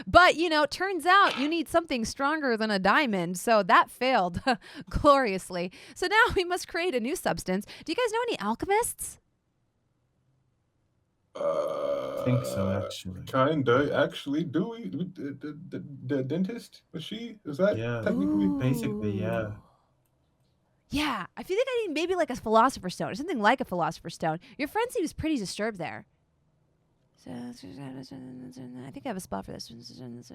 But, turns out you need something stronger than a diamond. So that failed gloriously. So now we must create a new substance. Do you guys know any alchemists? I think so, actually. Kinda, actually. Do we? The dentist? Is that technically? Basically, yeah. Yeah, I feel like I need maybe like a philosopher's stone or something like a philosopher's stone. Your friend seems pretty disturbed there. So, I think I have a spot for this. It seemed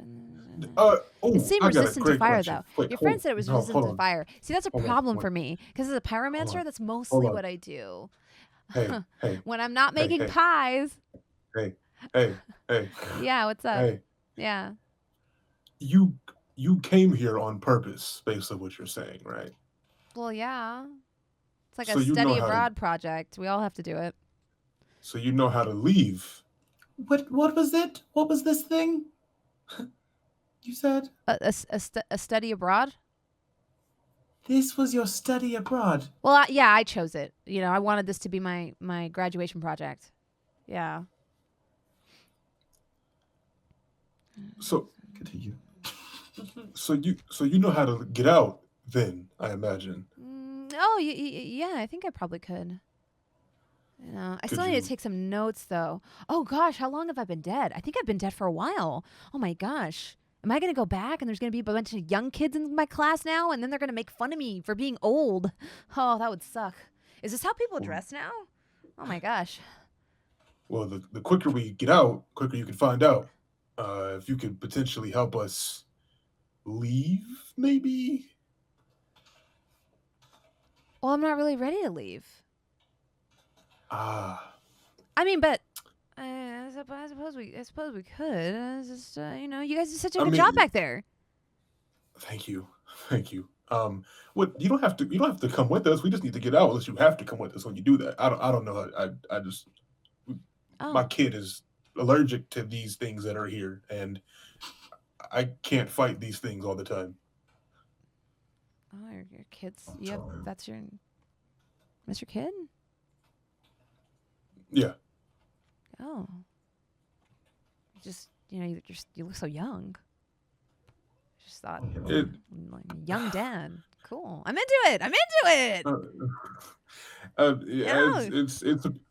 resistant to fire, though. Your friend said it was resistant to fire. See, that's a problem for me because as a pyromancer, that's mostly what I do. Hey, when I'm not making pies. Hey. Yeah, what's up? Hey. Yeah. You came here on purpose, based on what you're saying, right? Well, yeah. It's like a study abroad project. We all have to do it. So you know how to leave. What was it? What was this thing? You said? A study abroad? This was your study abroad. Well, yeah, I chose it. I wanted this to be my graduation project. Yeah. So continue. So you know how to get out then, I imagine. Yeah, I think I probably could. I still need to take some notes though. Oh gosh, how long have I been dead? I think I've been dead for a while. Oh my gosh. Am I going to go back and there's going to be a bunch of young kids in my class now and then they're going to make fun of me for being old? Oh, that would suck. Is this how people dress now? Oh my gosh. Well, the quicker we get out, quicker you can find out. If you could potentially help us leave, maybe? Well, I'm not really ready to leave. I mean, but I suppose we could. It's just, you guys do such a good job back there. Thank you. What you don't have to come with us. We just need to get out. Unless you have to come with us when you do that. I don't know. I just my kid is allergic to these things that are here, and I can't fight these things all the time. Oh, your kids. Yep, that's your kid. Yeah. Oh. Just you look so young. Just thought, young dad. Cool. I'm into it.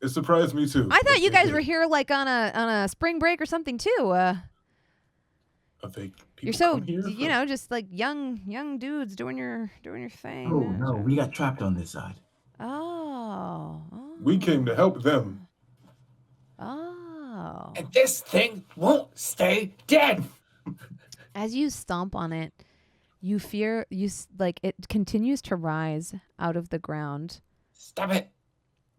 It surprised me too. I thought you guys were here like on a spring break or something too. You're so just like young dudes doing your thing. Oh no, we got trapped on this side. Oh. We came to help them. Oh. And this thing won't stay dead. As you stomp on it, you fear it continues to rise out of the ground. Stop it.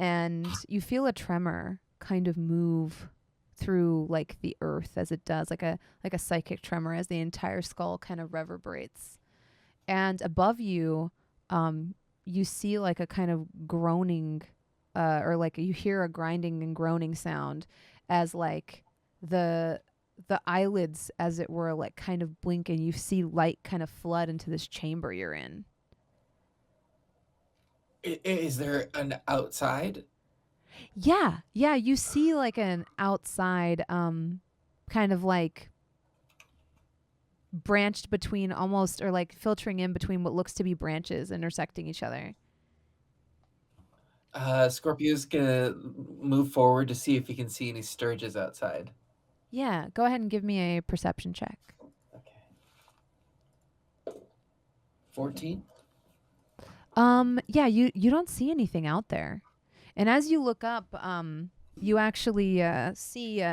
And you feel a tremor kind of move through like the earth as it does, like a psychic tremor as the entire skull kind of reverberates. And above you, you see like a kind of groaning, or like you hear a grinding and groaning sound as like the eyelids, as it were, like kind of blink and you see light kind of flood into this chamber you're in. Is there an outside? Yeah, you see like an outside, kind of like branched between almost, or like filtering in between what looks to be branches intersecting each other. Scorpio's gonna move forward to see if he can see any sturges outside. Yeah, go ahead and give me a perception check. Okay. 14? Yeah, you don't see anything out there. And as you look up, you actually see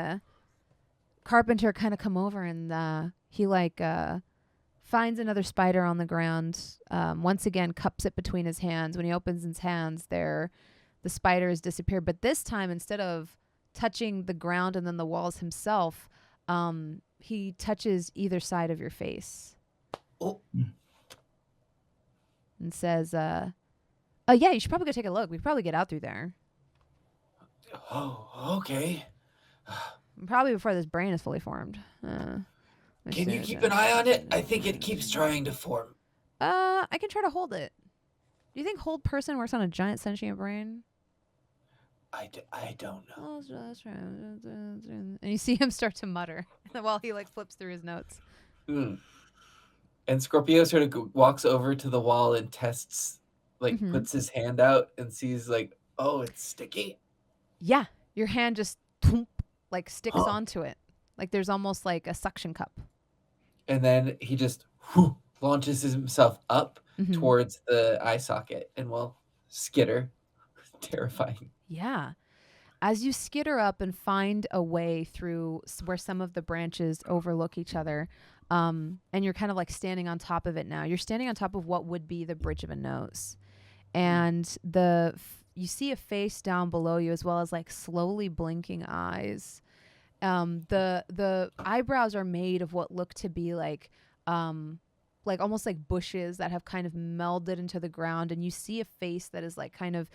Carpenter kind of come over and he like finds another spider on the ground. Once again, cups it between his hands. When he opens his hands, the spider has disappeared. But this time, instead of touching the ground and then the walls himself, he touches either side of your face. Oh. And says, oh, yeah, you should probably go take a look. We could probably get out through there. Oh, okay. Probably before this brain is fully formed. Can you keep an eye on it? I think it keeps trying to form. I can try to hold it. Do you think hold person works on a giant sentient brain? I don't know. Oh, that's right. And you see him start to mutter while he like flips through his notes. And Scorpio sort of walks over to the wall and tests, like puts his hand out and sees like, oh, it's sticky. Yeah, your hand just like sticks onto it. Like there's almost like a suction cup. And then he just launches himself up towards the eye socket and will skitter. Terrifying. Yeah. As you skitter up and find a way through where some of the branches overlook each other, and you're kind of like standing on top of it now. You're standing on top of what would be the bridge of a nose. And you see a face down below you as well as like slowly blinking eyes. The eyebrows are made of what look to be like almost like bushes that have kind of melded into the ground. And you see a face that is like kind of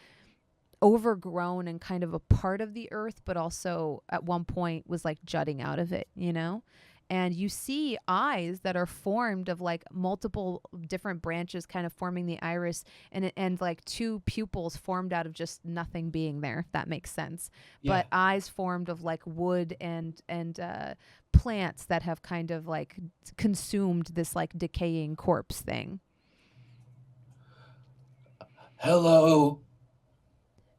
overgrown and kind of a part of the earth, but also at one point was like jutting out of it, you know? And you see eyes that are formed of like multiple different branches kind of forming the iris, and like two pupils formed out of just nothing being there, if that makes sense. Yeah. But eyes formed of like wood and plants that have kind of like consumed this like decaying corpse thing. Hello.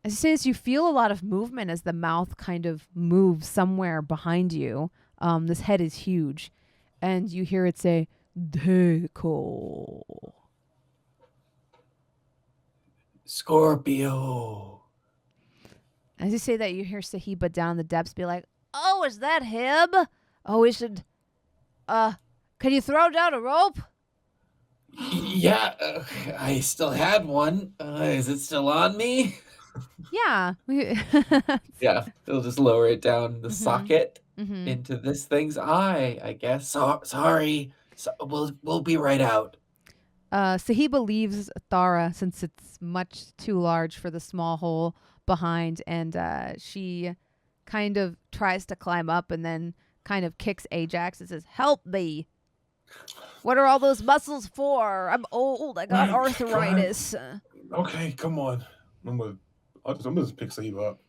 As it says, you feel a lot of movement as the mouth kind of moves somewhere behind you. This head is huge, and you hear it say, Deco. Scorpio. As you say that, you hear Sahiba down in the depths be like, oh, is that him? Oh, we should, can you throw down a rope? Yeah, I still had one. Is it still on me? Yeah. Yeah, they'll just lower it down the socket into this thing's eye, I guess. Sorry. We'll be right out. Sahiba leaves Thara since it's much too large for the small hole behind, and she kind of tries to climb up and then kind of kicks Ajax and says, help me. What are all those muscles for? I'm old. I got arthritis. Okay, come on. I'm gonna just pick Sahiba up.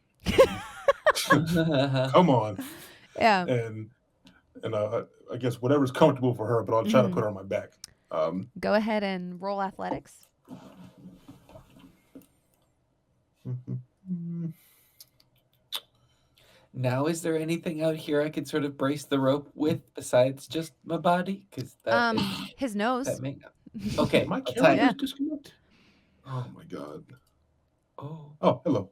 Come on. Yeah. And I guess whatever's comfortable for her, but I'll try to put her on my back. Go ahead and roll athletics. Now, is there anything out here I could sort of brace the rope with besides just my body? Because his nose. Okay, my camera disconnect. Oh my god. Oh, hello.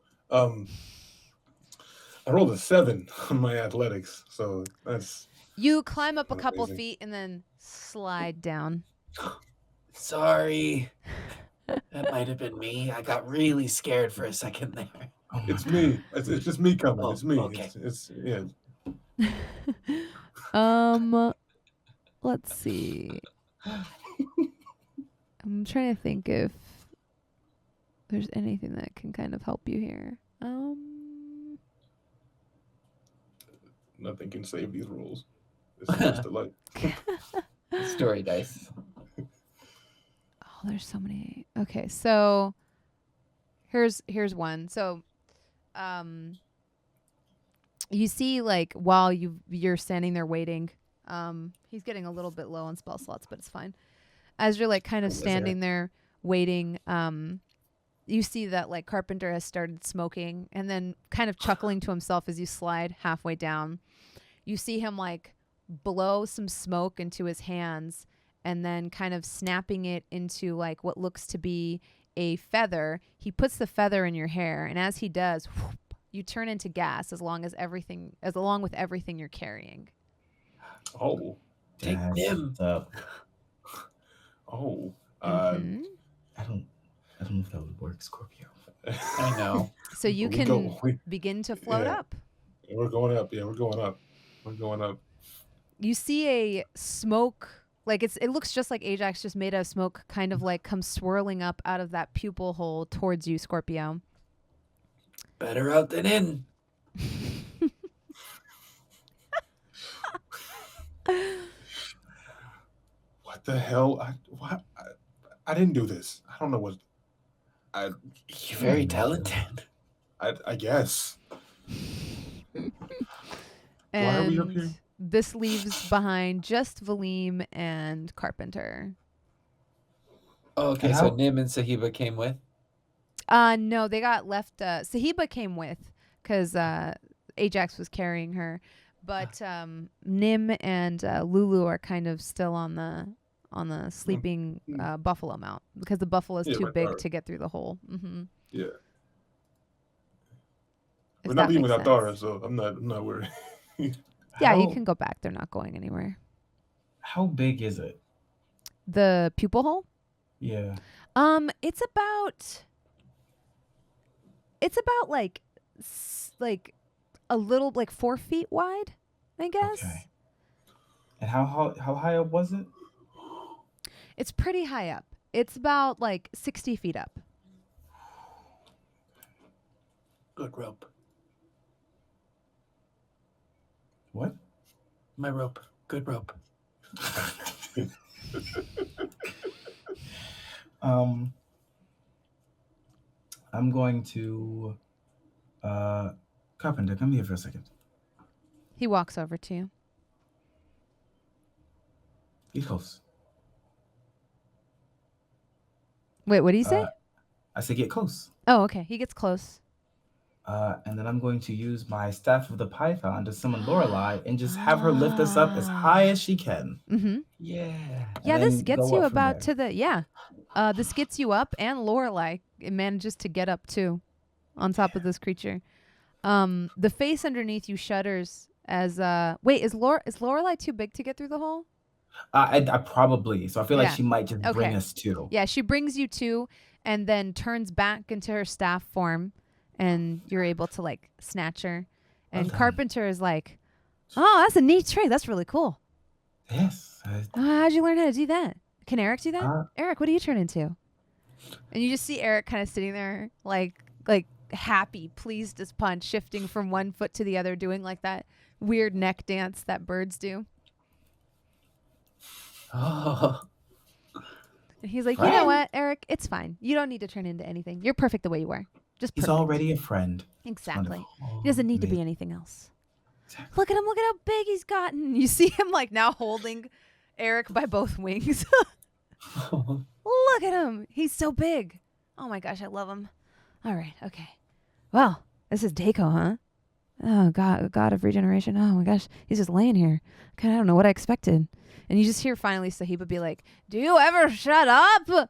I rolled a 7 on my athletics, so that's. You climb up a couple feet and then slide down. Sorry. That might have been me. I got really scared for a second there. It's me. It's just me coming. It's me. Okay. It's yeah. Let's see. I'm trying to think if there's anything that can kind of help you here. Nothing can save these rules. This is just a light. Story dice. Oh, there's so many. Okay, so here's one. So you see, like, while you're standing there waiting, he's getting a little bit low on spell slots, but it's fine. As you're like kind of standing there waiting, you see that like Carpenter has started smoking and then kind of chuckling to himself as you slide halfway down. You see him like blow some smoke into his hands and then kind of snapping it into like what looks to be a feather. He puts the feather in your hair, and as he does, whoop, you turn into gas along with everything you're carrying. Oh. Take That's Nim. up. Oh. I don't know if that would work, Scorpio. I know. So you can begin to float up. We're going up. Yeah, we're going up. We're going up. You see a smoke, like it looks just like Ajax, just made out of smoke, kind of like comes swirling up out of that pupil hole towards you, Scorpio. Better out than in. What the hell? I didn't do this. I don't know what. You're very talented. I guess. And why are we up here? This leaves behind just Valym and Carpenter. Oh, okay, so Nim and Sahiba came with? No, they got left. Sahiba came with because Ajax was carrying her, but Nim and Lulu are kind of still on the sleeping buffalo mount because the buffalo is too big to get through the hole. Mm-hmm. Yeah. We're not leaving without Dara, so I'm not worried. Yeah, you can go back. They're not going anywhere. How big is it? The pupil hole? Yeah. It's about like a little, like 4 feet wide, I guess. Okay. And how high up was it? It's pretty high up. It's about like 60 feet up. Good rope. What? My rope. Good rope. I'm going to Carpenter, come here for a second. He walks over to you. Get close. Wait, what do you say? I said get close. Oh, okay. He gets close. And then I'm going to use my Staff of the Python to summon Lorelei and just have her lift us up as high as she can. Mm-hmm. Yeah. Yeah, this gets you about to the, this gets you up, and Lorelei manages to get up too on top of this creature. The face underneath you shudders as, wait, is Lorelei too big to get through the hole? I probably, so I feel like she might just bring us to. Yeah, she brings you to and then turns back into her staff form. And you're able to like snatch her. And Carpenter is like, oh, that's a neat trick. That's really cool. Yes. How'd you learn how to do that? Can Eric do that? Eric, what do you turn into? And you just see Eric kind of sitting there like happy, pleased as punch, shifting from one foot to the other, doing like that weird neck dance that birds do. Oh. And he's like, you know what, Eric? It's fine. You don't need to turn into anything. You're perfect the way you are. Just perfect. He's already a friend. Exactly. He doesn't need to be anything else. Exactly. Look at him. Look at how big he's gotten. You see him like now holding Eric by both wings. Look at him. He's so big. Oh my gosh, I love him. All right. Okay. Well, this is Daco, huh? Oh, God of regeneration. Oh my gosh. He's just laying here. I don't know what I expected. And you just hear finally Sahiba be like, do you ever shut up?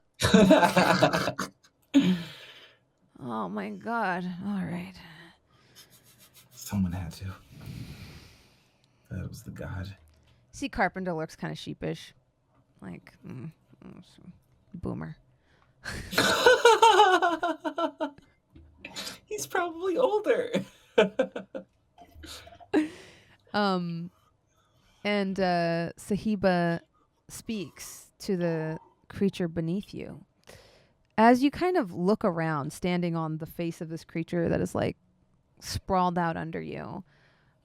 Oh my God. All right. Someone had to. That was the god. See, Carpenter looks kind of sheepish. Like, boomer. He's probably older. And Sahiba speaks to the creature beneath you. As you kind of look around, standing on the face of this creature that is like sprawled out under you,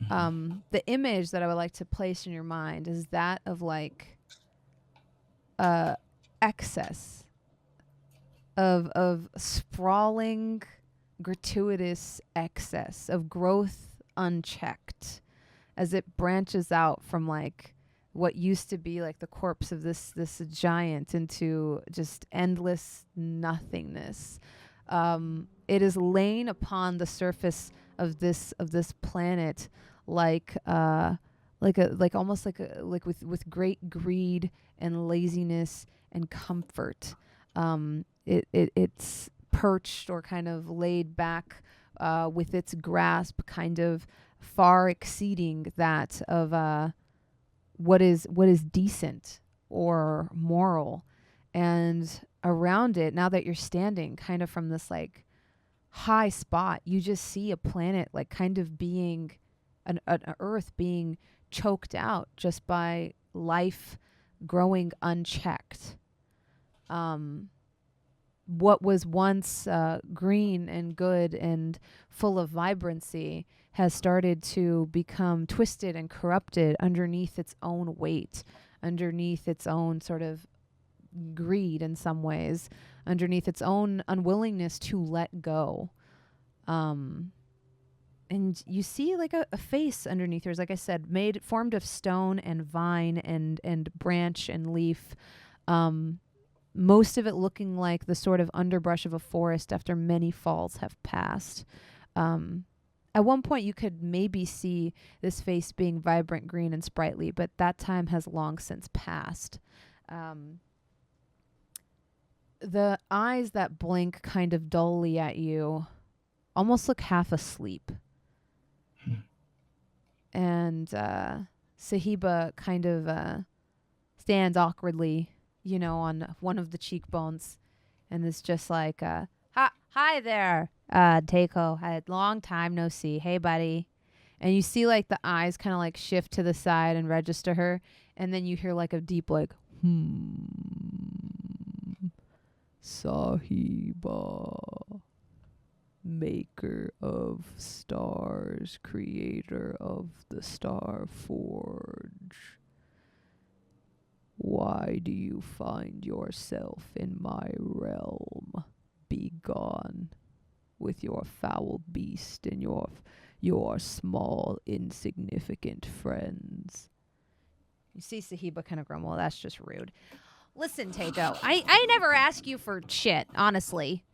the image that I would like to place in your mind is that of like excess of sprawling, gratuitous excess of growth unchecked as it branches out from like what used to be like the corpse of this giant into just endless nothingness. It is laying upon the surface of this planet like with great greed and laziness and comfort. It's perched or kind of laid back with its grasp kind of far exceeding that of what is decent or moral. And around it, now that you're standing kind of from this like high spot, you just see a planet like kind of being an earth being choked out just by life growing unchecked. What was once green and good and full of vibrancy has started to become twisted and corrupted underneath its own weight, underneath its own sort of greed in some ways, underneath its own unwillingness to let go. And you see like a face underneath yours, like I said, formed of stone and vine and branch and leaf. Most of it looking like the sort of underbrush of a forest after many falls have passed. At one point, you could maybe see this face being vibrant green and sprightly, but that time has long since passed. The eyes that blink kind of dully at you almost look half asleep. And Sahiba kind of stands awkwardly, on one of the cheekbones, and is just like, hi there, Takeo. Had long time no see. Hey, buddy. And you see like the eyes kind of like shift to the side and register her, and then you hear like a deep like, Sahiba, maker of stars, creator of the Star Forge. Why do you find yourself in my realm? Be gone with your foul beast and your small, insignificant friends. You see Sahiba kind of grumble. That's just rude. Listen, Takeo, I never ask you for shit, honestly.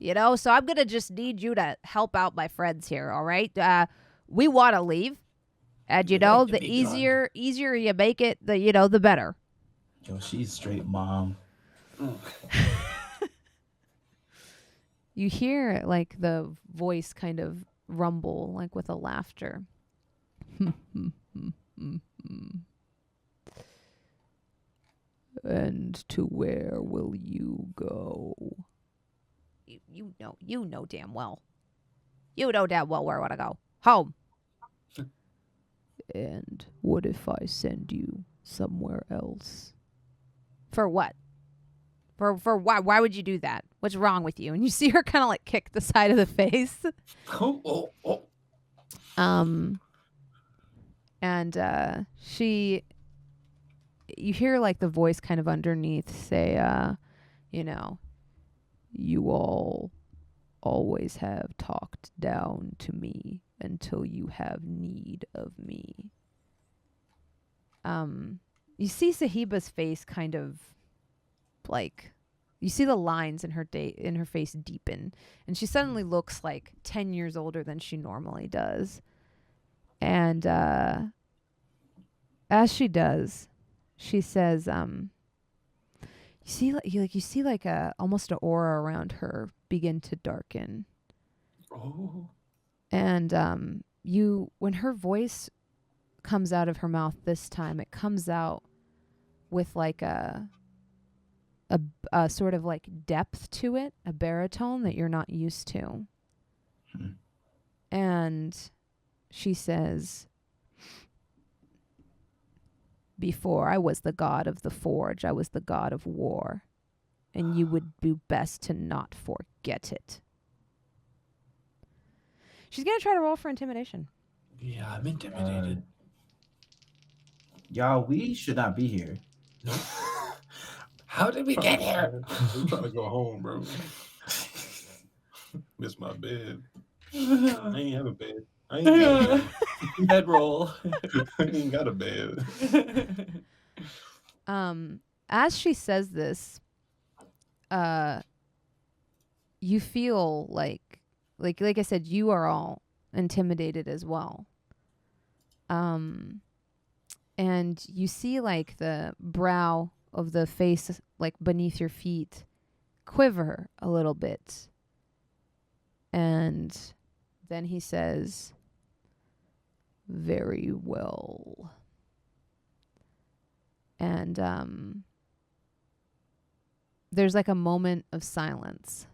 So I'm going to just need you to help out my friends here, all right? We want to leave. And, the easier you make it, the better. Yo, she's straight mom. You hear, like, the voice kind of rumble, like, with a laughter. And to where will you go? You know damn well. You know damn well where I want to go. Home. And what if I send you somewhere else? For what? For why? Why would you do that? What's wrong with you? And you see her kind of like kick the side of the face. And you hear like the voice kind of underneath say, you all always have talked down to me until you have need of me. You see Sahiba's face kind of like, you see the lines in her face deepen, and she suddenly looks like 10 years older than she normally does. And as she does, she says, you see like a almost an aura around her begin to darken. Oh. And when her voice comes out of her mouth this time, it comes out with like a sort of like depth to it, a baritone that you're not used to. And she says, before I was the god of the forge, I was the god of war, and you would do best to not forget it. She's going to try to roll for intimidation. Yeah, I'm intimidated. Y'all, we should not be here. How did we get here? I'm trying to go home, bro. Miss my bed. I ain't have a bed. I ain't got a bed. Bedroll. I ain't got a bed. As she says this, you feel like I said, you are all intimidated as well. And you see like the brow of the face, like beneath your feet, quiver a little bit. And then he says, very well. And there's like a moment of silence.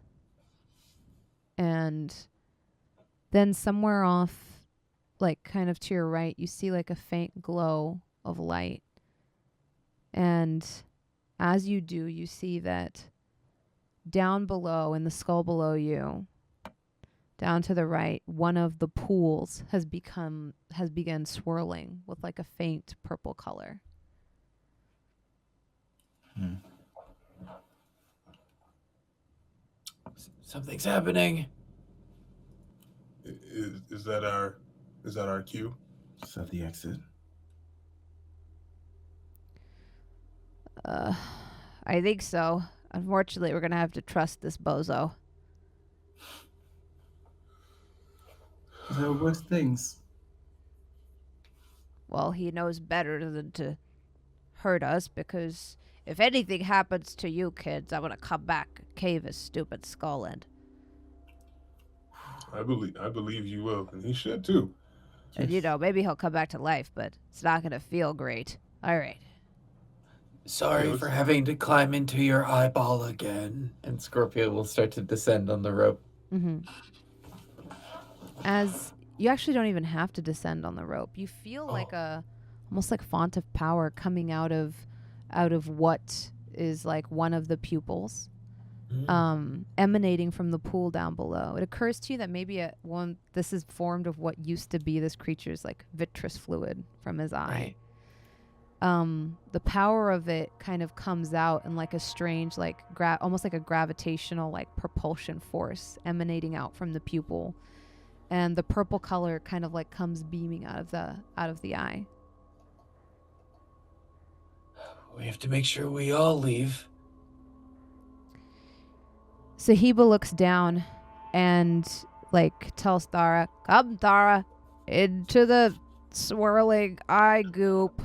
And then somewhere off, like kind of to your right, you see like a faint glow of light. And as you do, you see that down below, in the skull below you, down to the right, one of the pools has begun swirling with like a faint purple color. Something's happening. Is that our cue? Is that the exit? I think so. Unfortunately, we're going to have to trust this bozo. There are worse things. Well, he knows better than to hurt us, because if anything happens to you kids, I'm going to come back and cave his stupid skull in. I believe you will, and he should too. And, you know, maybe he'll come back to life, but it's not going to feel great. All right. Sorry for having to climb into your eyeball again. And Scorpio will start to descend on the rope. Mm-hmm. As you actually don't even have to descend on the rope. You feel like almost like font of power coming out of what is like one of the pupils, emanating from the pool down below. It occurs to you that maybe this is formed of what used to be this creature's like vitreous fluid from his eye. Right. The power of it kind of comes out in like a strange, like almost like a gravitational, like propulsion force emanating out from the pupil, and the purple color kind of like comes beaming out of the eye. We have to make sure we all leave. Sahiba looks down and like tells Thara, "Come, Thara, into the swirling eye goop."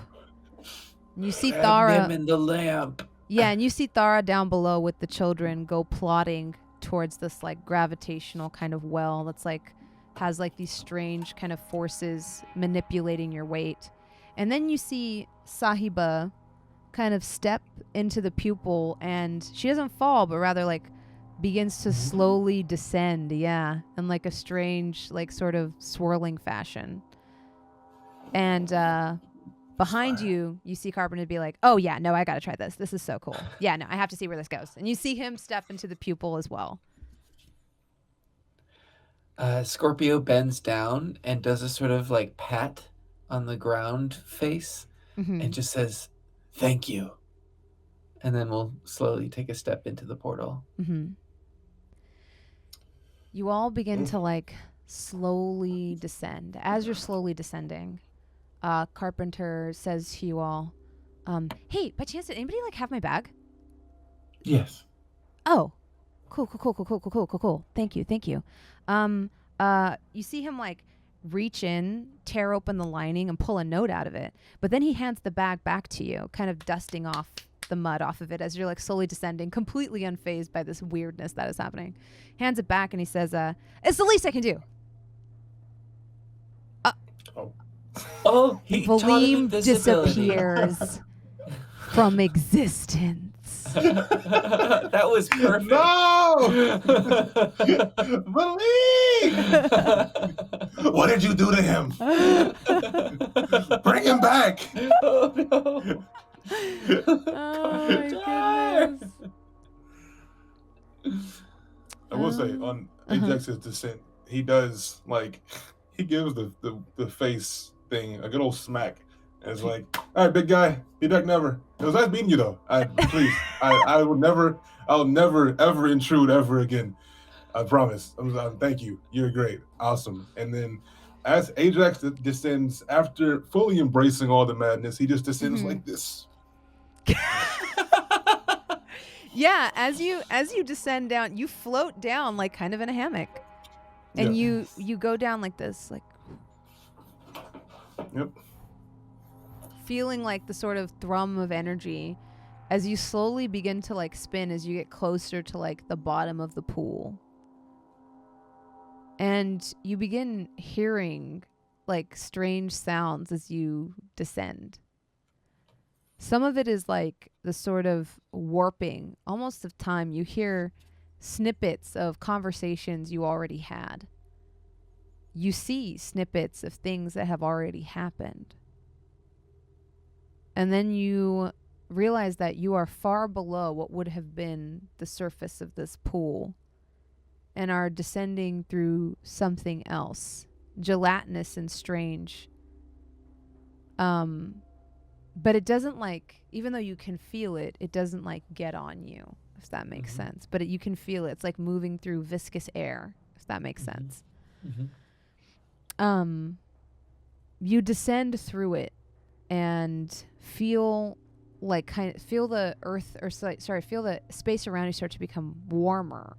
And you see Thara them in the lamp. Yeah, and you see Thara down below with the children go plodding towards this like gravitational kind of well that's like has like these strange kind of forces manipulating your weight. And then you see Sahiba kind of step into the pupil, and she doesn't fall, but rather like begins to slowly descend, in like a strange, like sort of swirling fashion. And behind you, you see Carpenter be like, "Oh yeah, no, I gotta try this. This is so cool. Yeah, no, I have to see where this goes." And you see him step into the pupil as well. Scorpio bends down and does a sort of like pat on the ground face and just says, "Thank you." And then we'll slowly take a step into the portal. You all begin to like slowly descend. As you're slowly descending, Carpenter says to you all, "Hey, by chance, did anybody like have my bag?" Yes. Oh, cool. Thank you. You see him like reach in, tear open the lining, and pull a note out of it. But then he hands the bag back to you, kind of dusting off the mud off of it as you're like slowly descending, completely unfazed by this weirdness that is happening. Hands it back and he says, "It's the least I can do." He taught him Valym invisibility. disappears from existence. That was perfect. No! Valym! What did you do to him? Bring him back! Oh no! Oh my goodness. I will say on Ajax's descent, he does like he gives the face thing a good old smack. And it's like, "All right, big guy, be back never." It was nice meeting you though. I'll never ever intrude ever again. I promise. Thank you. You're great. Awesome. And then as Ajax descends, after fully embracing all the madness, he just descends like this. Yeah, as you descend down, you float down like kind of in a hammock. And you go down like this, like Yep. feeling like the sort of thrum of energy as you slowly begin to like spin as you get closer to like the bottom of the pool. And you begin hearing like strange sounds as you descend. Some of it is like the sort of warping almost of time. You hear snippets of conversations you already had. You see snippets of things that have already happened. And then you realize that you are far below what would have been the surface of this pool and are descending through something else, gelatinous and strange. But it doesn't like, even though you can feel it, it doesn't like get on you, if that makes sense. But you can feel it. It's like moving through viscous air, if that makes sense. You descend through it and feel like feel the earth feel the space around you start to become warmer.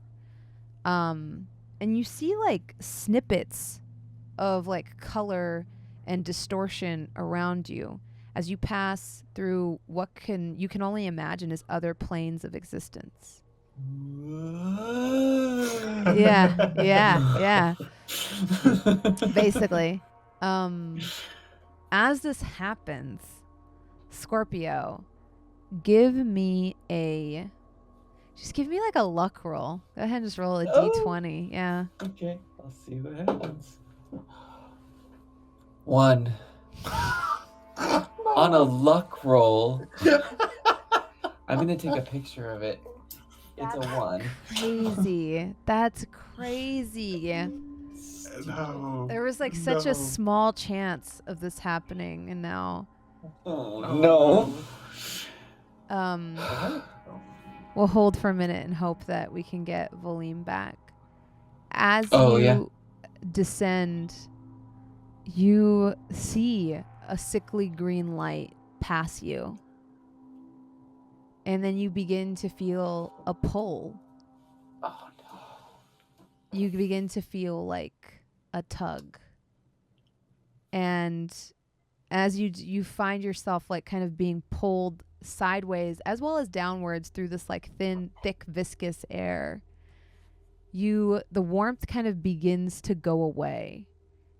And you see like snippets of like color and distortion around you as you pass through what you can only imagine as other planes of existence. Yeah. Basically. As this happens, Scorpio, give me like a luck roll. Go ahead and just roll a d20. Yeah. Okay, I'll see what happens. 1. On a luck roll. I'm going to take a picture of it. It's a 1. Crazy. That's crazy. No. There was like such a small chance of this happening, and now. Oh, no. We'll hold for a minute and hope that we can get Valym back. As you descend, you see a sickly green light pass you. And then you begin to feel a pull. Oh, no. You begin to feel like a tug. And as you find yourself like kind of being pulled sideways as well as downwards through this like thin, thick, viscous air, the warmth kind of begins to go away.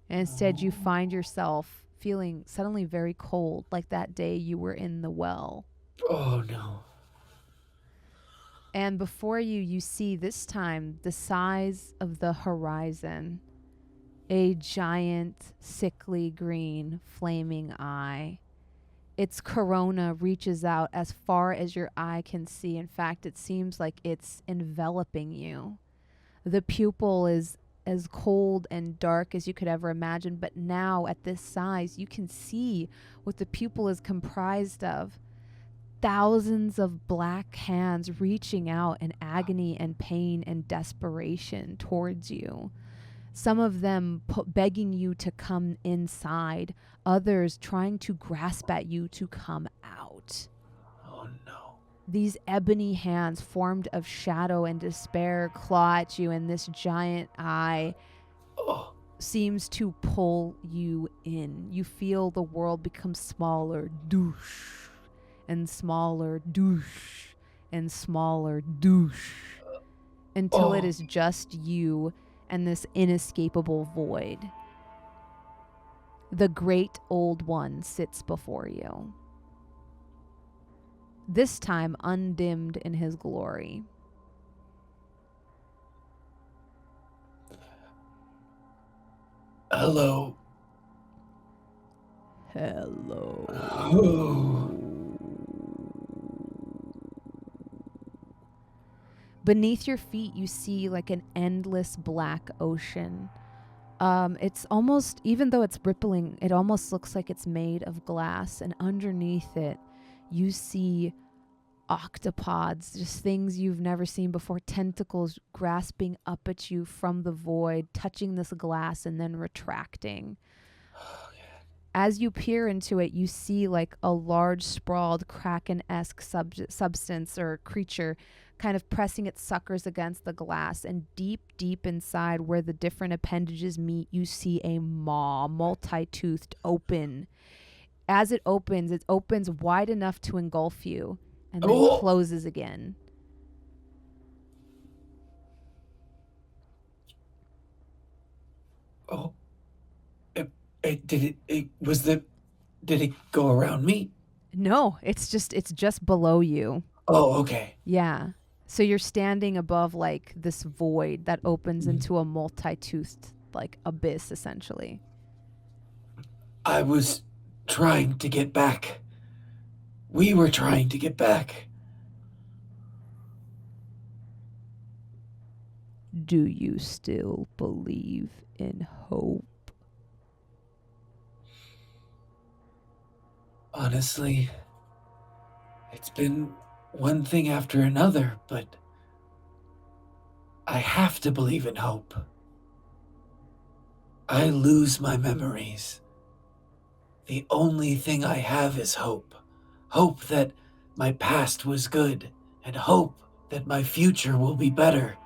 And instead you find yourself feeling suddenly very cold, like that day you were in the well. Oh, no. And before you see this time the size of the horizon, a giant, sickly green, flaming eye. Its corona reaches out as far as your eye can see. In fact, it seems like it's enveloping you. The pupil is as cold and dark as you could ever imagine, but now at this size, you can see what the pupil is comprised of. Thousands of black hands reaching out in agony and pain and desperation towards you. Some of them begging you to come inside, others trying to grasp at you to come out. Oh, no. These ebony hands formed of shadow and despair claw at you, and this giant eye seems to pull you in. You feel the world become smaller, douche, and smaller, douche, and smaller, douche, until it is just you and this inescapable void. The great old one sits before you. This time undimmed in his glory. Hello. Hello. Beneath your feet, you see like an endless black ocean. It's almost, even though it's rippling, it almost looks like it's made of glass. And underneath it, you see octopods, just things you've never seen before, tentacles grasping up at you from the void, touching this glass and then retracting. As you peer into it, you see like a large, sprawled, kraken-esque substance or creature kind of pressing its suckers against the glass. And deep, deep inside where the different appendages meet, you see a maw, multi-toothed, open. As it opens wide enough to engulf you and then closes again. Did it go around me? No, it's just below you. Oh, okay. Yeah. So you're standing above like this void that opens into a multi-toothed like abyss essentially. I was trying to get back. We were trying to get back. Do you still believe in hope? Honestly, it's been one thing after another, but I have to believe in hope. I lose my memories. The only thing I have is hope. Hope that my past was good, and hope that my future will be better.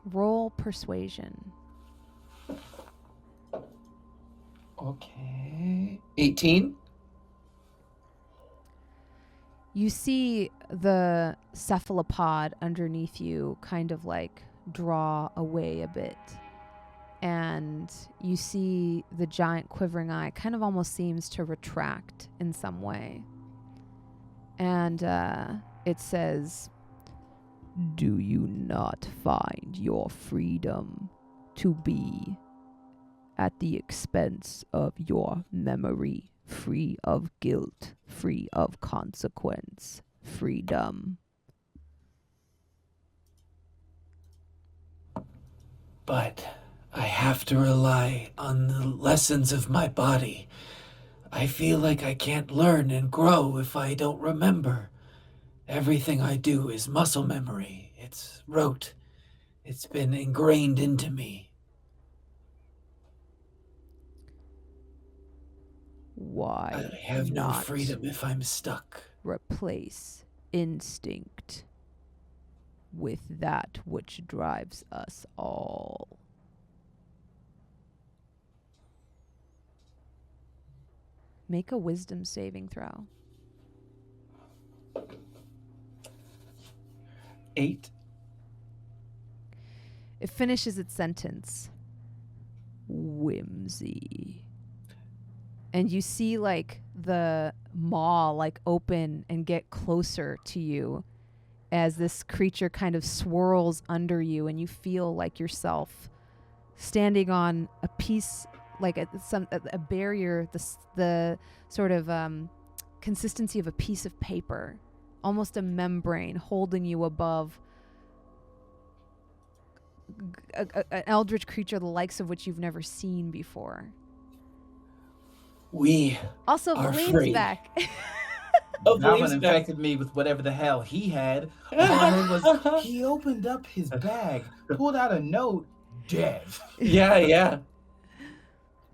Roll persuasion. Okay. 18? You see the cephalopod underneath you kind of like draw away a bit. And you see the giant quivering eye kind of almost seems to retract in some way. And it says, "Do you not find your freedom to be at the expense of your memory, free of guilt, free of consequence, freedom?" But I have to rely on the lessons of my body. I feel like I can't learn and grow if I don't remember. Everything I do is muscle memory. It's rote. It's been ingrained into me. Why I have no not freedom if I'm stuck. replace instinct with that which drives us all? Make a wisdom saving throw. 8. It finishes its sentence. Whimsy. And you see like the maw like open and get closer to you as this creature kind of swirls under you, and you feel like yourself standing on a piece, like a barrier, the sort of consistency of a piece of paper, almost a membrane holding you above an eldritch creature the likes of which you've never seen before. We Also, are Valym's free. back. Oh, Valym Valym's back. infected me with whatever the hell he had. All I heard was he opened up his bag, pulled out a note, dead. Yeah.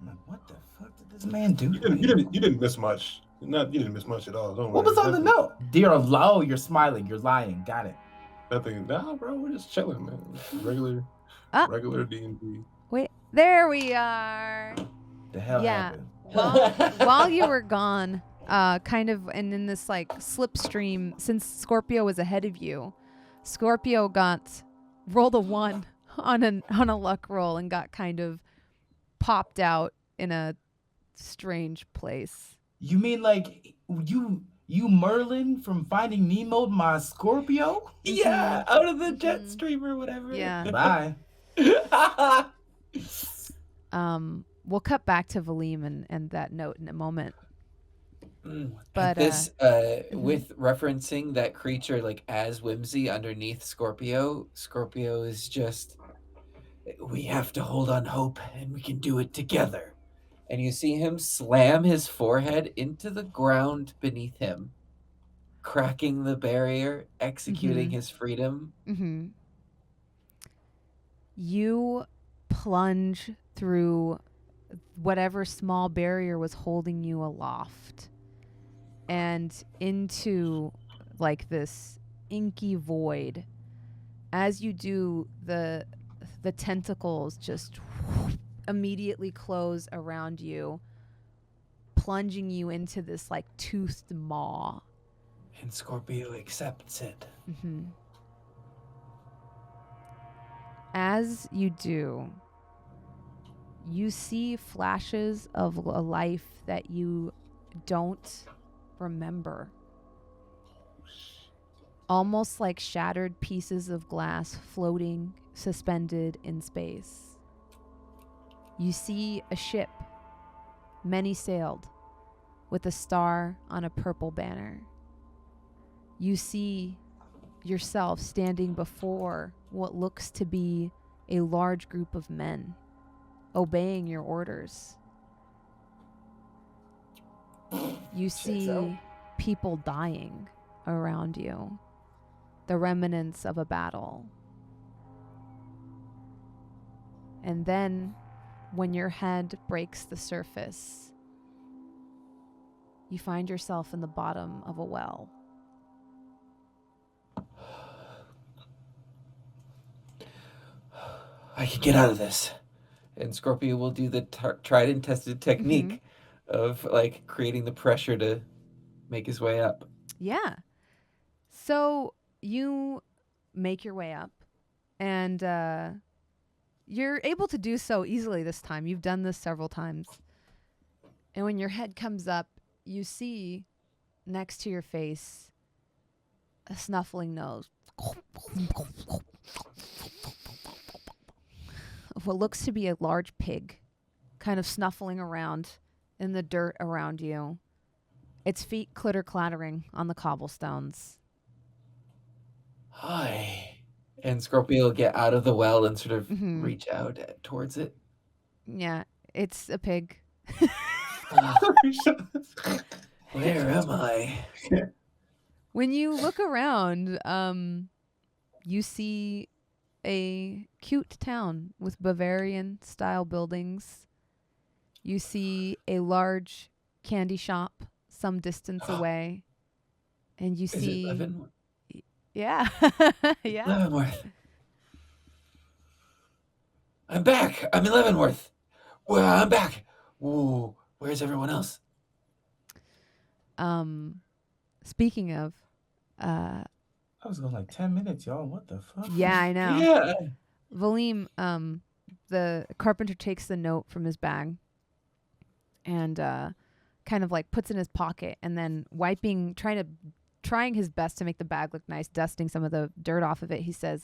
I'm like, what the fuck did this man do? You didn't miss much. You didn't miss much at all. Don't What worry. was on the note? Dear Allah, you're smiling, you're lying. Got it. Nothing. Nah, bro, we're just chilling, man. Regular D&D. Wait, there we are. The hell Yeah. happened? While you were gone, kind of, and in this like slipstream, since Scorpio was ahead of you, Scorpio rolled a 1 on a luck roll and got kind of popped out in a strange place. You mean like you Merlin from Finding Nemo, my Scorpio? Yeah, out of the jet stream or whatever. Yeah. Bye. We'll cut back to Valym and that note in a moment. But with referencing that creature like as Whimsy underneath Scorpio is just, we have to hold on hope and we can do it together. And you see him slam his forehead into the ground beneath him, cracking the barrier, executing his freedom. Mm-hmm. You plunge through whatever small barrier was holding you aloft and into like this inky void. As you do, the tentacles just immediately close around you, plunging you into this like toothed maw. And Scorpio accepts it. Mm-hmm. As you do, you see flashes of a life that you don't remember. Almost like shattered pieces of glass floating, suspended in space. You see a ship, many-sailed, with a star on a purple banner. You see yourself standing before what looks to be a large group of men, obeying your orders. You see people dying around you, the remnants of a battle. And then, when your head breaks the surface, you find yourself in the bottom of a well. I can get out of this. And Scorpio will do the tried and tested technique of like creating the pressure to make his way up. Yeah. So you make your way up, and you're able to do so easily this time. You've done this several times. And when your head comes up, you see next to your face a snuffling nose. What looks to be a large pig kind of snuffling around in the dirt around you. Its feet clattering on the cobblestones. Hi. And Scorpio will get out of the well and sort of reach out towards it. Yeah, it's a pig. Where am I? When you look around, you see a cute town with Bavarian-style buildings. You see a large candy shop some distance away. And you see... Is it Leavenworth? Yeah. Yeah. Leavenworth. I'm back. I'm in Leavenworth. Well, I'm back. Ooh, where's everyone else? Speaking of... I was going like 10 minutes, y'all. What the fuck? Yeah, I know. Yeah. Valym, the carpenter takes the note from his bag and kind of like puts it in his pocket, and then trying his best to make the bag look nice, dusting some of the dirt off of it. He says,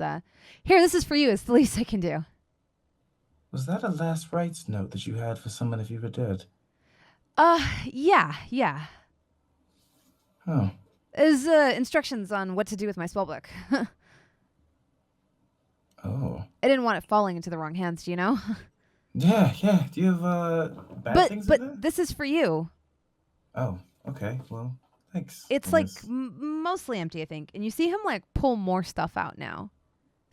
here, this is for you. It's the least I can do. Was that a last rites note that you had for someone if you were dead? Yeah. Oh. Is instructions on what to do with my spellbook. Oh. I didn't want it falling into the wrong hands, do you know? Yeah. Do you have bad things in there? But this is for you. Oh, okay. Well, thanks. It's like mostly empty, I think. And you see him like pull more stuff out now.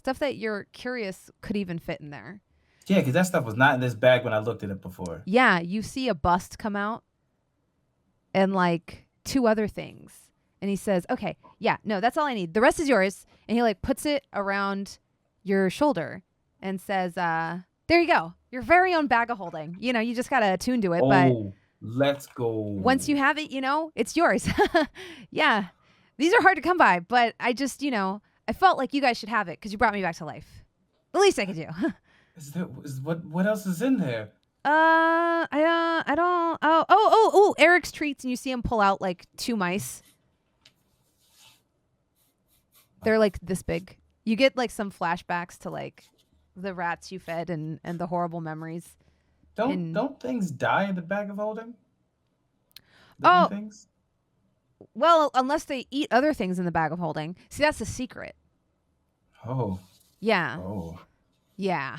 Stuff that you're curious could even fit in there. Yeah, because that stuff was not in this bag when I looked at it before. Yeah, you see a bust come out and like 2 other things. And he says, okay, yeah, no, that's all I need. The rest is yours. And he like puts it around your shoulder and says, there you go. Your very own bag of holding. You know, you just got to attune to it. But let's go. Once you have it, you know, it's yours. Yeah. These are hard to come by, but I just, you know, I felt like you guys should have it because you brought me back to life. The least I could do. What else is in there? I don't. Oh, Eric's treats, and you see him pull out like 2 mice. They're like this big. You get like some flashbacks to like the rats you fed and the horrible memories. Don't things die in the bag of holding? Things? Well, unless they eat other things in the bag of holding. See, that's the secret. Oh. Yeah. Oh. Yeah.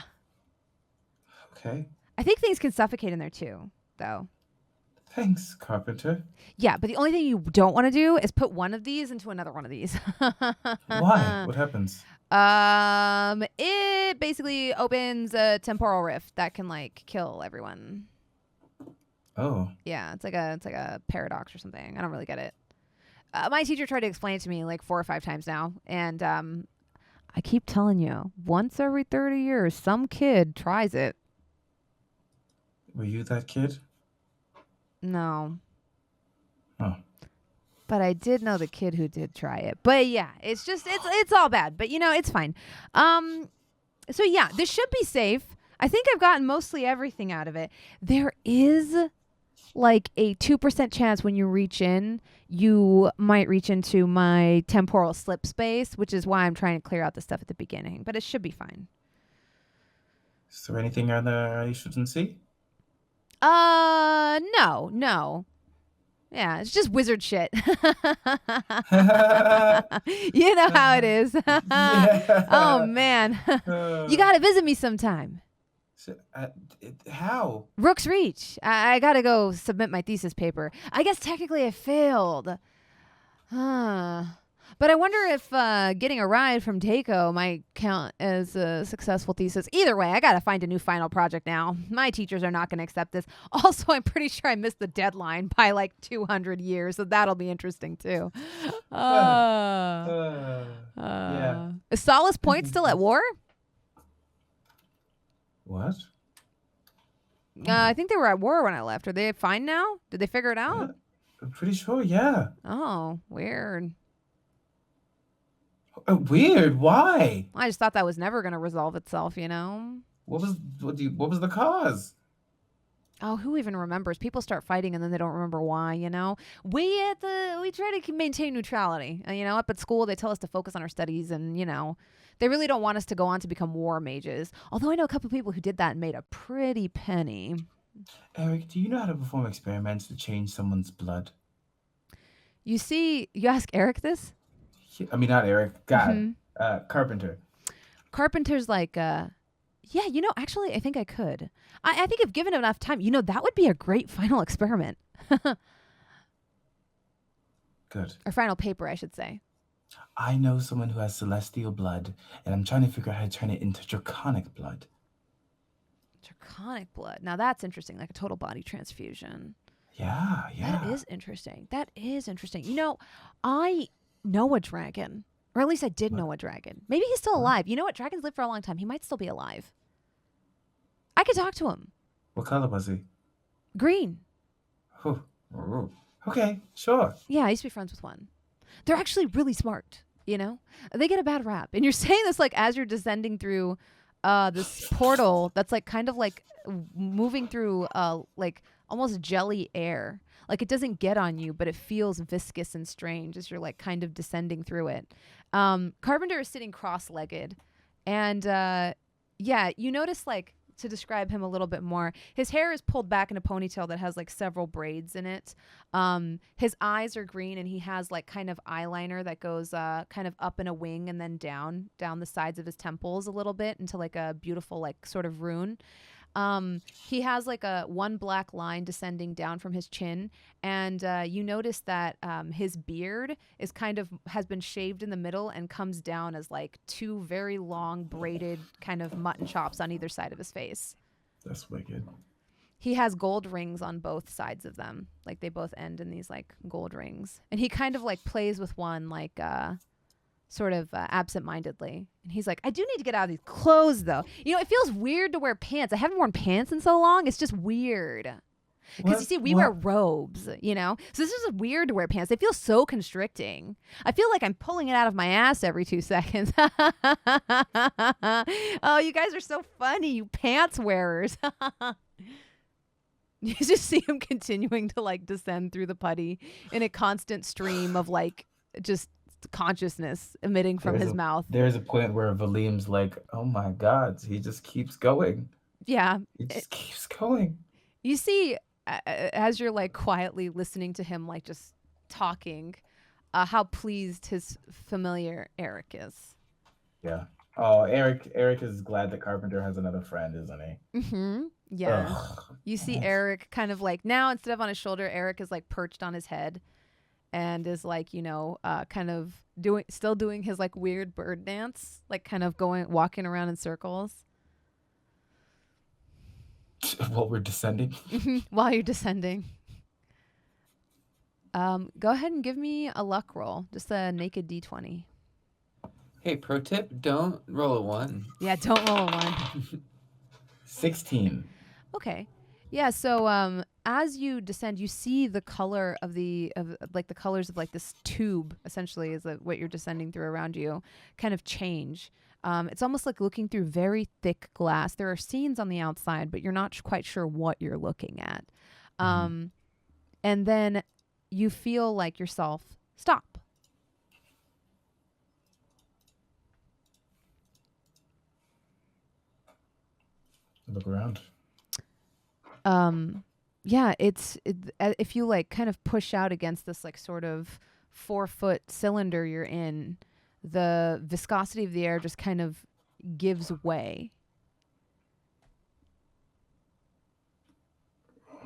Okay. I think things can suffocate in there too, though. Thanks, Carpenter. Yeah, but the only thing you don't want to do is put one of these into another one of these. Why? What happens? It basically opens a temporal rift that can like kill everyone. Oh. Yeah, it's like a paradox or something. I don't really get it. My teacher tried to explain it to me like 4 or 5 times now, and I keep telling you, once every 30 years, some kid tries it. Were you that kid? No. Oh. But I did know the kid who did try it. But yeah, it's all bad. But you know, it's fine. So yeah, this should be safe. I think I've gotten mostly everything out of it. There is like a 2% chance when you reach in, you might reach into my temporal slip space, which is why I'm trying to clear out the stuff at the beginning, but it should be fine. Is there anything on there you shouldn't see? No. Yeah, it's just wizard shit. You know how it is. Oh, man. You got to visit me sometime. How? Rook's Reach. I got to go submit my thesis paper. I guess technically I failed. But I wonder if getting a ride from Takeo might count as a successful thesis. Either way, I got to find a new final project now. My teachers are not going to accept this. Also, I'm pretty sure I missed the deadline by like 200 years, so that'll be interesting too. Yeah. Is Solace Point still at war? What? I think they were at war when I left. Are they fine now? Did they figure it out? I'm pretty sure, yeah. Oh, weird. Weird. Why? I just thought that was never going to resolve itself, you know? What was the cause? Oh, who even remembers? People start fighting and then they don't remember why, you know? We try to maintain neutrality. You know, up at school they tell us to focus on our studies and, you know, they really don't want us to go on to become war mages. Although I know a couple of people who did that and made a pretty penny. Eric, do you know how to perform experiments to change someone's blood? You see, you ask Eric this? I mean, not Eric. God. Carpenter. Carpenter's like, yeah, you know, actually, I think I could. I think if given enough time, you know, that would be a great final experiment. Good. Or final paper, I should say. I know someone who has celestial blood, and I'm trying to figure out how to turn it into draconic blood. Draconic blood. Now that's interesting, like a total body transfusion. Yeah. That is interesting. You know, I know a dragon. Or at least I did know a dragon. Maybe he's still alive. You know what? Dragons live for a long time. He might still be alive. I could talk to him. What color was he? Green. Oh. Okay, sure. Yeah, I used to be friends with one. They're actually really smart, you know? They get a bad rap. And you're saying this like as you're descending through this portal that's like kind of like moving through like almost jelly air. Like it doesn't get on you, but it feels viscous and strange as you're like kind of descending through it. Carpenter is sitting cross-legged. And yeah, you notice like, to describe him a little bit more, his hair is pulled back in a ponytail that has like several braids in it. His eyes are green and he has like kind of eyeliner that goes kind of up in a wing and then down the sides of his temples a little bit into like a beautiful like sort of rune. He has like a one black line descending down from his chin, and you notice that his beard is has been shaved in the middle and comes down as like two very long braided kind of mutton chops on either side of his face. That's wicked. He has gold rings on both sides of them, like they both end in these like gold rings, and he kind of like plays with one like sort of absent-mindedly. And he's like, I do need to get out of these clothes, though. You know, it feels weird to wear pants. I haven't worn pants in so long. It's just weird. Because, you see, we wear robes, you know? So this is weird to wear pants. They feel so constricting. I feel like I'm pulling it out of my ass every 2 seconds. Oh, you guys are so funny, you pants wearers. You just see him continuing to, like, descend through the putty in a constant stream of, like, just consciousness emitting from his mouth. There's a point where Valym's like, oh my god, he just keeps going. Yeah. He just keeps going. You see, as you're like quietly listening to him like just talking, how pleased his familiar Eric is. Yeah. Oh, Eric is glad that Carpenter has another friend, isn't he? Mm-hmm. Yeah. Ugh. You see Eric kind of like now instead of on his shoulder, Eric is like perched on his head. And is like, you know, kind of still doing his like weird bird dance, like kind of walking around in circles. While we're descending? While you're descending. Go ahead and give me a luck roll. Just a naked D20. Hey, pro tip, don't roll a 1. Yeah, don't roll a 1. 16. Okay. Yeah, so as you descend, you see the color of the colors of like this tube, essentially, is what you're descending through around you, kind of change. It's almost like looking through very thick glass. There are scenes on the outside, but you're not quite sure what you're looking at. And then you feel like yourself stop. Look around. Yeah, if you like kind of push out against this like sort of 4-foot cylinder you're in, the viscosity of the air just kind of gives way.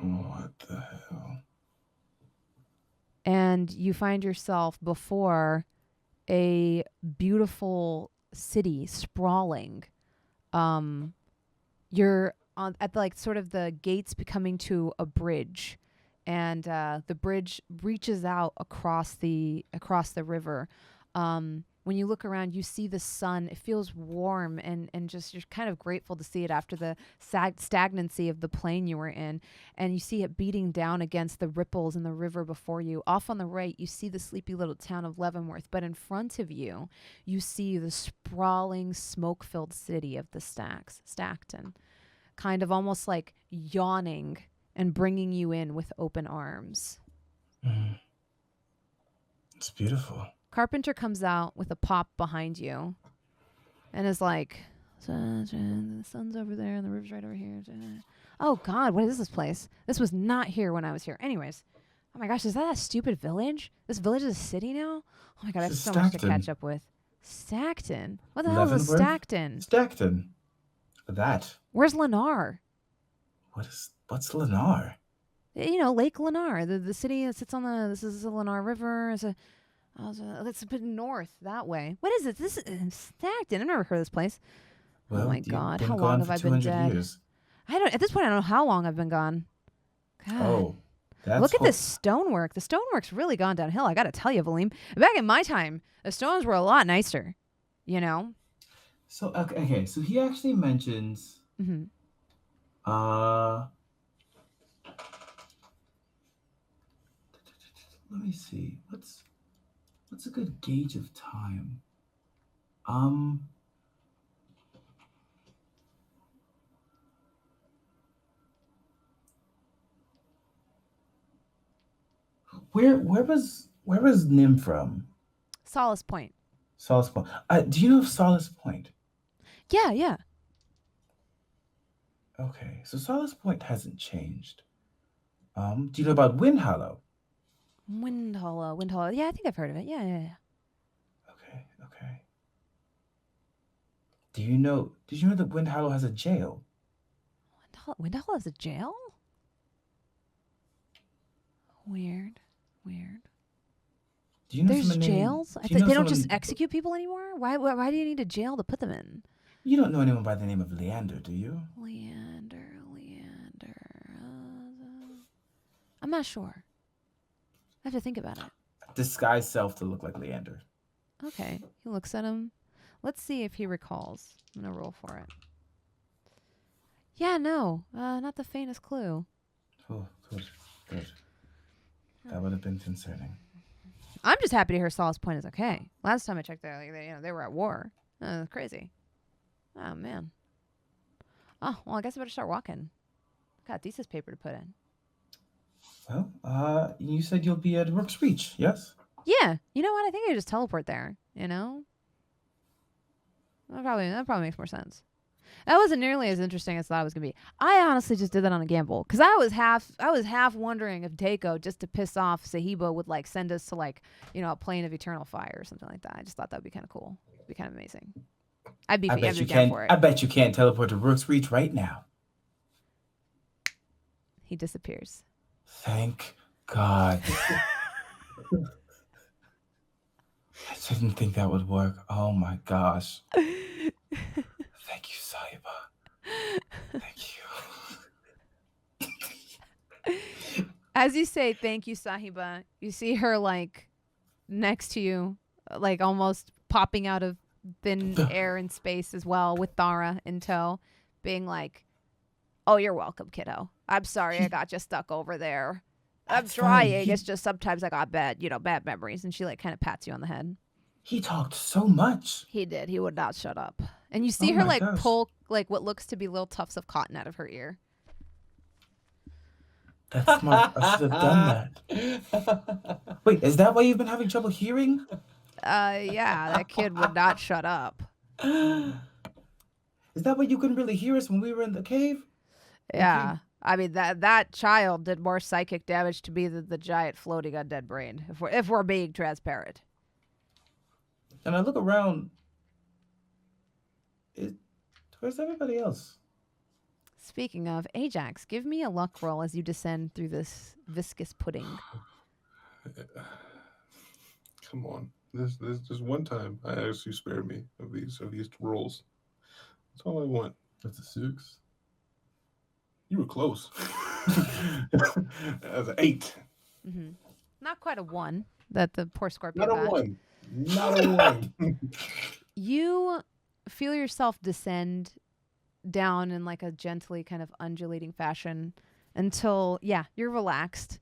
What the hell? And you find yourself before a beautiful city sprawling. You're at like sort of the gates coming to a bridge, and the bridge reaches out across the river. When you look around, you see the sun. It feels warm and just you're kind of grateful to see it after the stagnancy of the plane you were in. And you see it beating down against the ripples in the river before you. Off on the right, you see the sleepy little town of Leavenworth. But in front of you, you see the sprawling, smoke-filled city of the Stackton, kind of almost like yawning and bringing you in with open arms. It's beautiful. Carpenter comes out with a pop behind you and is like, the sun's over there and the river's right over here. Oh, God, what is this place? This was not here when I was here. Anyways, oh, my gosh, is that a stupid village? This village is a city now? Oh, my God, I have so much to catch up with. Stackton? What the hell is a Stackton? Stackton. That. Where's Lennar? What's Lennar? You know, Lake Lennar, the city that sits on this is the Lennar River. It's a bit north that way. What is it? This is Stackton. I've never heard of this place. Well, oh my God, how long have I been dead? Years. At this point I don't know how long I've been gone. God. Oh, look at this stonework. The stonework's really gone downhill. I got to tell you, Valym. Back in my time, the stones were a lot nicer. You know. So okay. So he actually mentions. Let me see. What's a good gauge of time? Where was Nim from? Solace Point. Solace Point. Do you know of Solace Point? Yeah. Okay, so Solace Point hasn't changed. Do you know about Wind Hollow? Wind Hollow. Yeah, I think I've heard of it. Yeah. Okay. Did you know that Wind Hollow has a jail? Wind Hollow has a jail? Weird. Do you know there's jails? They don't just execute people anymore? Why do you need a jail to put them in? You don't know anyone by the name of Leander, do you? Leander. I'm not sure. I have to think about it. Disguise self to look like Leander. Okay. He looks at him. Let's see if he recalls. I'm going to roll for it. Yeah, no. Not the faintest clue. Oh, good. That would have been concerning. I'm just happy to hear Solace Point is okay. Last time I checked, they were at war. Crazy. Oh, man. Oh, well, I guess I better start walking. Got a thesis paper to put in. Well, you said you'll be at Rook's Reach, yes? Yeah. You know what? I think I just teleport there, you know? That probably makes more sense. That wasn't nearly as interesting as I thought it was going to be. I honestly just did that on a gamble. Because I was half wondering if Daco, just to piss off Sahiba, would, like, send us to, like, you know, a plane of eternal fire or something like that. I just thought that would be kind of cool. It'd be kind of amazing. I'd be down for it. I bet you can't teleport to Rook's Reach right now. He disappears. Thank God. I didn't think that would work. Oh my gosh. Thank you, Sahiba. Thank you. As you say, thank you, Sahiba, you see her, like, next to you, like, almost popping out of thin air and space as well, with Thara in tow, being like, oh, you're welcome, kiddo. I'm sorry I got you stuck over there. I'm trying. It's just sometimes I got bad memories. And she, like, kind of pats you on the head. He talked so much. He did. He would not shut up. And you see Oh her my gosh. pull what looks to be little tufts of cotton out of her ear. That's smart. I should have done that. Wait, is that why you've been having trouble hearing? Yeah, that kid would not shut up. Is that why you couldn't really hear us when we were in the cave? Yeah. I mean that child did more psychic damage to me than the giant floating undead brain, if we're being transparent. And I look around. Where's everybody else? Speaking of, Ajax, give me a luck roll as you descend through this viscous pudding. Come on. This just one time I asked you spare me of these rolls. That's all I want. That's a 6. You were close. That was an 8. Mm-hmm. Not quite a 1 that the poor Scorpio Not a got. 1. Not a 1. You feel yourself descend down in like a gently kind of undulating fashion until, you're relaxed.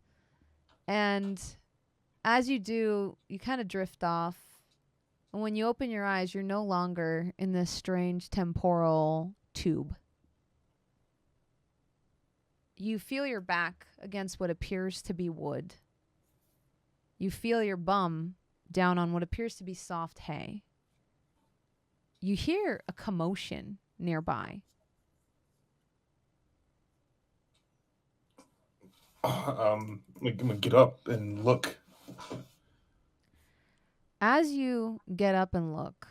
And as you do, you kind of drift off. And when you open your eyes, you're no longer in this strange temporal tube. You feel your back against what appears to be wood. You feel your bum down on what appears to be soft hay. You hear a commotion nearby. I'm gonna get up and look. As you get up and look,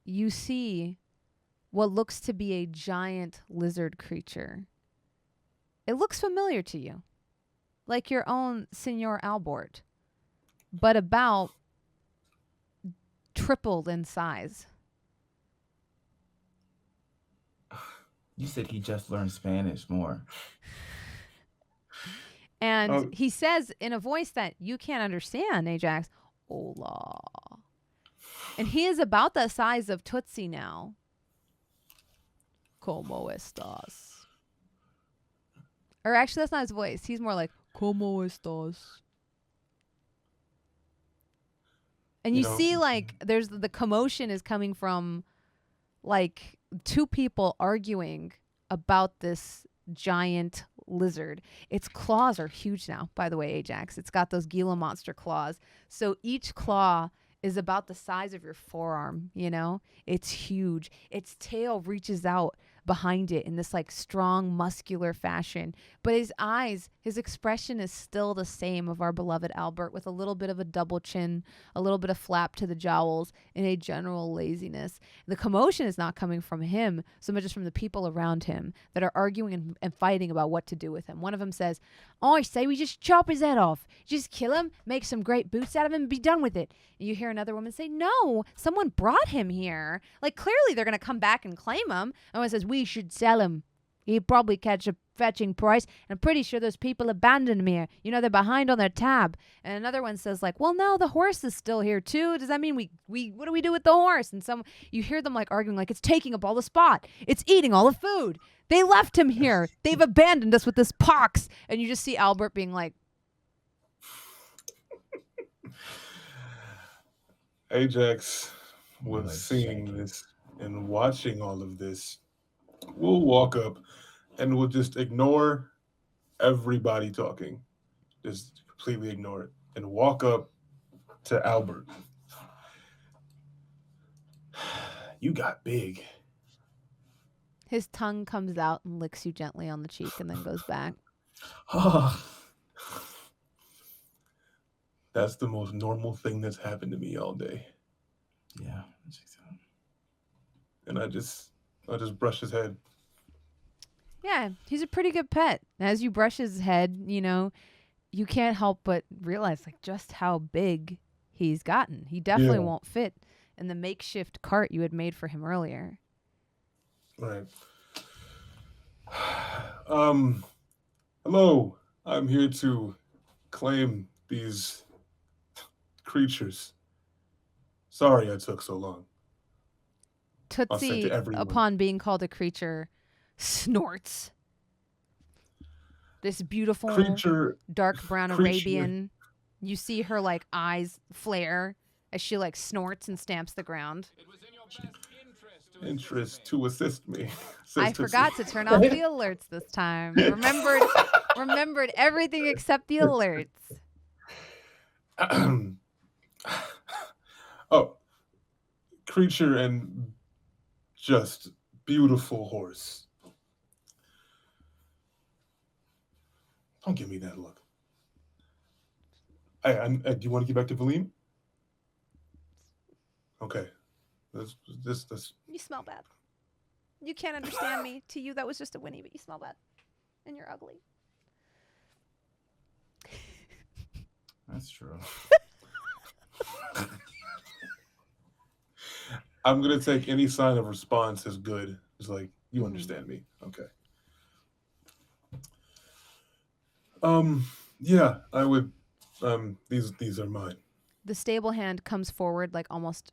you see what looks to be a giant lizard creature. It looks familiar to you, like your own Senor Albert, but about tripled in size. You said he just learned Spanish more. And he says in a voice that you can't understand, Ajax, hola. And he is about the size of Tootsie now. ¿Cómo estás? Or actually, that's not his voice. He's more like, ¿Cómo estás? And you see, like, there's the commotion is coming from, like, two people arguing about this giant lizard. Its claws are huge now, by the way, Ajax. It's got those Gila monster claws. So each claw is about the size of your forearm, you know? It's huge. Its tail reaches out behind it in this like strong muscular fashion, but his eyes, his expression is still the same of our beloved Albert, with a little bit of a double chin, a little bit of flap to the jowls, and a general laziness. The commotion is not coming from him so much as from the people around him that are arguing and fighting about what to do with him. One of them says, I say we just chop his head off, just kill him, make some great boots out of him, and be done with it. And you hear another woman say, no, someone brought him here. Like, clearly they're going to come back and claim him. And one says, we should sell him. He'd probably catch a fetching price. I'm pretty sure those people abandoned him here. You know, they're behind on their tab. And another one says, like, well, no, the horse is still here too. Does that mean we what do we do with the horse? And you hear them like arguing, like, it's taking up all the spot. It's eating all the food. They left him here. They've abandoned us with this pox. And you just see Albert being like, Ajax was seeing this and watching all of this. We'll walk up and we'll just ignore everybody talking. Just completely ignore it. And walk up to Albert. You got big. his tongue comes out and licks you gently on the cheek and then goes back. That's the most normal thing that's happened to me all day. Yeah. And I just brush his head. Yeah, he's a pretty good pet. As you brush his head, you know, you can't help but realize like just how big he's gotten. He definitely won't fit in the makeshift cart you had made for him earlier. Right. Hello. I'm here to claim these creatures. Sorry I took so long. Tootsie, upon being called a creature, snorts. This beautiful creature, dark brown Arabian. You see her like eyes flare as she like snorts and stamps the ground. Interest to assist me. I forgot to turn off the alerts this time. Remembered everything except the alerts. Oh, creature and just beautiful horse. Don't give me that look. Do you want to get back to Valym? Okay. This. You smell bad. You can't understand me. To you, that was just a whinny, but you smell bad. And you're ugly. That's true. I'm going to take any sign of response as good. It's like, you understand me. Okay. Yeah, I would. These are mine. The stable hand comes forward, like almost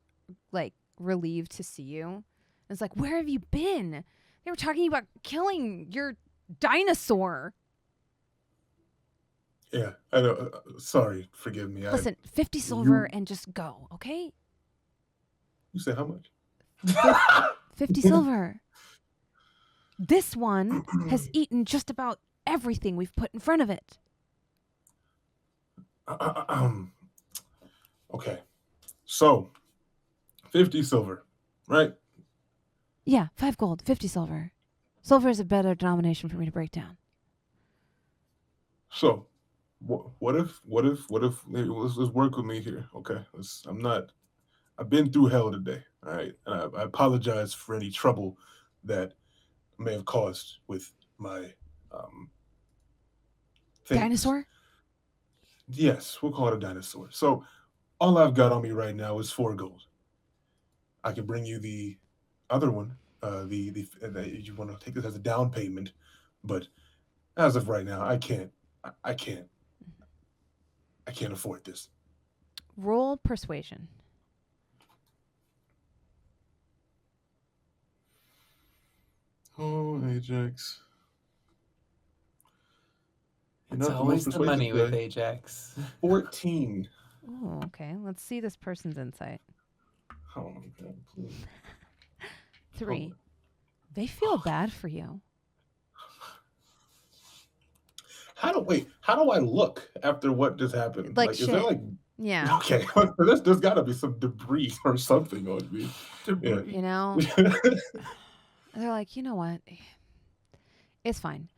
like relieved to see you. And it's like, where have you been? They were talking about killing your dinosaur. Yeah, I know. Sorry, forgive me. Listen, 50 silver and just go, okay? You say how much? 50 silver. This one has eaten just about everything we've put in front of it. Okay. So, 50 silver, right? Yeah, 5 gold, 50 silver. Silver is a better denomination for me to break down. So, what if let's work with me here, okay? I've been through hell today, all right? And I apologize for any trouble that I may have caused with my things. Dinosaur? Yes, we'll call it a dinosaur. So, all I've got on me right now is 4 gold. I can bring you the other one. You want to take this as a down payment, but as of right now, I can't afford this. Roll persuasion. Oh, Ajax. It's always the money with Ajax. 14. Oh, okay. Let's see this person's insight. Oh my god, please. 3. They feel bad for you. How do I look after what just happened? Like is there like yeah. Okay. There's gotta be some debris or something on me. Yeah. You know? They're like, you know what? It's fine.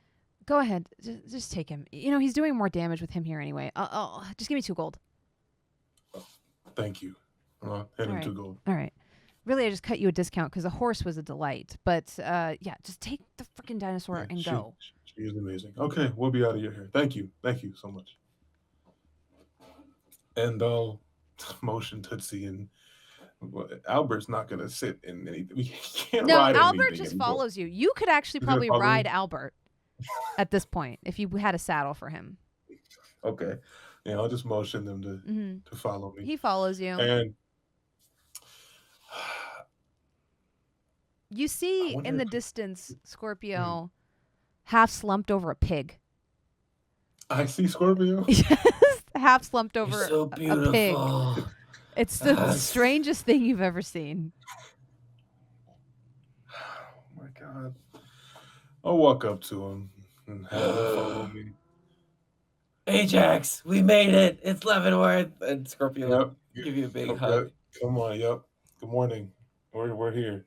Go ahead. Just take him. You know, he's doing more damage with him here anyway. Just give me 2 gold. Thank you. Hand him 2 gold. All right. Really, I just cut you a discount because the horse was a delight. But yeah, just take the freaking dinosaur and go. She is amazing. Okay, we'll be out of your hair. Thank you so much. And I'll motion Tootsie, and Albert's not gonna sit in anything. We can't ride Albert just follows you. You could actually probably ride Albert at this point if you had a saddle for him. Okay. Yeah, I'll just motion them to follow me. He follows you. And you see in the distance Scorpio half slumped over a pig. I see Scorpio. Yes, half slumped over so a pig. It's the strangest thing you've ever seen. Oh my god. I'll walk up to him and have him follow me. Ajax, we made it. It's Leavenworth. And Scorpio give you a big hug. Come on, Good morning. We're here.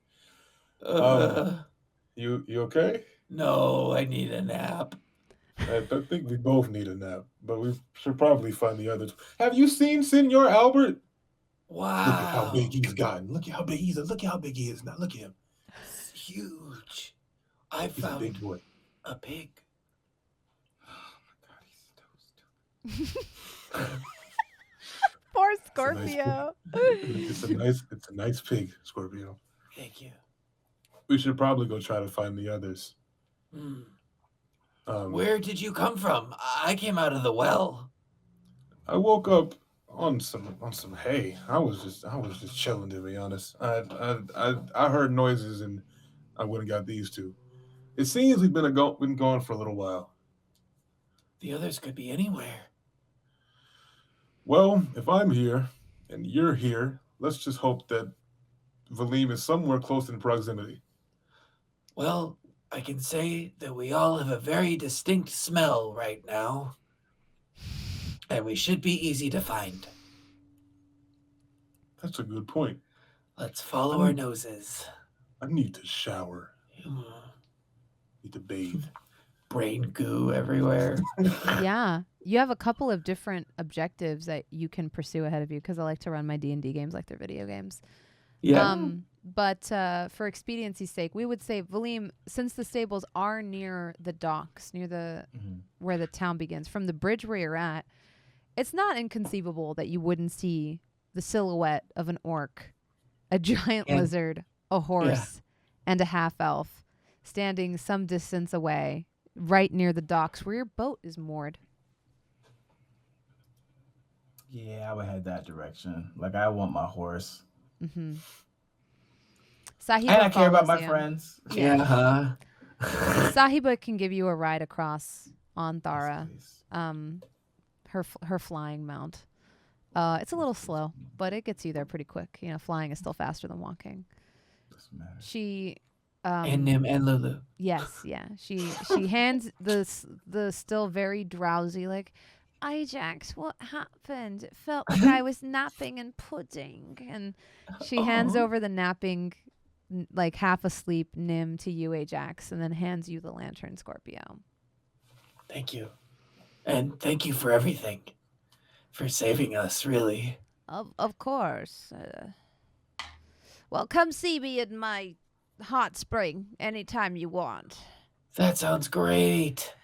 You okay? No, I need a nap. I think we both need a nap, but we should probably find the others. Have you seen Senor Albert? Wow. Look at how big he's gotten. Look at how big he is. Look at how big he is now. Look at him. It's huge. I He's found a big boy. a pig. Oh my god, he's so stupid. Poor Scorpio. It's a nice pig, Scorpio. Thank you. We should probably go try to find the others. Where did you come from? I came out of the well. I woke up on some hay. I was just chilling, to be honest. I heard noises and I went and got these 2. It seems we've been gone for a little while. The others could be anywhere. Well, if I'm here and you're here. Let's just hope that Valym is somewhere close in proximity. Well, I can say that we all have a very distinct smell right now, and we should be easy to find. That's a good point. Let's follow our noses. I need to shower. Mm. Need to bathe. Brain goo everywhere. Yeah. You have a couple of different objectives that you can pursue ahead of you, because I like to run my D&D games like they're video games. Yeah. But for expediency's sake, we would say, Valym, since the stables are near the docks, near the where the town begins, from the bridge where you're at, it's not inconceivable that you wouldn't see the silhouette of an orc, a giant lizard, a horse, and a half-elf standing some distance away, right near the docks where your boat is moored. Yeah, I would head that direction. Like, I want my horse. Mm-hmm. And I care about my friends. Yeah. Sahiba can give you a ride across on Thara. Yes, Her flying mount. It's a little slow, but it gets you there pretty quick. You know, flying is still faster than walking. doesn't matter. She And Nim and Lulu. yes, yeah. She hands the still very drowsy, like, Ajax, what happened? It felt like I was napping and pudding. And she hands over the napping, like half asleep Nim to you, Ajax, and then hands you the lantern, Scorpio. Thank you. And thank you for everything. For saving us, really. Of course. Well, come see me in my hot spring anytime you want. That sounds great.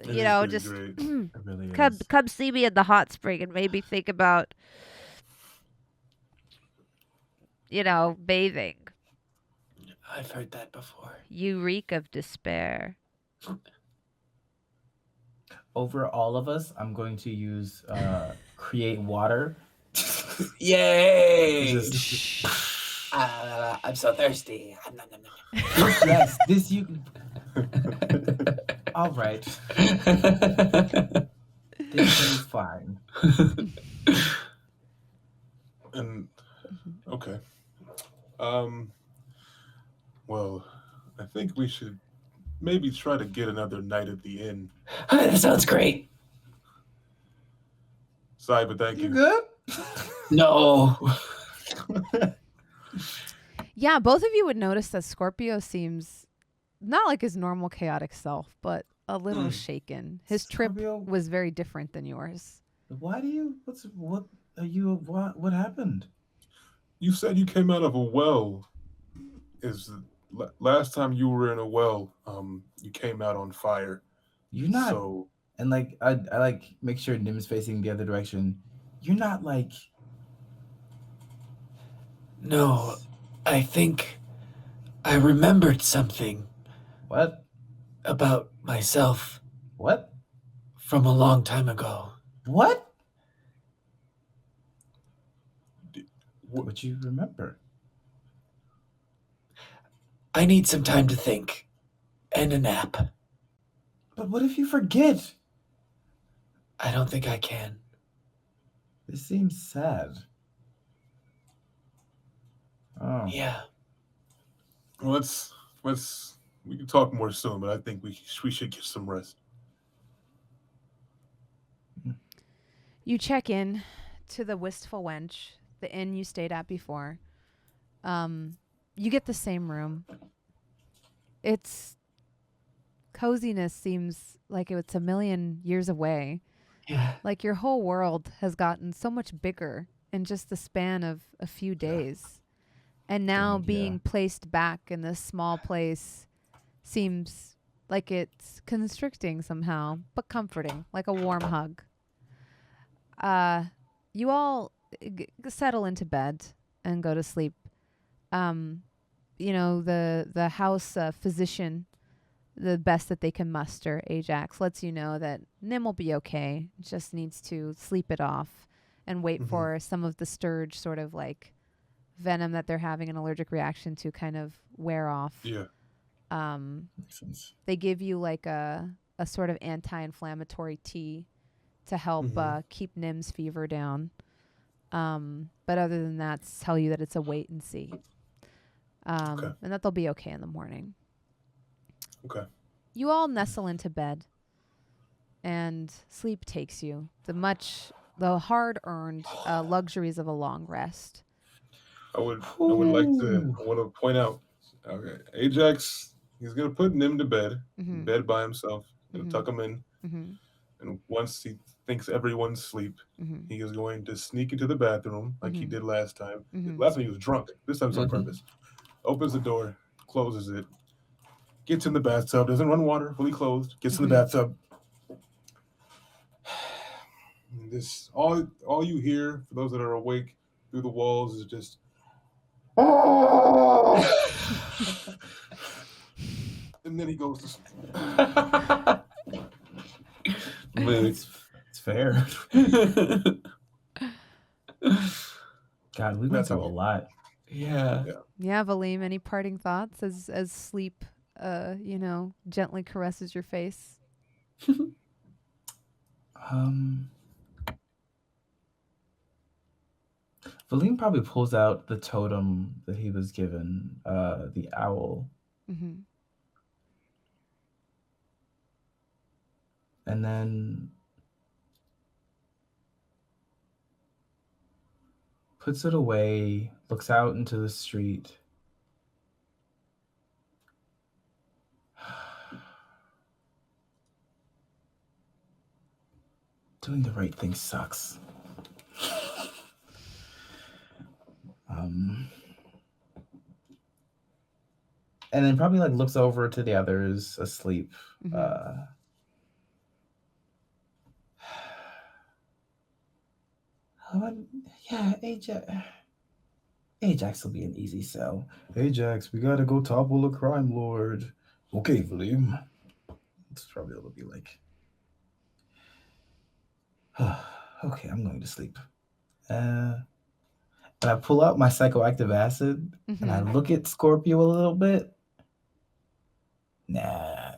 You know, just It really come see me in the hot spring and maybe think about, you know, bathing. I've heard that before. You reek of despair. Over all of us, I'm going to use create water. Yay! I'm so thirsty. Yes, this you. All right, this is fine. And okay. Well, I think we should maybe try to get another night at the inn. That sounds great. Sorry, but thank you. You good? No. Yeah, both of you would notice that Scorpio seems not like his normal chaotic self, but a little shaken. His Scorpio? trip was very different than yours. Why do you? What happened? You said you came out of a well. Last time you were in a well, you came out on fire. You're not. So And like I like make sure Nim is facing the other direction. You're not like. No, I think I remembered something What? about myself What? from a long time ago. What? What you remember? I need some time to think and a nap. But what if you forget? I don't think I can. This seems sad. Oh. Yeah. well, we can talk more soon, but I think we should get some rest. You check in to the Wistful Wench, the inn you stayed at before. You get the same room. Its coziness seems like it's a million years away. Yeah. Like your whole world has gotten so much bigger in just the span of a few days. And now being placed back in this small place seems like it's constricting somehow, but comforting, like a warm hug. You all settle into bed and go to sleep. You know, the house physician, the best that they can muster, Ajax, lets you know that Nim will be okay. Just needs to sleep it off and wait for some of the scourge sort of like venom that they're having an allergic reaction to kind of wear off. Yeah. Makes sense. They give you like a sort of anti-inflammatory tea to help keep Nim's fever down. But other than that, tell you that it's a wait and see. Okay. And that they'll be okay in the morning. Okay. You all nestle into bed, and sleep takes you. The hard-earned luxuries of a long rest. I would like to. I want to point out. Okay, Ajax. He's gonna put Nim to bed. In bed by himself. Gonna tuck him in. And once he thinks everyone's asleep, he is going to sneak into the bathroom like he did last time. Last time he was drunk. This time it's on purpose. Opens the door, closes it, gets in the bathtub, doesn't run water, fully closed, gets in the bathtub. This all you hear, for those that are awake through the walls, is just and then he goes to sleep. It's fair. God, we went through a lot. Yeah. Yeah, Valym, any parting thoughts as sleep, gently caresses your face? Valym probably pulls out the totem that he was given, the owl. And then puts it away, looks out into the street. Doing the right thing sucks. And then probably like looks over to the others asleep. Yeah, Ajax will be an easy sell. Ajax, we gotta go topple a crime lord. Okay, Valym. That's probably what it'll be like. Okay, I'm going to sleep. And I pull out my psychoactive acid and I look at Scorpio a little bit. Nah.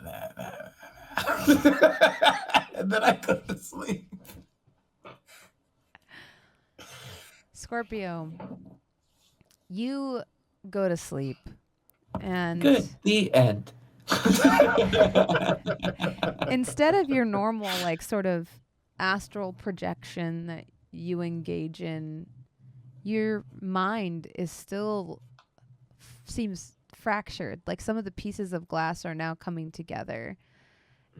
And then I go to sleep. Scorpio, you go to sleep, and Good. The end. instead of your normal, like, sort of astral projection that you engage in, your mind is still seems fractured. Like some of the pieces of glass are now coming together,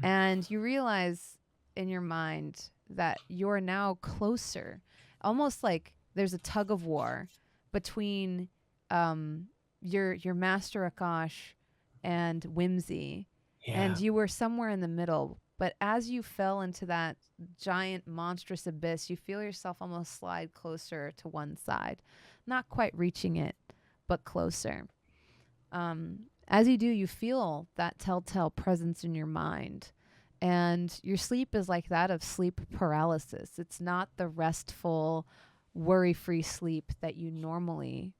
and you realize in your mind that you're now closer, almost like there's a tug of war between your master Akash and Whimsy, and you were somewhere in the middle. But as you fell into that giant monstrous abyss, you feel yourself almost slide closer to one side, not quite reaching it, but closer. As you do, you feel that telltale presence in your mind. And your sleep is like that of sleep paralysis. It's not the restful, worry-free sleep that you normally,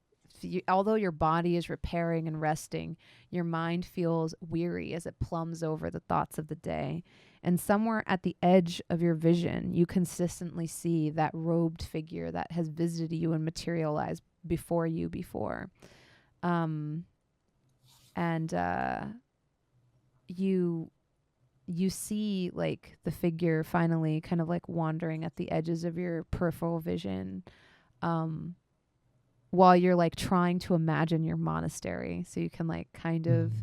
although your body is repairing and resting, your mind feels weary as it plumbs over the thoughts of the day. And somewhere at the edge of your vision, you consistently see that robed figure that has visited you and materialized before you before. You see like the figure finally kind of like wandering at the edges of your peripheral vision, while you're like trying to imagine your monastery, so you can like kind of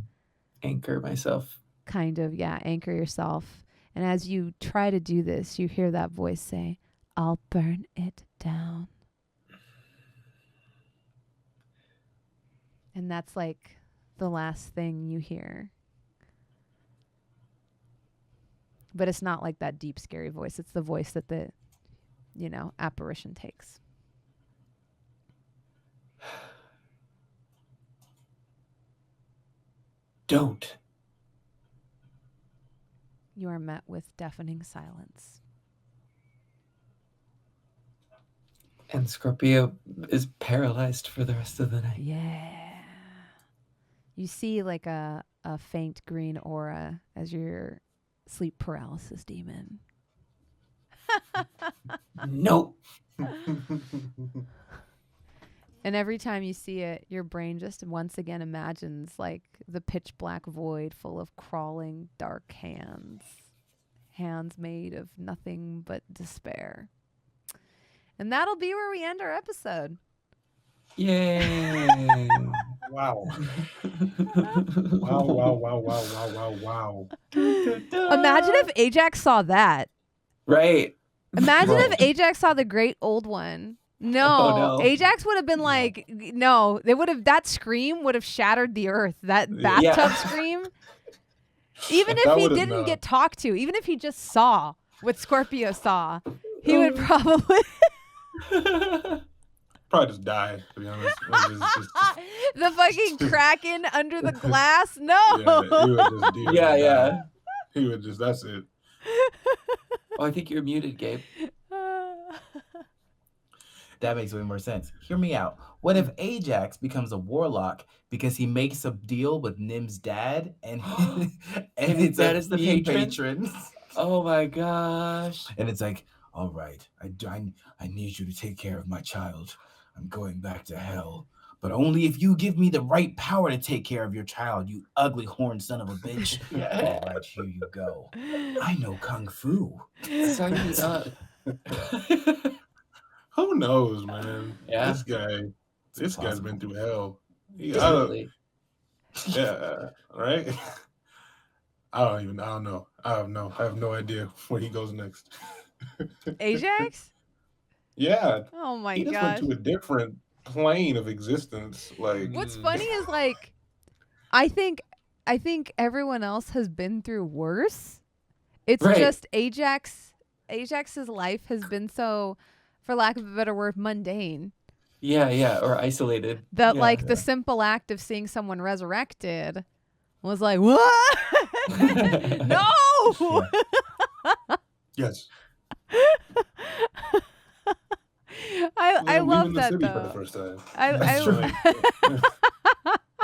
anchor myself. Anchor yourself. And as you try to do this, you hear that voice say, "I'll burn it down." And that's like the last thing you hear. But it's not like that deep, scary voice. It's the voice that the, apparition takes. Don't. You are met with deafening silence. And Scorpio is paralyzed for the rest of the night. Yeah. You see like a faint green aura as your sleep paralysis demon. Nope. And every time you see it, your brain just once again imagines like the pitch black void full of crawling dark hands. Hands made of nothing but despair. And that'll be where we end our episode. Yay! Wow. Wow. Imagine if Ajax saw that. Right. Imagine if Ajax saw the great old one. No, Oh, no. Ajax would have been like, no, they would have, that scream would have shattered the earth. That bathtub scream. Even if he didn't get talked to, even if he just saw what Scorpio saw, he would probably just die, to be honest. the fucking kraken under the glass. No. Yeah. He would just, that's it. Oh, I think you're muted, Gabe. That makes way more sense. Hear me out. What if Ajax becomes a warlock because he makes a deal with Nim's dad and it's that is the patron? Oh my gosh. And it's like, all right, I need you to take care of my child. I'm going back to hell. But only if you give me the right power to take care of your child, you ugly horned son of a bitch. All right, here you go. I know Kung Fu. Sign me up. Who knows, man? Yeah. This guy's been through hell. Totally. Yeah, right? I don't know. I have no idea where he goes next. Ajax? Yeah. Oh my He just gosh. went to a different plane of existence. Like, What's funny is like, I think everyone else has been through worse. It's Right. just Ajax's life has been so, for lack of a better word, mundane. Yeah, or isolated. That Yeah. like the simple act of seeing someone resurrected was like, what? No. yes. I I'm love leaving the that city though. for the first time. I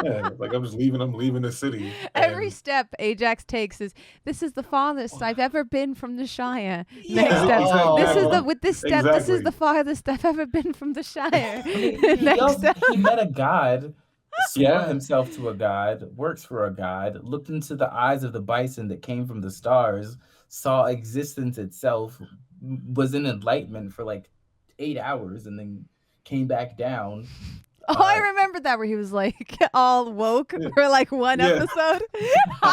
Yeah, like I'm leaving the city. every and- step Ajax takes is, this is the farthest I've ever been from the Shire. Yeah. Next step, Oh. this is the with this step, this is Exactly. the farthest I've ever been from the Shire. I mean, Next step. he met a god, swore Yeah. himself to a god, works for a god, looked into the eyes of the bison that came from the stars, saw existence itself, was in enlightenment for like 8 hours, and then came back down. Oh, I remember that where he was like all woke for like one Yeah. episode.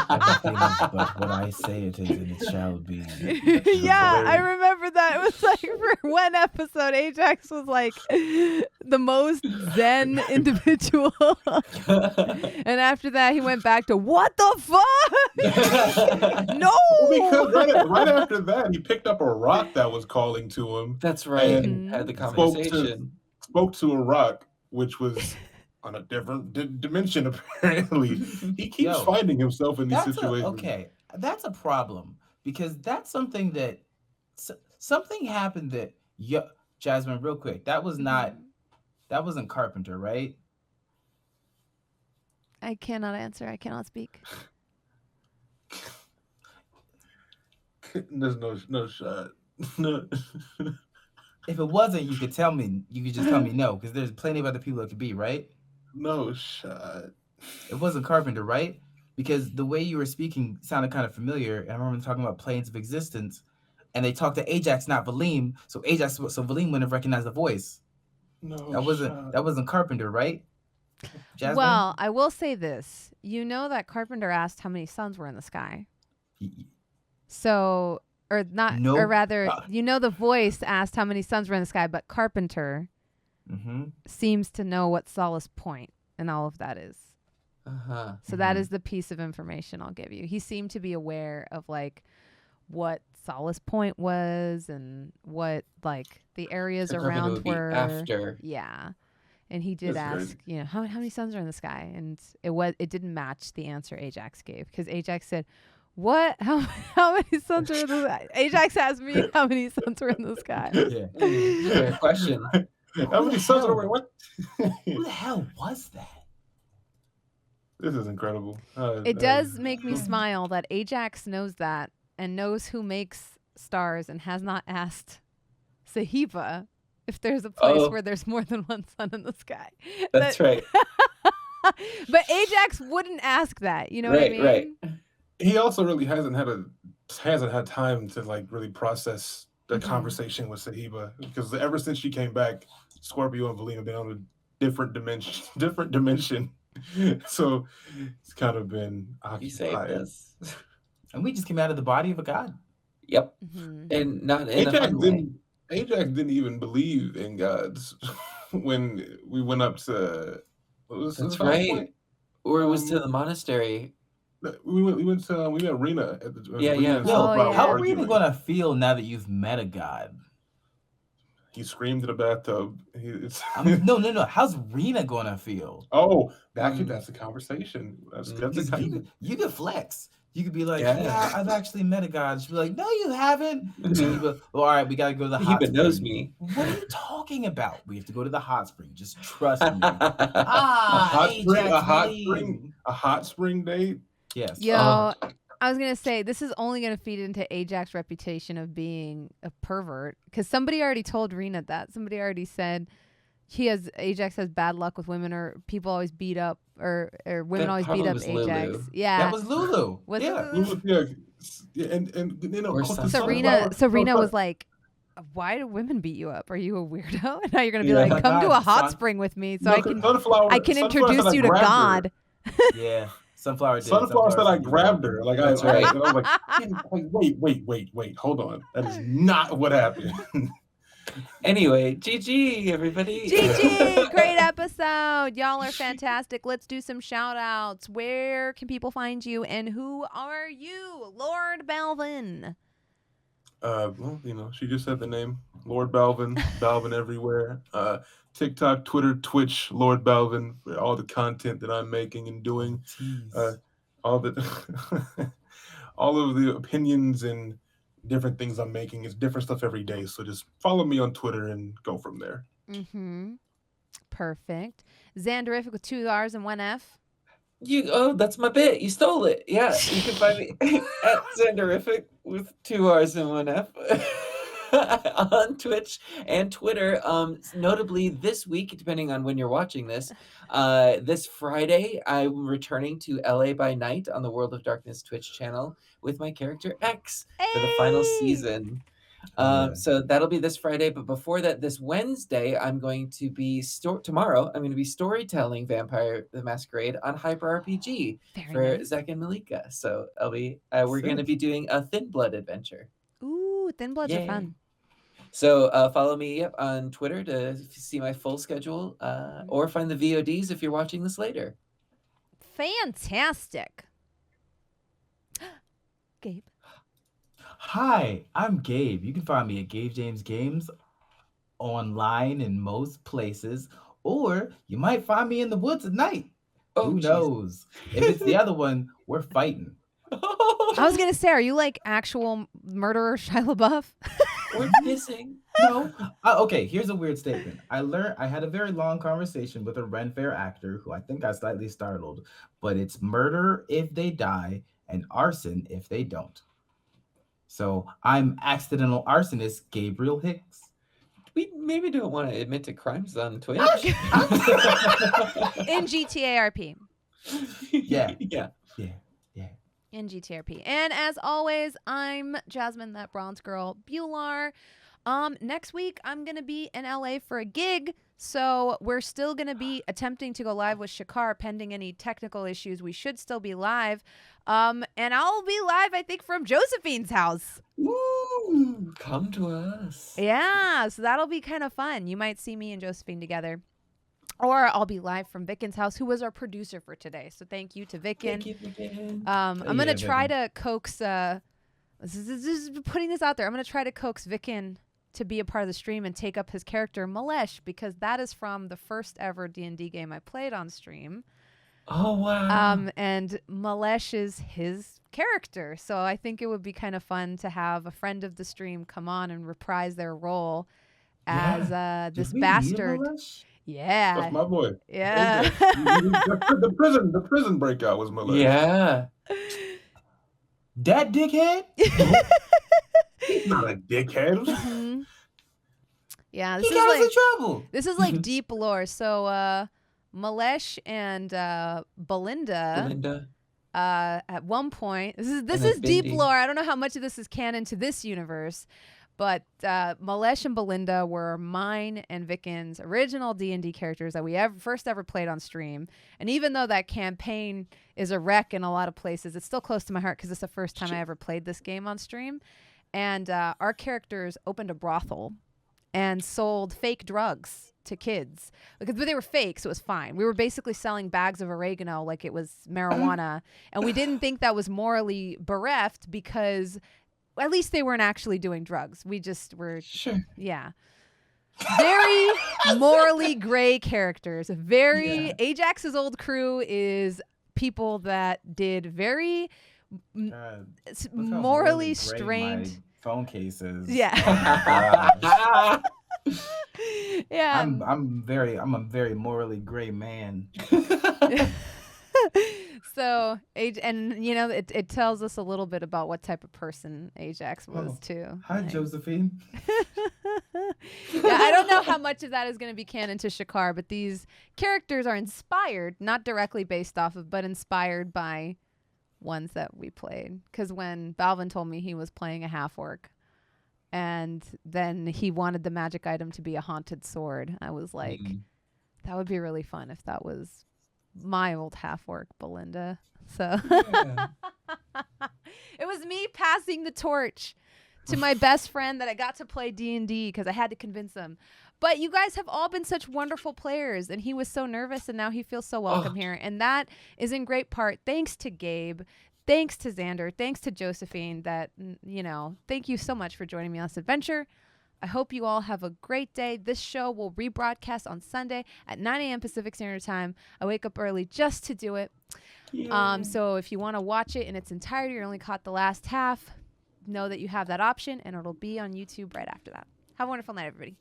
Everything is but what I say it is, and it shall be. Yeah, I remember that. It was like for one episode, Ajax was like the most zen individual. And after that, he went back to, what the fuck? No! Because right after that, he picked up a rock that was calling to him. That's right. And Had the spoke conversation. to a rock, which was on a different dimension. Apparently, he keeps finding himself in these situations. That's a problem, because that's something that something happened that Jasmine, real quick, that wasn't Carpenter, right? I cannot answer. I cannot speak. There's no shot. No. If it wasn't, you could tell me. You could just tell me no, because there's plenty of other people it could be, right? No shot. It wasn't Carpenter, right? Because the way you were speaking sounded kind of familiar. And I remember talking about planes of existence, and they talked to Ajax, not Valym. So Valym wouldn't have recognized the voice. No. That wasn't Carpenter, right? Jasmine? Well, I will say this. You know that Carpenter asked how many suns were in the sky. So, or not, No. or rather, you know the voice asked how many suns were in the sky, but Carpenter seems to know what Solace Point and all of that is. Uh-huh. So that is the piece of information I'll give you. He seemed to be aware of like what Solace Point was and what like the areas So Carpenter around would be were. after. Yeah. And he did That's ask, you know, how many suns are in the sky? And it didn't match the answer Ajax gave, because Ajax said, what? How many suns are in the sky? Ajax asked me how many suns are in the sky. Yeah. Fair question. How many suns are there? What? Who the hell was that? This is incredible. It does make me smile that Ajax knows that and knows who makes stars and has not asked Sahiba if there's a place Oh. where there's more than one sun in the sky. That's right. But Ajax wouldn't ask that. You know what I mean? Right. He also really hasn't had time to like really process the conversation with Sahiba, because ever since she came back, Scorpio and Valym have been on a different dimension. So it's kind of been You saved occupied. us. And we just came out of the body of a god. Yep. And not in a fun way. Ajax didn't even believe in gods when we went up to. That's right. Or it was to the monastery. We met Rena at the Yeah. and Yo, Oh, yeah. how are you gonna feel now that you've met a god? He screamed in the bathtub. No. How's Rena gonna feel? Oh, that's a conversation. That's You could flex. You could be like, Yeah. yeah, I've actually met a god. She'd be like, no, you haven't. She'd be like, well, all right, we gotta go to the hot spring. He knows me. What are you talking about? We have to go to the hot spring. Just trust me. A hot spring date. Yes. Yo, I was gonna say this is only gonna feed into Ajax's reputation of being a pervert, because somebody already told Rena that. Somebody already said Ajax has bad luck with women, or people always beat up, or women That always beat probably up was Ajax. Lulu. Yeah, That was Lulu. Was yeah. it? Yeah, and you know, Or Serena was like, why do women beat you up? Are you a weirdo? And now you're gonna be like, come to a hot spring with me so I can introduce you to God. Yeah. Sunflower said I grabbed her. Like That's I right. was like, wait, hold on. That is not what happened. Anyway, GG, everybody. GG, great episode. Y'all are fantastic. Let's do some shout outs. Where can people find you, and who are you? LordBalvin. Well, you know, she just said the name. LordBalvin, Balvin everywhere. TikTok, Twitter, Twitch, LordBalvin, for all the content that I'm making and doing. All of the opinions and different things I'm making. It's different stuff every day. So just follow me on Twitter and go from there. Perfect. Xanderific with 2 R's and 1 F. That's my bit. You stole it. Yeah, you can find me at Xanderific with 2 R's and 1 F on Twitch and Twitter. Notably this week, depending on when you're watching this, this Friday, I'm returning to LA by Night on the World of Darkness Twitch channel with my character X for the final season. So that'll be this Friday, but before that, this Wednesday, I'm going to be tomorrow. I'm going to be storytelling Vampire the Masquerade on Hyper RPG for Zach and Malika. So I'll be we're going to be doing a Thin Blood adventure. Ooh, Thin Bloods are fun. So follow me on Twitter to see my full schedule, or find the VODs if you're watching this later. Fantastic. Gabe. Hi, I'm Gabe. You can find me at Gabe James Games online in most places, or you might find me in the woods at night. Who knows? If it's the other one, we're fighting. I was gonna say, are you like actual murderer Shia LaBeouf? We're missing. No. Okay, here's a weird statement. I had a very long conversation with a Ren Fair actor who I think got slightly startled, but it's murder if they die and arson if they don't. So I'm accidental arsonist Gabriel Hicks. We maybe don't want to admit to crimes on Twitch. In GTARP. Yeah. In GTRP. And as always, I'm Jasmine ThatBronzeGirl Bhullar. Next week, I'm going to be in LA for a gig, so we're still going to be attempting to go live with Shikar pending any technical issues. We should still be live. And I'll be live, I think, from Josephine's house. Woo! Come to us. Yeah, so that'll be kind of fun. You might see me and Josephine together. Or I'll be live from Vicken's house, who was our producer for today. So thank you to Vicken. Thank you, Vicken. I'm going to try to coax, just putting this out there, I'm going to try to coax Vicken to be a part of the stream and take up his character, Malesh, because that is from the first ever D&D game I played on stream. Oh, wow. And Malesh is his character. So I think it would be kind of fun to have a friend of the stream come on and reprise their role as this bastard. Yeah. That's my boy. Yeah. The prison breakout was Malesh. Yeah. That dickhead? He's not a dickhead. Yeah, He got us in trouble. This is like deep lore. So Malesh and Belinda at one point, this is deep lore. I don't know how much of this is canon to this universe, but Malesh and Belinda were mine and Vicken's original D&D characters that we first ever played on stream. And even though that campaign is a wreck in a lot of places, it's still close to my heart because it's the first time I ever played this game on stream. And our characters opened a brothel and sold fake drugs to kids, but they were fake, so it was fine. We were basically selling bags of oregano like it was marijuana, and we didn't think that was morally bereft because at least they weren't actually doing drugs. We just were, yeah. Very morally gray characters. Ajax's old crew is people that did very morally strained phone cases. Yeah. Yeah. I'm a very morally gray man. So, and you know, it tells us a little bit about what type of person Ajax was too. Hi, Josephine. Yeah, I don't know how much of that is going to be canon to Shikar, but these characters are inspired, not directly based off of, but inspired by ones that we played. Because when Balvin told me he was playing a half-orc, and then he wanted the magic item to be a haunted sword, I was like, that would be really fun if that was my old half-orc Belinda. So it was me passing the torch to my best friend that I got to play D&D because I had to convince him. But you guys have all been such wonderful players, and he was so nervous, and now he feels so welcome here. And that is in great part thanks to Gabe, thanks to Xander, thanks to Josephine, that, you know, thank you so much for joining me on this adventure. I hope you all have a great day. This show will rebroadcast on Sunday at 9 a.m. Pacific Standard Time. I wake up early just to do it. So if you want to watch it in its entirety, you only caught the last half, know that you have that option, and it'll be on YouTube right after that. Have a wonderful night, everybody.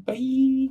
Bye.